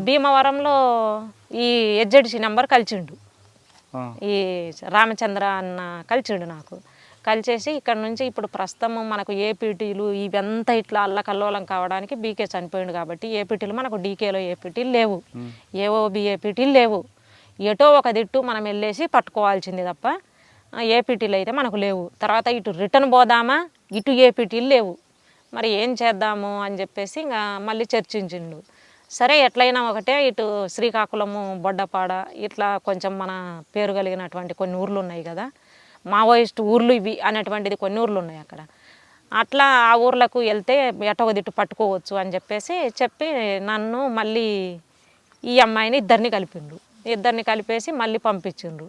భీమవరంలో ఈ HZC నెంబర్ కలిసిండు, ఈ రామచంద్ర అన్న కలిసిండు నాకు. కలిసేసి ఇక్కడ నుంచి ఇప్పుడు ప్రస్తుతం మనకు ఏపీటీలు ఇవంతా ఇట్లా అల్లకల్లోలం కావడానికి బీకే చనిపోయిండు కాబట్టి ఏపీటీలు మనకు డీకేలో ఏపీటీలు లేవు, ఏఓబి ఏపీటీలు లేవు. ఎటో ఒక దిట్టు మనం వెళ్ళేసి పట్టుకోవాల్సింది తప్ప ఏపీటీలు అయితే మనకు లేవు. తర్వాత ఇటు రిటర్న్ పోదామా, ఇటు ఏపీటీలు లేవు. మరి ఏం చేద్దాము అని చెప్పేసి ఇంకా మళ్ళీ చర్చించిండు. సరే ఎట్లయినా ఒకటే ఇటు శ్రీకాకుళము, బొడ్డపాడ ఇట్లా కొంచెం మన పేరు కలిగినటువంటి కొన్ని ఊర్లు ఉన్నాయి కదా, మావోయిస్ట్ ఊర్లు ఇవి అనేటువంటిది కొన్ని ఊర్లు ఉన్నాయి అక్కడ. అట్లా ఆ ఊర్లకు వెళ్తే ఎటో దిట్టు పట్టుకోవచ్చు అని చెప్పి నన్ను మళ్ళీ ఈ అమ్మాయిని ఇద్దరిని కలిపేసి మళ్ళీ పంపించిండ్రు.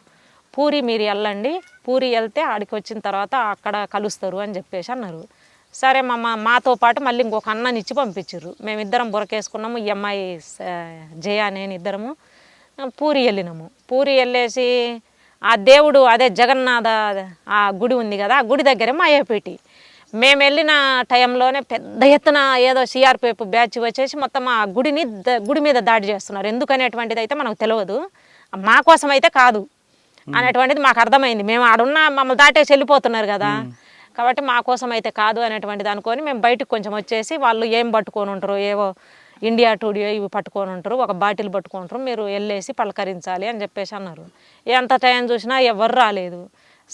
పూరి మీరు వెళ్ళండి, పూరి వెళ్తే ఆడికి వచ్చిన తర్వాత అక్కడ కలుస్తారు అని చెప్పేసి అన్నారు. సరే మాతో పాటు మళ్ళీ ఇంకొక అన్నని ఇచ్చి పంపించారు. మేమిద్దరం బురకేసుకున్నాము, ఈ అమ్మాయి జయ నేను ఇద్దరము పూరి వెళ్ళినాము. పూరి వెళ్ళేసి ఆ దేవుడు అదే జగన్నాథ ఆ గుడి ఉంది కదా, ఆ గుడి దగ్గరే మా ఏపీటీ. మేము వెళ్ళిన టైంలోనే పెద్ద ఎత్తున ఏదో సిఆర్పిఎఫ్ బ్యాచ్ వచ్చేసి మొత్తం ఆ గుడి మీద దాడి చేస్తున్నారు. ఎందుకనేటువంటిది అయితే మనకు తెలియదు, మా కోసం అయితే కాదు అనేటువంటిది మాకు అర్థమైంది. మేము ఆడున్న మమ్మల్ని దాటేసి వెళ్ళిపోతున్నారు కదా, కాబట్టి మా కోసం అయితే కాదు అనేటువంటిది అనుకొని మేము బయటకు కొంచెం వచ్చేసి వాళ్ళు ఏం పట్టుకొని ఉంటారు, ఏవో ఇండియా టుడే ఇవి పట్టుకొని ఉంటారు, ఒక బాటిల్ పట్టుకుంటారు, మీరు వెళ్ళేసి పలకరించాలి అని చెప్పేసి అన్నారు. ఎంత టైం చూసినా ఎవరు రాలేదు.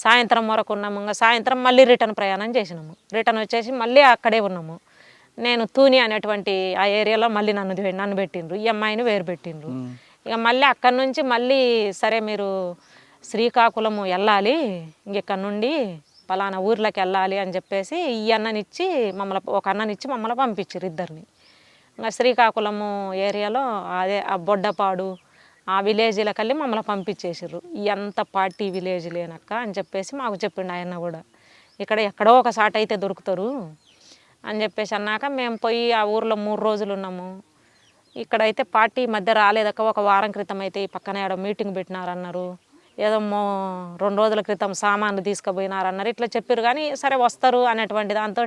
సాయంత్రం వరకు ఉన్నాము. ఇంకా సాయంత్రం మళ్ళీ రిటర్న్ ప్రయాణం చేసినాము. రిటర్న్ వచ్చేసి మళ్ళీ అక్కడే ఉన్నాము. నేను తూని అనేటువంటి ఆ ఏరియాలో మళ్ళీ నన్ను పెట్టిండ్రు, ఈ అమ్మాయిని వేరు పెట్టిండ్రు. ఇక మళ్ళీ అక్కడి నుంచి మళ్ళీ సరే మీరు శ్రీకాకుళము వెళ్ళాలి, ఇంకెక్కడ నుండి పలానా ఊర్లోకి వెళ్ళాలి అని చెప్పేసి ఈ అన్ననిచ్చి ఒక అన్ననిచ్చి మమ్మల్ని పంపించారు ఇద్దరిని. ఇంకా శ్రీకాకుళము ఏరియాలో అదే ఆ బొడ్డపాడు ఆ విలేజ్లకు వెళ్ళి మమ్మల్ని పంపించేసారు. ఎంత పార్టీ విలేజ్ లేనక్క అని చెప్పేసి మాకు చెప్పిండు ఆయన కూడా. ఎక్కడో ఒక సాట అయితే దొరుకుతారు అని చెప్పేసి అన్నాక మేము పోయి ఆ ఊర్లో 3 రోజులు ఉన్నాము. ఇక్కడైతే పార్టీ మధ్య రాలేదక్క. ఒక వారం క్రితం అయితే ఈ పక్కన ఏడో మీటింగ్ పెట్టినారన్నారు, ఏదో 2 రోజుల క్రితం సామాన్లు తీసుకుపోయినారన్నారు, ఇట్లా చెప్పారు. కానీ సరే వస్తారు అనేటువంటి దాంతో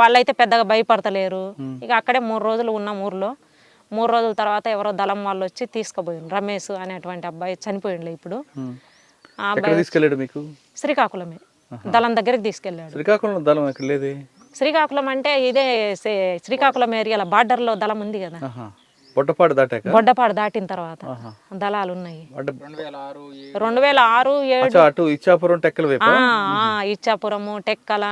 వాళ్ళైతే పెద్దగా భయపడతలేరు. ఇక అక్కడే 3 రోజులు ఉన్నాం ఊర్లో. 3 రోజుల తర్వాత ఎవరో దళం వాళ్ళు వచ్చి తీసుకుపోయిండు. రమేష్ అనేటువంటి అబ్బాయి చనిపోయిండు ఇప్పుడు. ఆ అబ్బాయి శ్రీకాకుళమే దళం దగ్గరికి తీసుకెళ్ళాడు. శ్రీకాకుళం దళం ఎక్కడ లేదు? శ్రీకాకుళం అంటే ఇదే శ్రీకాకుళం ఏరియాలో బార్డర్లో దళం ఉంది కదా, బొడ్డపాడు దాటిన తర్వాత దళాలు ఉన్నాయి. 2006, 2007 ఇచ్చాపురము, టెక్కల,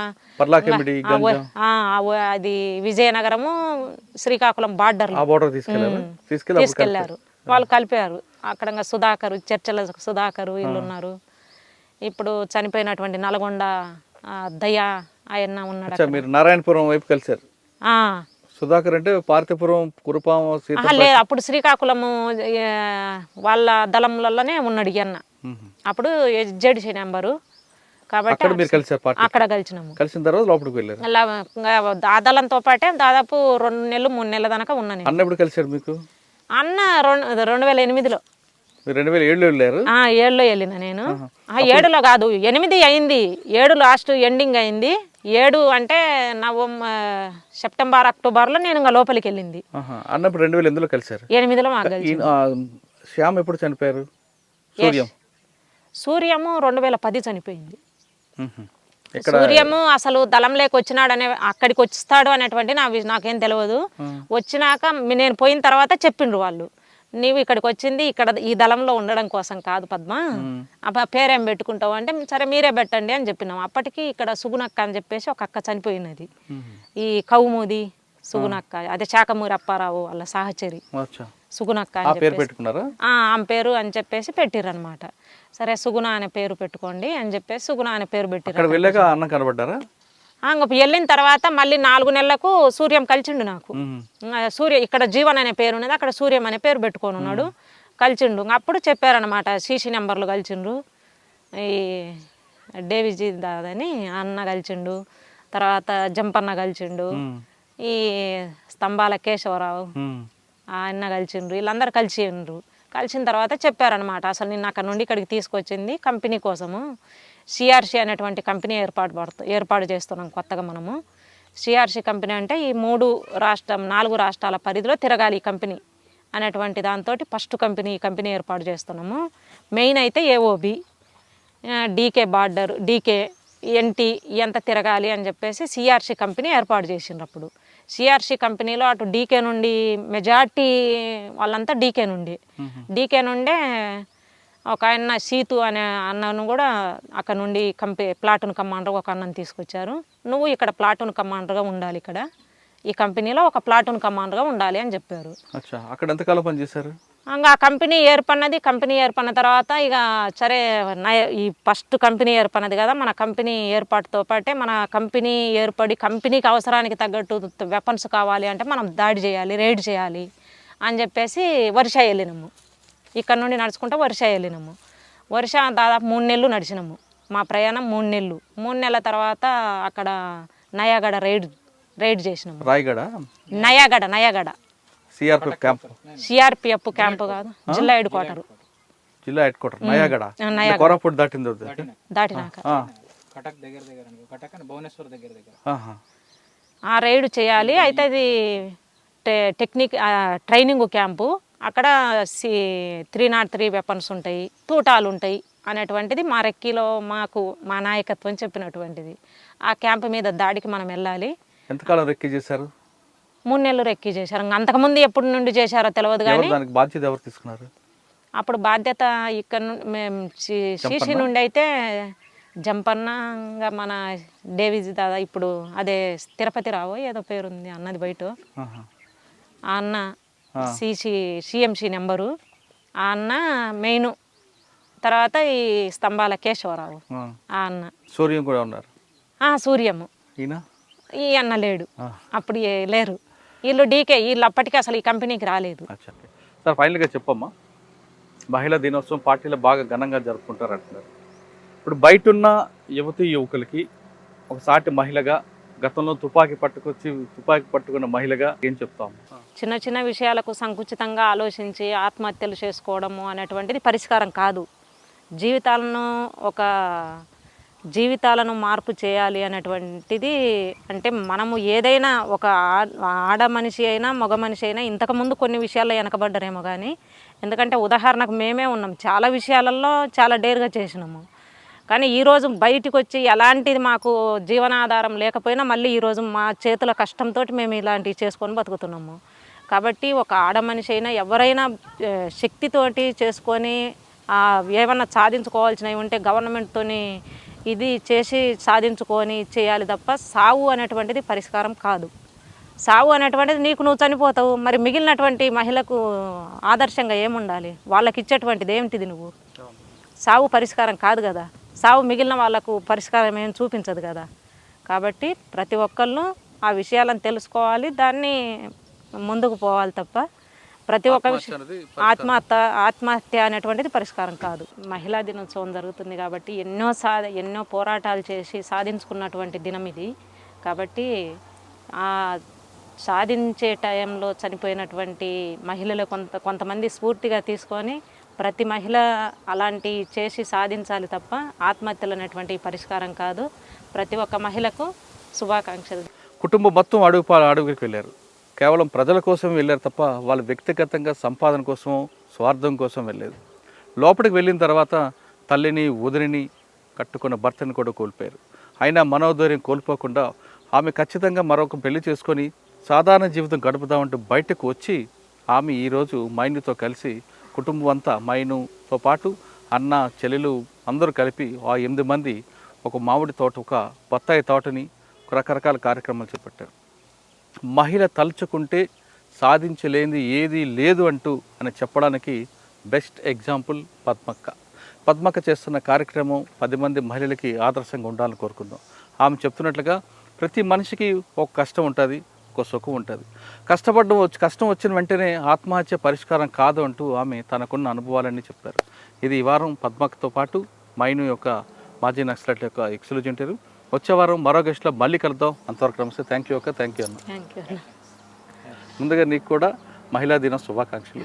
అది విజయనగరము, శ్రీకాకుళం బార్డర్ తీసుకెళ్లారు. వాళ్ళు కలిపారు. అక్కడ సుధాకర్, చర్చల సుధాకర్ వీళ్ళు ఉన్నారు. ఇప్పుడు చనిపోయినటువంటి నల్గొండ దయా ఆయన ఉన్నాడు. మీరు నారాయణపురం వైపు కలిసారు. సుధాకర్ అంటే పార్తీపురం, కురుపాం లేదు, అప్పుడు శ్రీకాకుళము వాళ్ళ దళంలలోనే ఉన్నాడు ఈ అన్న. అప్పుడు HZC నెంబరు కాబట్టి అక్కడ కలిసినాము. కలిసిన తర్వాత లోపలికి వెళ్ళారు. ఆ దళంతో పాటే దాదాపు 2 నెలలు 3 నెలల దాకా ఉన్నాను. అన్న ఎప్పుడు కలిసారు మీకు? అన్న 2008లో. 2007లో వెళ్ళారు? 7లో వెళ్ళిన నేను. 7లో కాదు, 8 అయింది. 7 లాస్ట్ ఎండింగ్ అయింది. 7 అంటే సెప్టెంబర్, అక్టోబర్లో నేను ఇంకా లోపలికి వెళ్ళింది. అన్నప్పుడు 2008లో కలిసారు. 8లో మాకు కలిసి. శ్యామ్ ఎప్పుడు చనిపోయారు? సూర్యము 2010 చనిపోయింది. సూర్యము అసలు దళం లేక వచ్చినాడనే, అక్కడికి వస్తాడు అనేటువంటి నాకేం తెలియదు. వచ్చినాక నేను పోయిన తర్వాత చెప్పిండ్రు వాళ్ళు, నీవు ఇక్కడికి వచ్చింది ఇక్కడ ఈ దళంలో ఉండడం కోసం కాదు పద్మ, పేరేం పెట్టుకుంటావు అంటే సరే మీరే పెట్టండి అని చెప్పినాం. అప్పటికి ఇక్కడ సుగునక్క అని చెప్పేసి ఒక అక్క చనిపోయినది, ఈ కౌముది సుగునక్క, అదే శాఖమూరి అప్పారావు వాళ్ళ సహచరి సుగునక్క అని చెప్పేసి ఆమె పేరు అని చెప్పేసి పెట్టిర్రు అనమాట. సరే సుగుణ అనే పేరు పెట్టుకోండి అని చెప్పేసి సుగుణ అనే పేరు పెట్టిర్రు. వెళ్ళిన తర్వాత మళ్ళీ 4 నెలలకు సూర్యం కలిసిండు నాకు. సూర్య ఇక్కడ జీవన్ అనే పేరు ఉన్నది, అక్కడ సూర్యం అనే పేరు పెట్టుకొని ఉన్నాడు, కలిసిండు. అప్పుడు చెప్పారనమాట CC నెంబర్లు కలిసిండ్రు. ఈ డేవిజీ దాదని అన్న కలిసిండు, తర్వాత జంపన్న కలిసిండు, ఈ స్తంభాల కేశవరావు అన్న కలిసిండ్రు. వీళ్ళందరూ కలిసిండ్రు. కలిసిన తర్వాత చెప్పారనమాట, అసలు నిన్న అక్కడ నుండి ఇక్కడికి తీసుకొచ్చింది కంపెనీ కోసము, సిఆర్సి అనేటువంటి కంపెనీ ఏర్పాటు చేస్తున్నాం కొత్తగా మనము. సిఆర్సి కంపెనీ అంటే ఈ 4 రాష్ట్రాల పరిధిలో తిరగాలి ఈ కంపెనీ అనేటువంటి దాంతో ఫస్ట్ ఈ కంపెనీ ఏర్పాటు చేస్తున్నాము. మెయిన్ అయితే AOB, DK border, DK, NT ఎంత తిరగాలి అని చెప్పేసి సిఆర్సి కంపెనీ ఏర్పాటు చేసిండ్రు. అప్పుడు సిఆర్సి కంపెనీలో అటు డీకే నుండి మెజార్టీ వాళ్ళంతా డీకే నుండే ఒక ఆయన సీతు అనే అన్నను కూడా అక్కడ నుండి ప్లాటూన్ కమాండర్ ఒక అన్నను తీసుకొచ్చారు. నువ్వు ఇక్కడ ప్లాటూన్ కమాండర్గా ఉండాలి, ఇక్కడ ఈ కంపెనీలో ఒక ప్లాటూన్ కమాండర్గా ఉండాలి అని చెప్పారు. అక్కడ ఎంతకాలం పనిచేశారు? ఇంకా కంపెనీ ఏర్పడిన తర్వాత ఇక సరే ఈ ఫస్ట్ కంపెనీ ఏర్పడినది కదా, మన కంపెనీ ఏర్పాటుతో పాటే మన కంపెనీ కంపెనీకి అవసరానికి తగ్గట్టు వెపన్స్ కావాలి అంటే మనం దాడి చేయాలి, రైడ్ చేయాలి అని చెప్పేసి వర్ష వెళ్ళినాము. ఇక్కడ నుండి నడుచుకుంటూ వర్ష వెళ్ళినాము. వర్ష దాదాపు 3 నెలలు నడిచినాము. మా ప్రయాణం 3 నెలలు. 3 నెలల తర్వాత అక్కడ నయాగడ రైడ్ చేసినాము. నయాగడ సిఆర్పిఎఫ్ క్యాంపు కాదు, జిల్లా హెడ్ క్వార్టర్ దాటినాక ఆ రైడ్ చేయాలి. అయితే అది ట్రైనింగ్ క్యాంపు. అక్కడ 303 వెపన్స్ ఉంటాయి, తూటాలు ఉంటాయి అనేటువంటిది మా రెక్కీలో మా నాయకత్వం చెప్పినటువంటిది. ఆ క్యాంపు మీద దాడికి మనం వెళ్ళాలి. ఎంతకాలం రెక్కీ చేశారు? 3 నెలలు రెక్కీ చేశారు. అంతకుముందు ఎప్పటి నుండి చేశారో తెలియదు కానీ బాధ్యత ఎవరు తీసుకున్నారు? అప్పుడు బాధ్యత ఇక్కడ మేము సిసి నుండి అయితే జంపన్న, మన డేవిజ్ దాదా, ఇప్పుడు అదే తిరుపతి రావో ఏదో పేరుంది అన్నది బయట, ఆ అన్న సిఎంసి నెంబరు, ఆ అన్న మెయిన్. తర్వాత ఈ స్తంభాల కేశవరావు, ఆ అన్న. సూర్యం కూడా ఉన్నారు. సూర్యము ఈ అన్న లేడు, అప్పుడు లేరు. వీళ్ళు డీకే, వీళ్ళు అప్పటికి అసలు ఈ కంపెనీకి రాలేదు. సార్ ఫైనల్గా చెప్పమ్మా, మహిళా దినోత్సవం పార్టీలో బాగా ఘనంగా జరుపుకుంటారు అంటున్నారు. ఇప్పుడు బయట ఉన్న యువకులకి ఒక సాటి మహిళగా, గతంలో తుపాకీ పట్టుకున్న మహిళగా ఏం చెప్తాము? చిన్న విషయాలకు సంకుచితంగా ఆలోచించి ఆత్మహత్యలు చేసుకోవడము అనేటువంటిది పరిష్కారం కాదు. జీవితాలను మార్పు చేయాలి అనేటువంటిది అంటే మనము ఏదైనా ఒక ఆడ మనిషి అయినా మగ మనిషి అయినా ఇంతకుముందు కొన్ని విషయాల్లో వెనకబడ్డారేమో కానీ, ఎందుకంటే ఉదాహరణకు మేమే ఉన్నాం, చాలా విషయాలలో చాలా డేర్గా చేసినాము. కానీ ఈరోజు బయటికి వచ్చి ఎలాంటిది మాకు జీవనాధారం లేకపోయినా మళ్ళీ ఈరోజు మా చేతుల కష్టంతో మేము ఇలాంటివి చేసుకొని బతుకుతున్నాము. కాబట్టి ఒక ఆడ మనిషి అయినా ఎవరైనా శక్తితోటి చేసుకొని ఏమన్నా సాధించుకోవాల్సినవి ఉంటే గవర్నమెంట్తోని ఇది చేసి సాధించుకొని చేయాలి తప్ప సావు అనేటువంటిది పరిష్కారం కాదు. సావు అనేటువంటిది నువ్వు చనిపోతావు, మరి మిగిలినటువంటి మహిళకు ఆదర్శంగా ఏముండాలి? వాళ్ళకి ఇచ్చేటువంటిది ఏమిటిది? నువ్వు సావు పరిష్కారం కాదు కదా, సావు మిగిలిన వాళ్ళకు పరిష్కారం ఏం చూపించదు కదా. కాబట్టి ప్రతి ఒక్కళ్ళు ఆ విషయాలను తెలుసుకోవాలి, దాన్ని ముందుకు పోవాలి తప్ప ప్రతి ఒక్క విషయం ఆత్మహత్య అనేటువంటిది పరిష్కారం కాదు. మహిళా దినోత్సవం జరుగుతుంది కాబట్టి ఎన్నో పోరాటాలు చేసి సాధించుకున్నటువంటి దినం ఇది. కాబట్టి సాధించే టైంలో చనిపోయినటువంటి మహిళలు కొంతమంది స్ఫూర్తిగా తీసుకొని ప్రతి మహిళ అలాంటి చేసి సాధించాలి తప్ప ఆత్మహత్యలు అనేటువంటి పరిష్కారం కాదు. ప్రతి ఒక్క మహిళకు శుభాకాంక్షలు. కుటుంబం మొత్తం అడుగుకి వెళ్ళారు, కేవలం ప్రజల కోసం వెళ్ళారు తప్ప వాళ్ళు వ్యక్తిగతంగా సంపాదన కోసం, స్వార్థం కోసం వెళ్ళలేదు. లోపలికి వెళ్ళిన తర్వాత తల్లిని, వదిలిని, కట్టుకున్న భర్తని కూడా కోల్పోయారు. అయినా మనోధైర్యం కోల్పోకుండా ఆమె ఖచ్చితంగా మరొక పెళ్లి చేసుకొని సాధారణ జీవితం గడుపుదామంటూ బయటకు వచ్చి ఆమె ఈరోజు మైనుతో కలిసి కుటుంబం అంతా, మైనుతో పాటు అన్న, చెల్లెలు అందరూ కలిపి ఆ 8 మంది ఒక మామిడి తోట, ఒక బత్తాయి తోటని, రకరకాల కార్యక్రమాలు చేపట్టారు. మహిళ తలుచుకుంటే సాధించలేనిది ఏదీ లేదు అని చెప్పడానికి బెస్ట్ ఎగ్జాంపుల్ పద్మక్క చేస్తున్న కార్యక్రమం 10 మంది మహిళలకి ఆదర్శంగా ఉండాలని కోరుకుందాం. ఆమె చెప్తున్నట్లుగా ప్రతి మనిషికి ఒక కష్టం ఉంటుంది, ఒక సుఖం ఉంటుంది. కష్టం వచ్చిన వెంటనే ఆత్మహత్య పరిష్కారం కాదు అంటూ ఆమె తనకున్న అనుభవాలన్నీ చెప్పారు. ఇది ఈ వారం పద్మక్కతో పాటు మైను యొక్క మాజీ నక్సలైట్ యొక్క ఎక్స్క్లూజివ్ ఇంటర్వ్యూ. వచ్చే వారం మరో గెస్ట్లో మళ్ళీ కలుద్దాం. అంతవరకు నమస్తే. థ్యాంక్ యూ అన్న. ముందుగా నీకు కూడా మహిళా దిన శుభాకాంక్షలు.